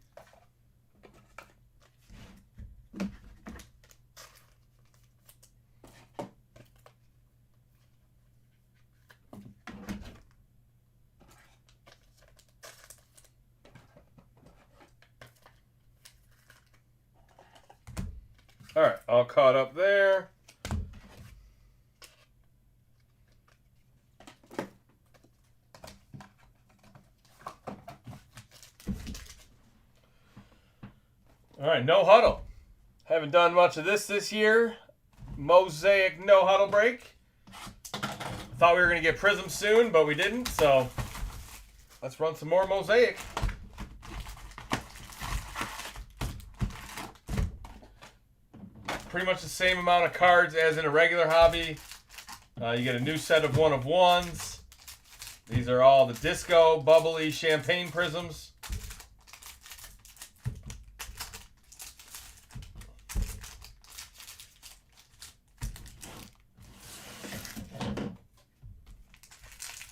All right, all caught up there. All right, no huddle. Haven't done much of this year. Mosaic no huddle break. Thought we were going to get Prism soon, but we didn't, so let's run some more Mosaic. Pretty much the same amount of cards as in a regular hobby. You get a new set of 1 of 1s. These are all the disco, bubbly, champagne prisms.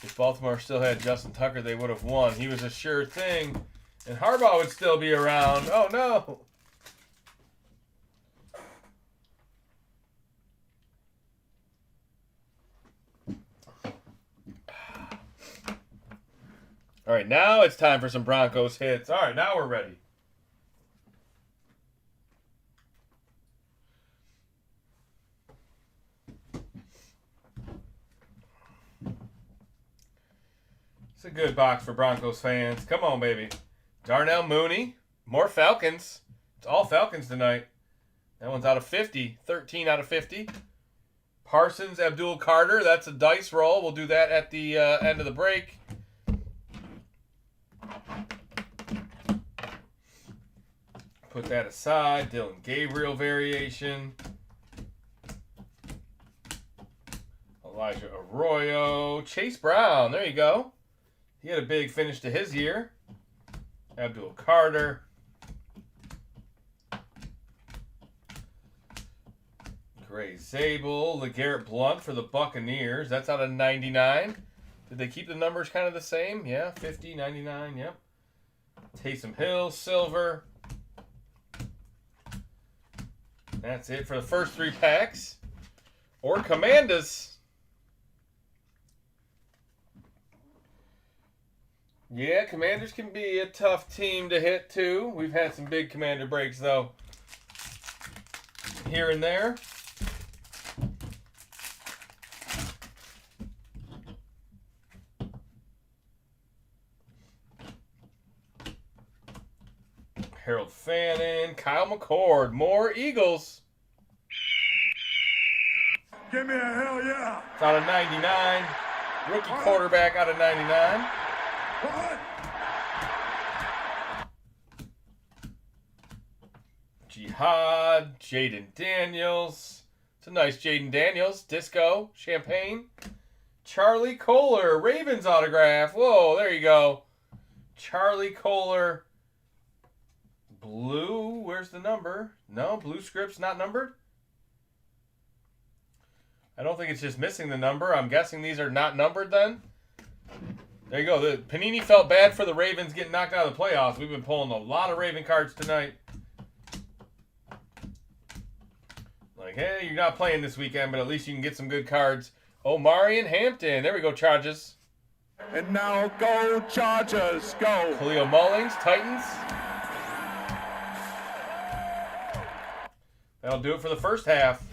If Baltimore still had Justin Tucker, they would have won. He was a sure thing. And Harbaugh would still be around. Oh, no. All right, now it's time for some Broncos hits. All right, now we're ready. It's a good box for Broncos fans. Come on, baby. Darnell Mooney. More Falcons. It's all Falcons tonight. That one's out of 50. 13 out of 50. Parsons, Abdul Carter. That's a dice roll. We'll do that at the end of the break. Put that aside. Dylan Gabriel variation. Elijah Arroyo. Chase Brown. There you go. He had a big finish to his year. Abdul Carter. Gray Zabel, LeGarrette Blunt for the Buccaneers. That's out of 99. Did they keep the numbers kind of the same? Yeah, 50, 99, yep. Taysom Hill, silver. That's it for the first 3 packs. Or Commanders. Yeah, Commanders can be a tough team to hit, too. We've had some big Commander breaks, though, here and there. Harold Fannin, Kyle McCord, more Eagles. Give me a hell yeah. It's out of 99. Rookie quarterback out of 99. What? Jihad, Jaden Daniels. It's a nice Jaden Daniels. Disco, Champagne. Charlie Kohler, Ravens autograph. Whoa, there you go. Charlie Kohler. Blue, where's the number? No, blue script's not numbered. I don't think it's just missing the number. I'm guessing these are not numbered then. There you go. The Panini felt bad for the Ravens getting knocked out of the playoffs. We've been pulling a lot of Raven cards tonight. Like, hey, you're not playing this weekend, but at least you can get some good cards. Omari and Hampton. There we go, Chargers. And now go Chargers, go. Khalil Mullings, Titans. That'll do it for the first half.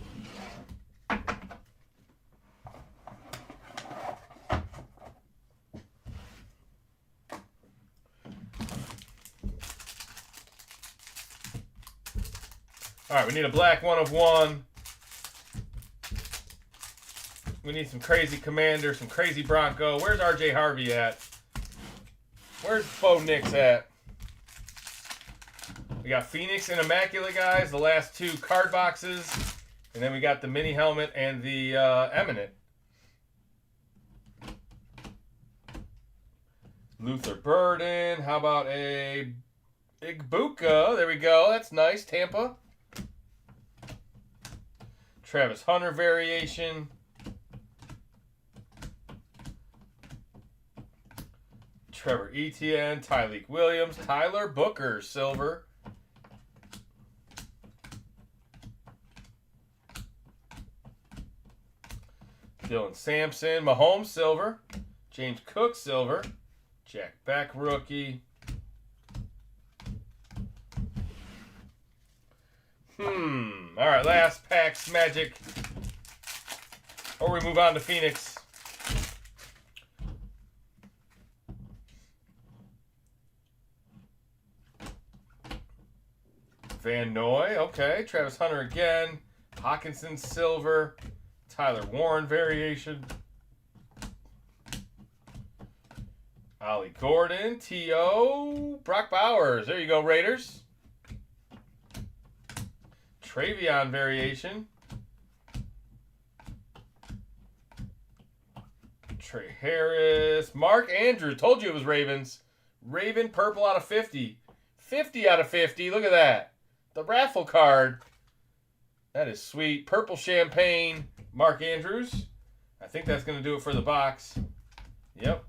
All right, we need a black 1 of 1. We need some crazy Commander, some crazy Bronco. Where's RJ Harvey at? Where's Bo Nix at? We got Phoenix and Immaculate, guys, the last 2 card boxes. And then we got the mini helmet and the Eminent. Luther Burden. How about a Igbuka? There we go. That's nice. Tampa. Travis Hunter variation. Trevor Etienne, Tyleek Williams, Tyler Booker, silver. Dylan Sampson, Mahomes, silver. James Cook, silver. Jack Beck, rookie. All right, last packs, Magic. Or we move on to Phoenix. Van Noy, okay. Travis Hunter again. Hawkinson, silver. Tyler Warren variation. Ollie Gordon, T.O. Brock Bowers. There you go, Raiders. Travion variation. Trey Harris. Mark Andrews. Told you it was Ravens. Raven purple out of 50. 50 out of 50. Look at that. The raffle card. That is sweet. Purple champagne. Mark Andrews. I think that's going to do it for the box. Yep.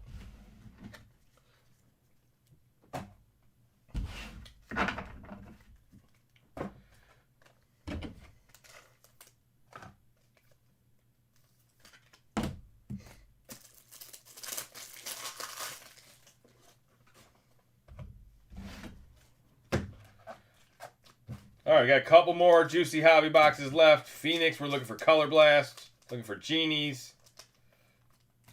All right, we got a couple more juicy hobby boxes left. Phoenix, we're looking for Color Blast. Looking for Genies.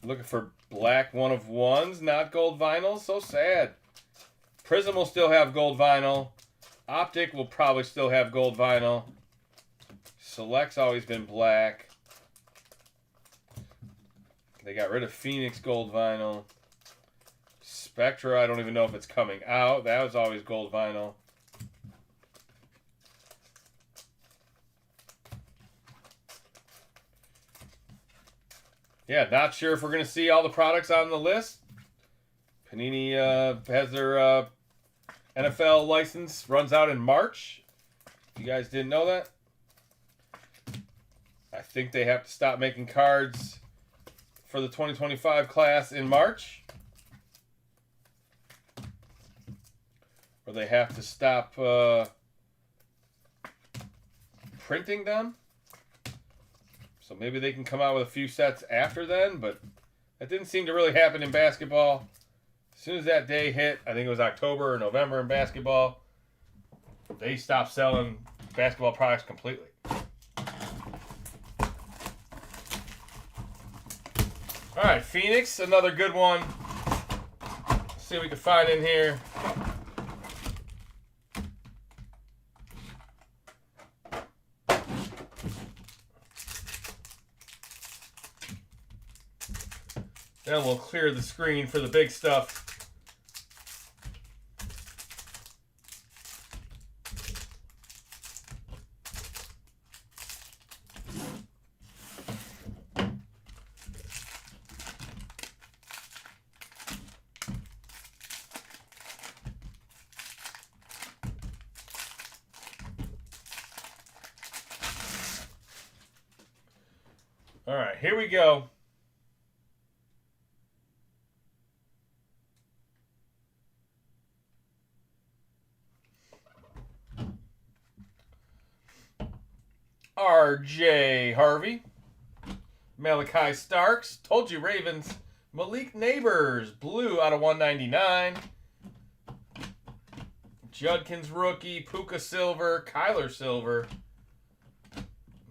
Looking for black 1 of 1s, not gold vinyl. So sad. Prism will still have gold vinyl. Optic will probably still have gold vinyl. Select's always been black. They got rid of Phoenix gold vinyl. Spectra, I don't even know if it's coming out. That was always gold vinyl. Yeah, not sure if we're going to see all the products on the list. Panini has their NFL license, runs out in March. You guys didn't know that? I think they have to stop making cards for the 2025 class in March. Or they have to stop printing them. So maybe they can come out with a few sets after then, but that didn't seem to really happen in basketball. As soon as that day hit, I think it was October or November in basketball, they stopped selling basketball products completely. All right, Phoenix, another good one. Let's see what we can find in here. Then we'll clear the screen for the big stuff. All right, here we go. R.J. Harvey, Malachi Starks, told you Ravens, Malik Neighbors, blue out of 199, Judkins rookie, Puka silver, Kyler silver,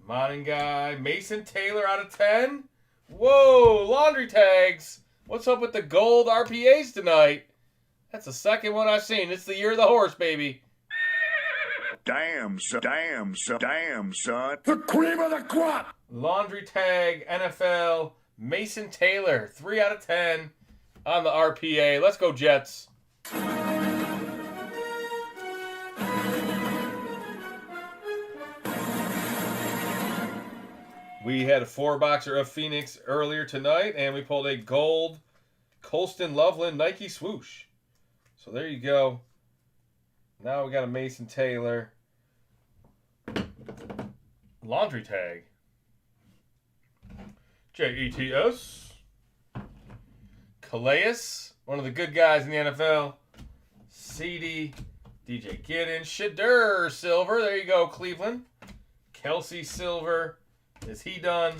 Moningai, Mason Taylor out of 10. Whoa, laundry tags. What's up with the gold RPAs tonight? That's the second one I've seen. It's the year of the horse, baby. Damn, son. Damn, son. Damn, son. The cream of the crop. Laundry tag, NFL, Mason Taylor, 3 out of 10 on the RPA. Let's go, Jets. We had a 4-boxer of Phoenix earlier tonight, and we pulled a gold Colston Loveland Nike swoosh. So there you go. Now we got a Mason Taylor laundry tag. JETS. Calais, one of the good guys in the NFL. CD, DJ Giddens, Shadur silver. There you go, Cleveland. Kelsey silver. Is he done?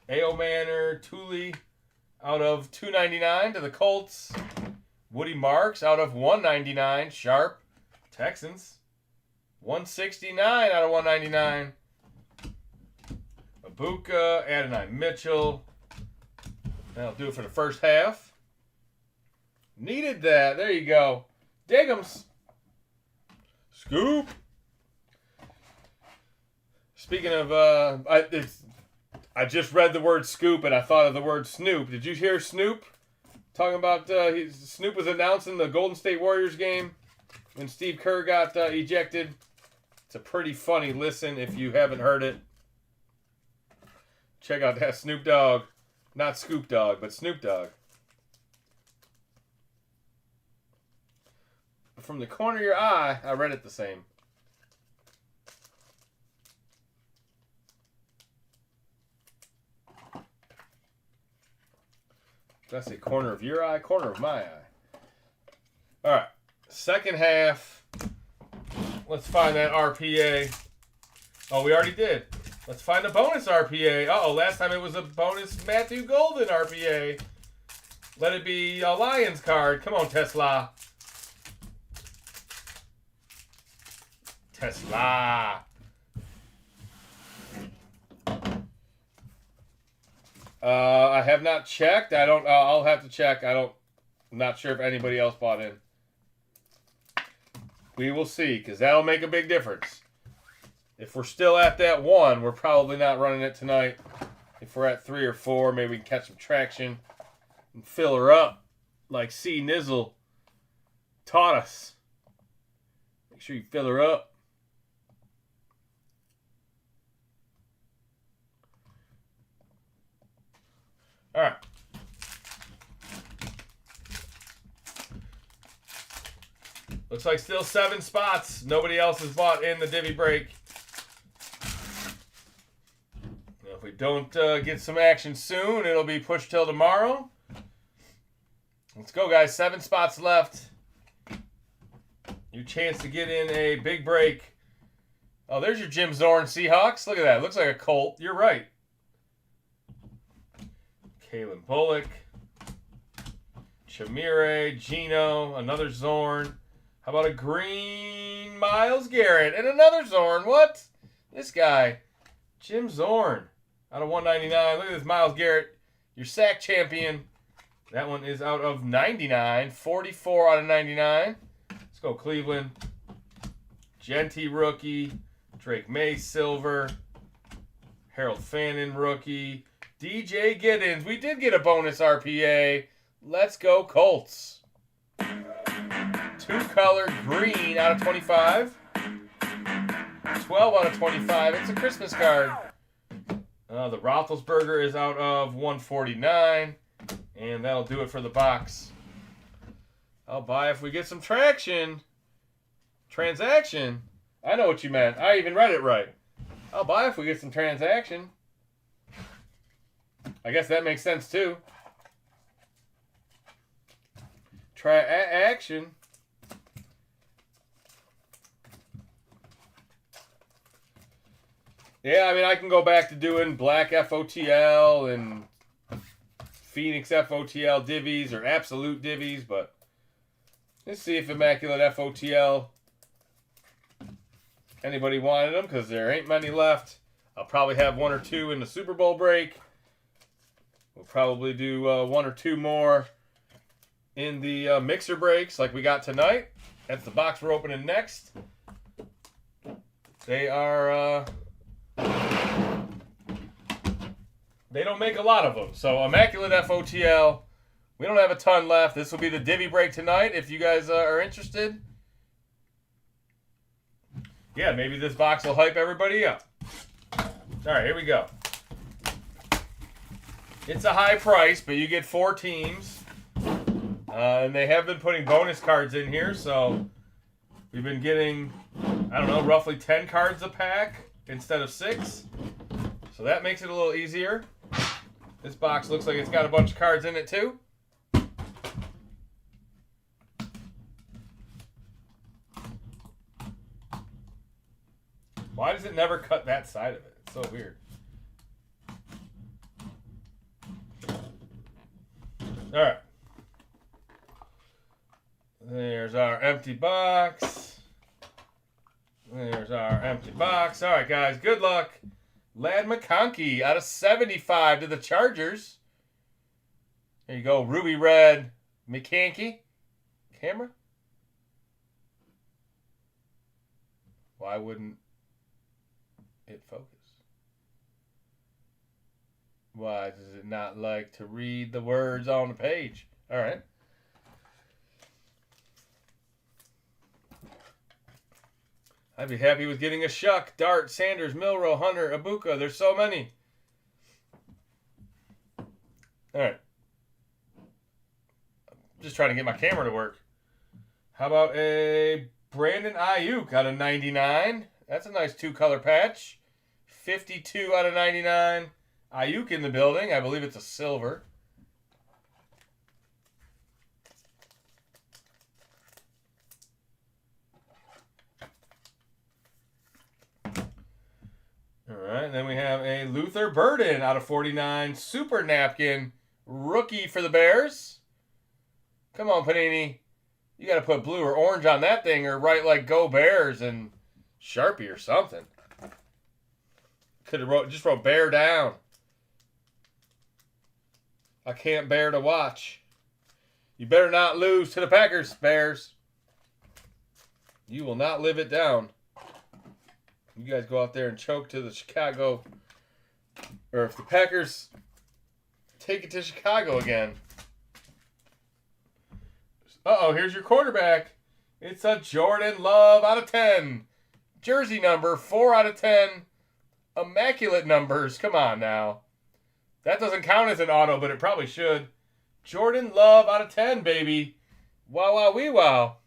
A.O. Manor, Thule out of 299 to the Colts. Woody Marks out of 199. Sharp, Texans. 169 out of 199. Ibuka, Adonai Mitchell. That'll do it for the first half. Needed that. There you go. Dig'ems. Scoop. Speaking of, I just read the word scoop and I thought of the word Snoop. Did you hear Snoop talking about Snoop was announcing the Golden State Warriors game when Steve Kerr got ejected? It's a pretty funny listen if you haven't heard it. Check out that Snoop Dogg. Not Scoop Dogg, but Snoop Dogg. From the corner of your eye, I read it the same. Did I say corner of your eye? Corner of my eye. All right. Second half. Let's find that RPA. Oh, we already did. Let's find a bonus RPA. Uh-oh, last time it was a bonus Matthew Golden RPA. Let it be a Lions card. Come on, Tesla. Tesla. I have not checked. I don't. I'll have to check. I'm not sure if anybody else bought in. We will see, because that'll make a big difference. If we're still at that 1, we're probably not running it tonight. If we're at 3 or 4, maybe we can catch some traction and fill her up like C. Nizzle taught us. Make sure you fill her up. All right. Looks like still 7 spots. Nobody else has bought in the divvy break. If we don't get some action soon, it'll be pushed till tomorrow. Let's go, guys. 7 spots left. Your chance to get in a big break. Oh, there's your Jim Zorn Seahawks. Look at that. Looks like a Colt. You're right. Kalen Bullock. Chamire. Gino. Another Zorn. How about a green Myles Garrett? And another Zorn. What? This guy. Jim Zorn. Out of 199. Look at this Myles Garrett. Your sack champion. That one is out of 99. 44 out of 99. Let's go Cleveland. Genty rookie. Drake May silver. Harold Fannin rookie. DJ Giddens. We did get a bonus RPA. Let's go Colts. 2-color green out of 25. 12 out of 25. It's a Christmas card. The Roethlisberger is out of 149. And that'll do it for the box. I'll buy if we get some traction. Transaction. I know what you meant. I even read it right. I'll buy if we get some transaction. I guess that makes sense too. Try action. Yeah, I mean, I can go back to doing black FOTL and Phoenix FOTL divvies or absolute divvies, but let's see if Immaculate FOTL, anybody wanted them, because there ain't many left. I'll probably have 1 or 2 in the Super Bowl break. We'll probably do 1 or 2 more in the mixer breaks like we got tonight. That's the box we're opening next. They are... they don't make a lot of them. So Immaculate FOTL, we don't have a ton left. This will be the divvy break tonight if you guys are interested. Yeah, maybe this box will hype everybody up. All right, here we go. It's a high price, but you get 4 teams. And they have been putting bonus cards in here, so we've been getting, I don't know, roughly 10 cards a pack instead of 6. So that makes it a little easier. This box looks like it's got a bunch of cards in it too. Why does it never cut that side of it? It's so weird. All right. There's our empty box. There's our empty box. All right, guys. Good luck. Lad McConkey out of 75 to the Chargers. There you go. Ruby red McConkey. Camera? Why wouldn't it focus? Why does it not like to read the words on the page? All right. I'd be happy with getting a Shuck, Dart, Sanders, Milrow, Hunter, Ibuka. There's so many. All right. Just trying to get my camera to work. How about a Brandon Ayuk out of 99? That's a nice 2-color patch. 52 out of 99. Ayuk in the building. I believe it's a silver. All right, and then we have a Luther Burden out of 49. Super napkin. Rookie for the Bears. Come on, Panini. You got to put blue or orange on that thing or write like Go Bears and Sharpie or something. Could have just wrote Bear down. I can't bear to watch. You better not lose to the Packers, Bears. You will not live it down. You guys go out there and choke to the Chicago. Or if the Packers take it to Chicago again. Uh-oh, here's your quarterback. It's a Jordan Love out of 10. Jersey number, 4 out of 10. Immaculate numbers. Come on now. That doesn't count as an auto, but it probably should. Jordan Love out of 10, baby. Wow, wow, wee, wow.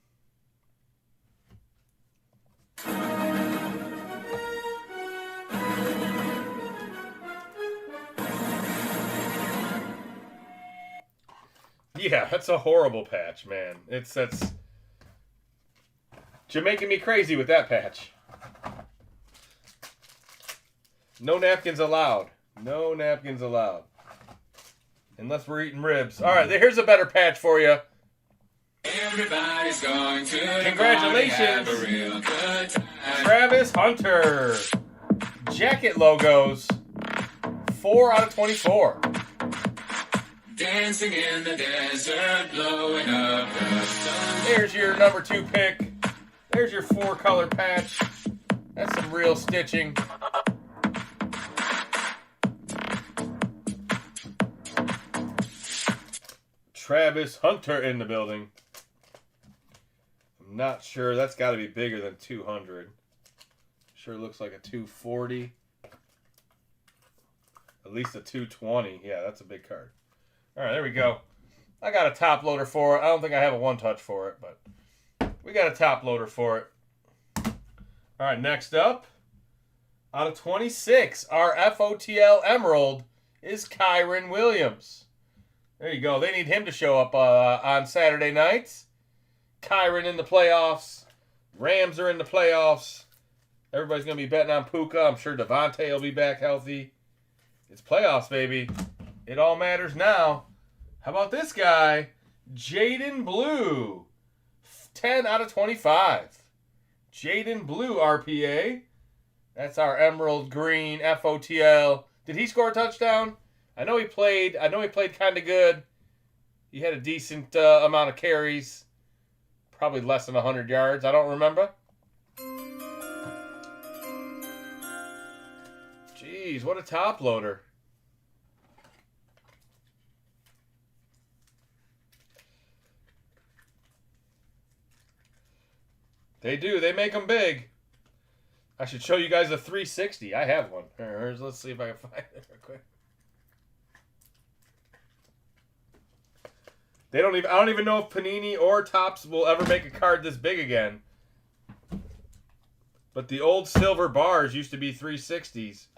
Yeah, that's a horrible patch, man. That's you're making me crazy with that patch. No napkins allowed. No napkins allowed. Unless we're eating ribs. All right, here's a better patch for you. Everybody's going to Congratulations, have a real good time. Travis Hunter. Jacket logos, 4 out of 24. Dancing in the desert, blowing up the sun. There's your number 2 pick. There's your 4-color patch. That's some real stitching. Travis Hunter in the building. I'm not sure. That's got to be bigger than 200. Sure looks like a 240. At least a 220. Yeah, that's a big card. All right, there we go. I got a top loader for it. I don't think I have a one-touch for it, but we got a top loader for it. All right, next up, out of 26, our FOTL Emerald is Kyron Williams. There you go. They need him to show up on Saturday nights. Kyron in the playoffs. Rams are in the playoffs. Everybody's going to be betting on Puka. I'm sure Devontae will be back healthy. It's playoffs, baby. It all matters now. How about this guy? Jaden Blue. 10 out of 25. Jaden Blue RPA. That's our emerald green FOTL. Did he score a touchdown? I know he played kind of good. He had a decent amount of carries. Probably less than 100 yards. I don't remember. Jeez, what a top loader. They do. They make them big. I should show you guys a 360. I have one. Let's see if I can find it real quick. I don't even know if Panini or Topps will ever make a card this big again. But the old silver bars used to be 360s.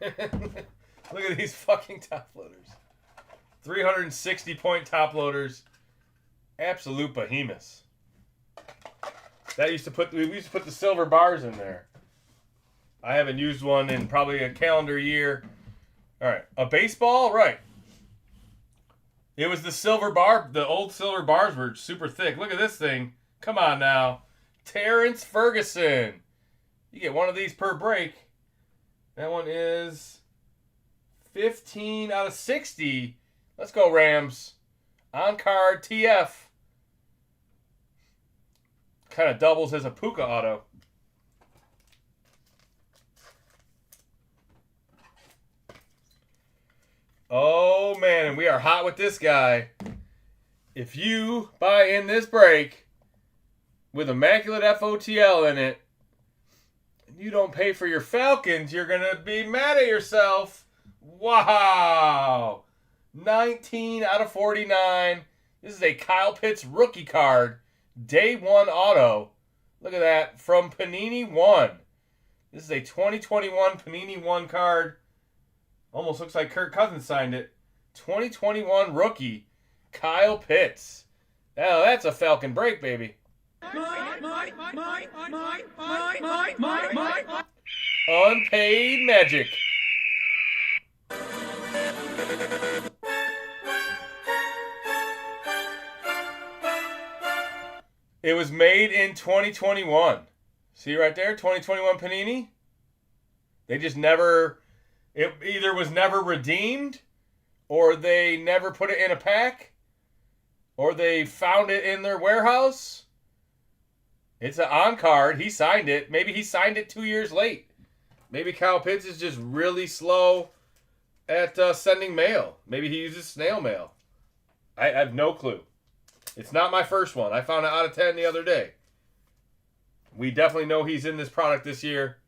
Look at these fucking top loaders. 360 point top loaders. Absolute behemoths. We used to put the silver bars in there. I haven't used one in probably a calendar year. All right, a baseball, right? It was the silver bar. The old silver bars were super thick. Look at this thing. Come on now, Terrence Ferguson. You get one of these per break. That one is 15 out of 60. Let's go Rams. On card TF. Kind of doubles as a Puka auto. Oh, man, and we are hot with this guy. If you buy in this break with Immaculate FOTL in it, and you don't pay for your Falcons, you're going to be mad at yourself. Wow. 19 out of 49. This is a Kyle Pitts rookie card. Day 1 auto. Look at that. From Panini 1. This is a 2021 Panini 1 card. Almost looks like Kirk Cousins signed it. 2021 rookie, Kyle Pitts. Now that's a Falcon break, baby. Unpaid magic. It was made in 2021. See right there, 2021 Panini? They just never... It either was never redeemed, or they never put it in a pack, or they found it in their warehouse. It's an on-card. He signed it. Maybe he signed it 2 years late. Maybe Kyle Pitts is just really slow at sending mail. Maybe he uses snail mail. I have no clue. It's not my first one. I found it out of 10 the other day. We definitely know he's in this product this year.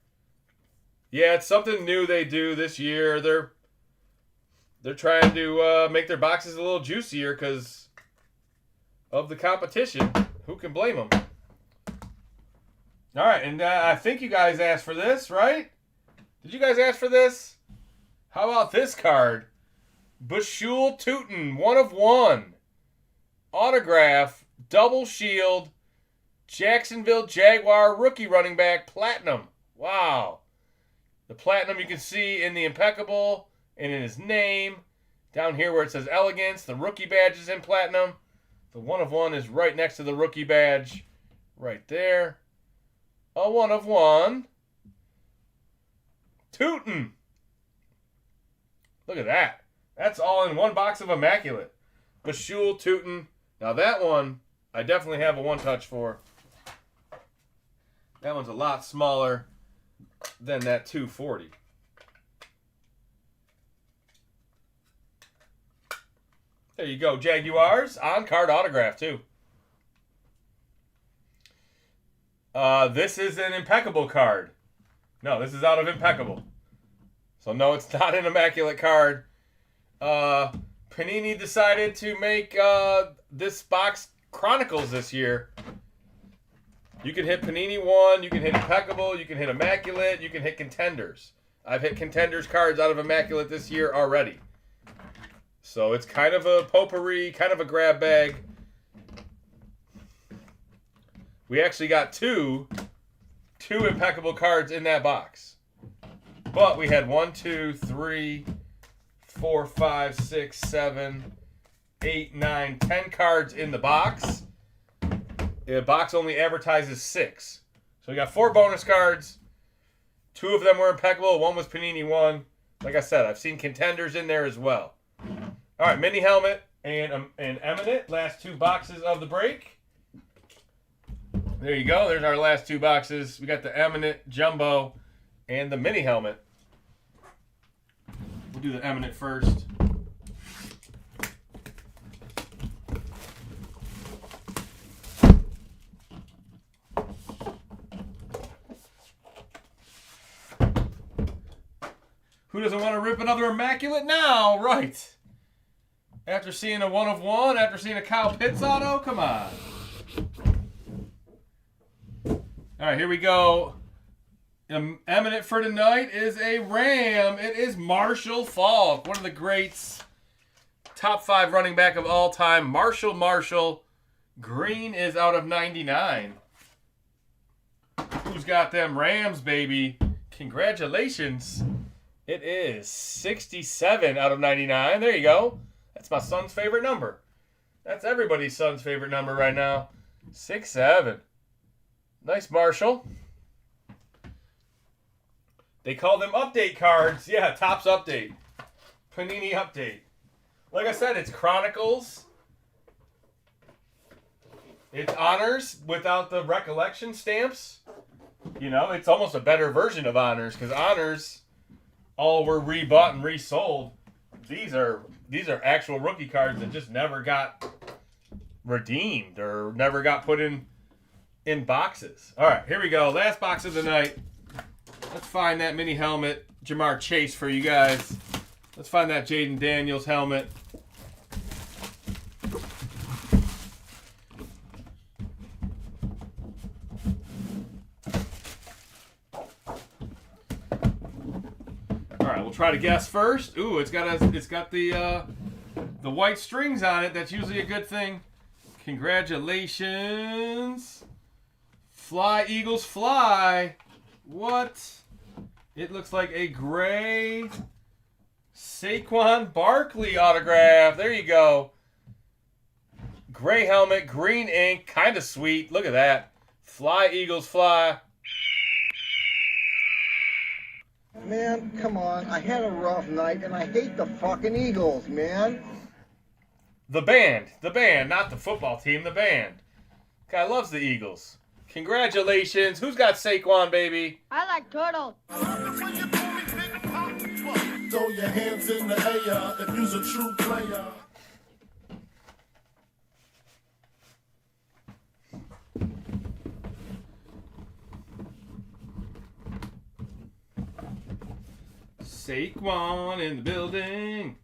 Yeah, it's something new they do this year. They're trying to make their boxes a little juicier because of the competition. Who can blame them? All right, and I think you guys asked for this, right? Did you guys ask for this? How about this card? Bashul Tootin, 1 of 1. Autograph, double shield, Jacksonville Jaguar rookie running back, platinum. Wow. The platinum you can see in the impeccable and in his name. Down here where it says elegance, the rookie badge is in platinum. The 1 of 1 is right next to the rookie badge. Right there. A 1 of 1. Tootin. Look at that. That's all in one box of Immaculate. Bashul Tootin. Now that one, I definitely have a one-touch for. That one's a lot smaller than that 240. There you go, Jaguars. On-card autograph, too. This is an impeccable card. No, this is out of impeccable. So, no, it's not an Immaculate card. Panini decided to make this box Chronicles this year. You can hit Panini 1, you can hit Impeccable, you can hit Immaculate, you can hit Contenders. I've hit Contenders cards out of Immaculate this year already. So it's kind of a potpourri, kind of a grab bag. We actually got two Impeccable cards in that box. But we had 1, 2, 3, 4, 5, 6, 7, 8, 9, 10 cards in the box. The box only advertises 6. So we got 4 bonus cards. 2 of them were Impeccable. 1 was Panini 1. Like I said, I've seen Contenders in there as well. All right, mini helmet and Eminent. Last 2 boxes of the break. There you go. There's our last 2 boxes. We got the Eminent Jumbo and the mini helmet. We'll do the Eminent first. Who doesn't want to rip another Immaculate now? Right. After seeing a 1 of 1, after seeing a Kyle Pitts auto, come on. All right, here we go. Eminent for tonight is a Ram. It is Marshall Faulk, one of the greats. Top 5 running back of all time. Marshall. Green is out of 99. Who's got them Rams, baby? Congratulations. It is 67 out of 99. There you go. That's my son's favorite number. That's everybody's son's favorite number right now. 6-7. Nice, Marshall. They call them update cards. Yeah, Topps update. Panini update. Like I said, it's Chronicles. It's Honors without the recollection stamps. You know, it's almost a better version of Honors because Honors all were rebought and resold. These are actual rookie cards that just never got redeemed or never got put in boxes. All right, here we go. Last box of the night. Let's find that mini helmet. Jamar Chase for you guys. Let's find that Jaden Daniels helmet. All right, we'll try to guess first. Ooh, it's got the white strings on it. That's usually a good thing. Congratulations. Fly, Eagles, fly. What? It looks like a gray Saquon Barkley autograph. There you go. Gray helmet, green ink. Kind of sweet. Look at that. Fly, Eagles, fly. Man, come on. I had a rough night, and I hate the fucking Eagles, man. The band, not the football team, the band. Guy loves the Eagles. Congratulations. Who's got Saquon, baby? I like turtles. Throw your hands in the air if you's a true player. Saquon in the building.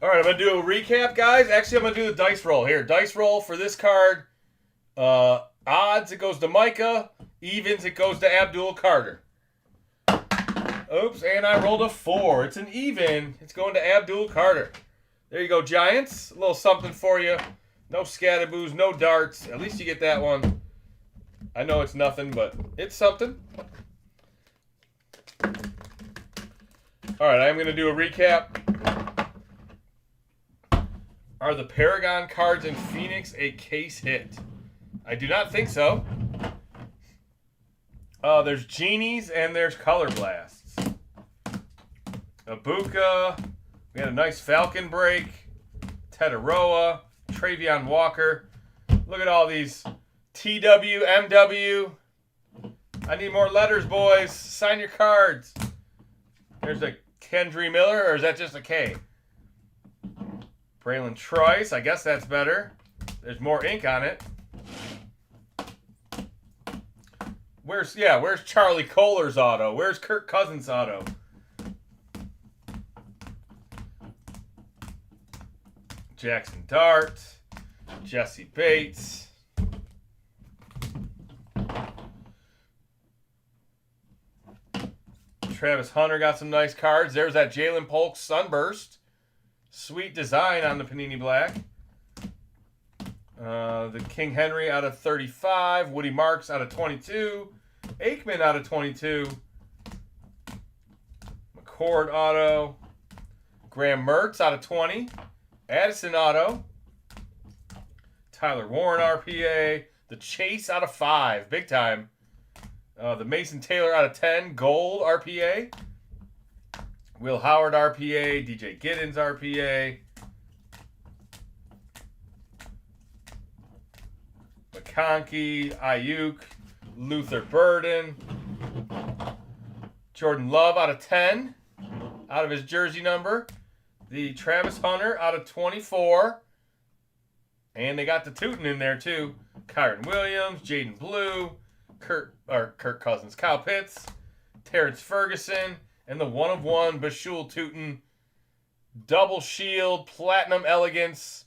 All right, I'm going to do a recap, guys. Actually, I'm going to do the dice roll. Here, dice roll for this card. Odds, it goes to Micah. Evens, it goes to Abdul Carter. Oops, and I rolled a 4. It's an even. It's going to Abdul Carter. There you go, Giants. A little something for you. No scataboos, no darts. At least you get that one. I know it's nothing, but it's something. All right, I'm going to do a recap. Are the Paragon cards in Phoenix a case hit? I do not think so. There's Genies and there's Color Blasts. Ibuka. We had a nice Falcon break. Tetaroa. Travion Walker. Look at all these. TW, MW. I need more letters, boys. Sign your cards. There's a Kendry Miller, or is that just a K? Braylon Trice. I guess that's better. There's more ink on it. Where's Charlie Kohler's auto? Where's Kirk Cousins' auto? Jackson Dart, Jesse Bates. Travis Hunter got some nice cards. There's that Jalen Polk Sunburst. Sweet design on the Panini Black. The King Henry out of 35. Woody Marks out of 22. Aikman out of 22. McCord auto. Graham Mertz out of 20. Addison auto. Tyler Warren RPA. The Chase out of 5. Big time. The Mason Taylor out of 10. Gold RPA. Will Howard RPA. DJ Giddens RPA. McConkey. Ayuk. Luther Burden. Jordan Love out of 10. Out of his jersey number. The Travis Hunter out of 24. And they got the Tootin in there too. Kyron Williams, Jaden Blue, Kirk Cousins, Kyle Pitts, Terrence Ferguson, and the 1/1 Bashul Tootin. Double Shield, Platinum Elegance.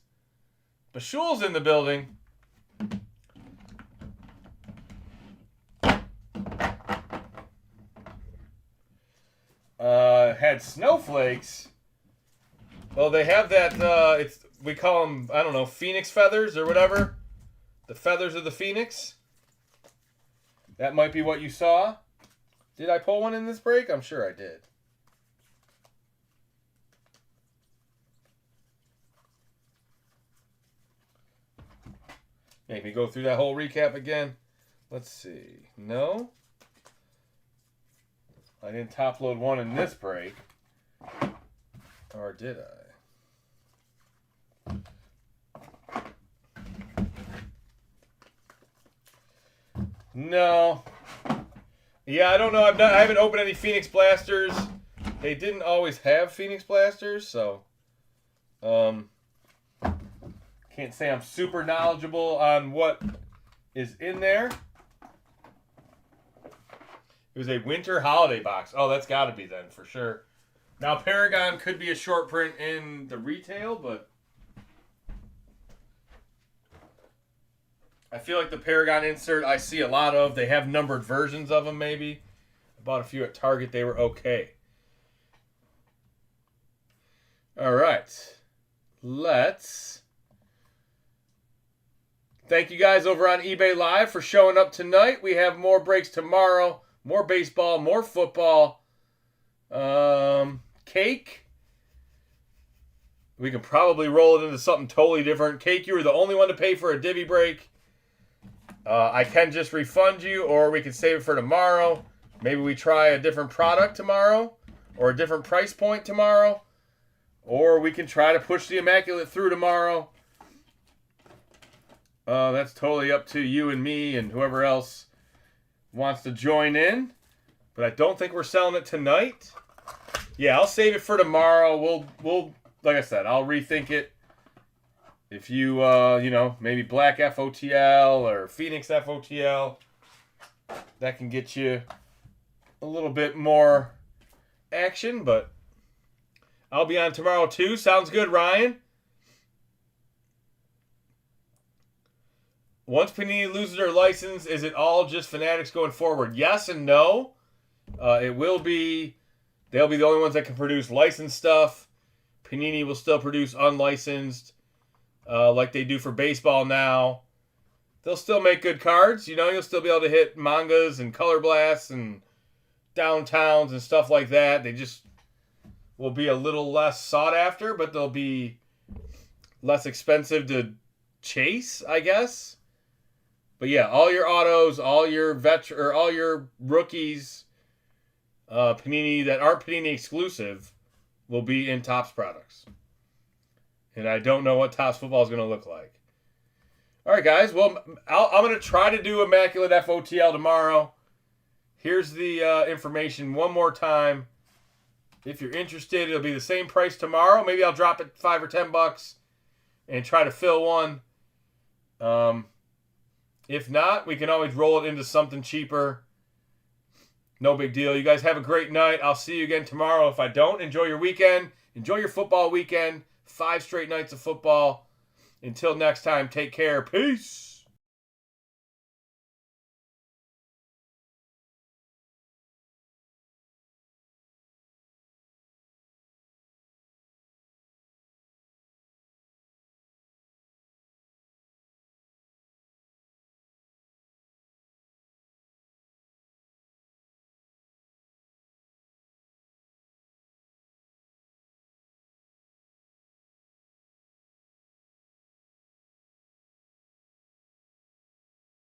Bashul's in the building. Had snowflakes. Oh, they have that, we call them, I don't know, Phoenix feathers or whatever. The feathers of the Phoenix. That might be what you saw. Did I pull one in this break? I'm sure I did. Make me go through that whole recap again. Let's see. No. I didn't top load one in this break. Or did I? No. Yeah, I don't know. I haven't opened any Phoenix Blasters. They didn't always have Phoenix Blasters, so can't say I'm super knowledgeable on what is in there. It was a winter holiday box. Oh, that's got to be then for sure. Now Paragon could be a short print in the retail, but I feel like the Paragon insert I see a lot of. They have numbered versions of them maybe. I bought a few at Target. They were okay. All right. Let's thank you guys over on eBay Live for showing up tonight. We have more breaks tomorrow. More baseball, more football. Cake. We can probably roll it into something totally different. Cake, you were the only one to pay for a divvy break. I can just refund you, or we can save it for tomorrow. Maybe we try a different product tomorrow, or a different price point tomorrow. Or we can try to push the Immaculate through tomorrow. That's totally up to you and me and whoever else wants to join in. But I don't think we're selling it tonight. Yeah, I'll save it for tomorrow. We'll like I said, I'll rethink it. If you maybe Black FOTL or Phoenix FOTL, that can get you a little bit more action, but I'll be on tomorrow too. Sounds good, Ryan? once Panini loses their license, is it all just Fanatics going forward? Yes and no. It will be. They'll be the only ones that can produce licensed stuff. Panini will still produce unlicensed, like they do for baseball now. They'll still make good cards. You know, you'll still be able to hit mangas and color blasts and downtowns and stuff like that. They just will be a little less sought after, but they'll be less expensive to chase, I guess. But yeah, all your autos, all your all your rookies, Panini that aren't Panini exclusive, will be in Topps products. And I don't know what Topps football is going to look like. All right, guys. Well, I'm going to try to do Immaculate FOTL tomorrow. Here's the information one more time. If you're interested, it'll be the same price tomorrow. Maybe I'll drop it $5 or $10 and try to fill one. If not, we can always roll it into something cheaper. No big deal. You guys have a great night. I'll see you again tomorrow. If I don't, enjoy your weekend. Enjoy your football weekend. 5 straight nights of football. Until next time, take care. Peace.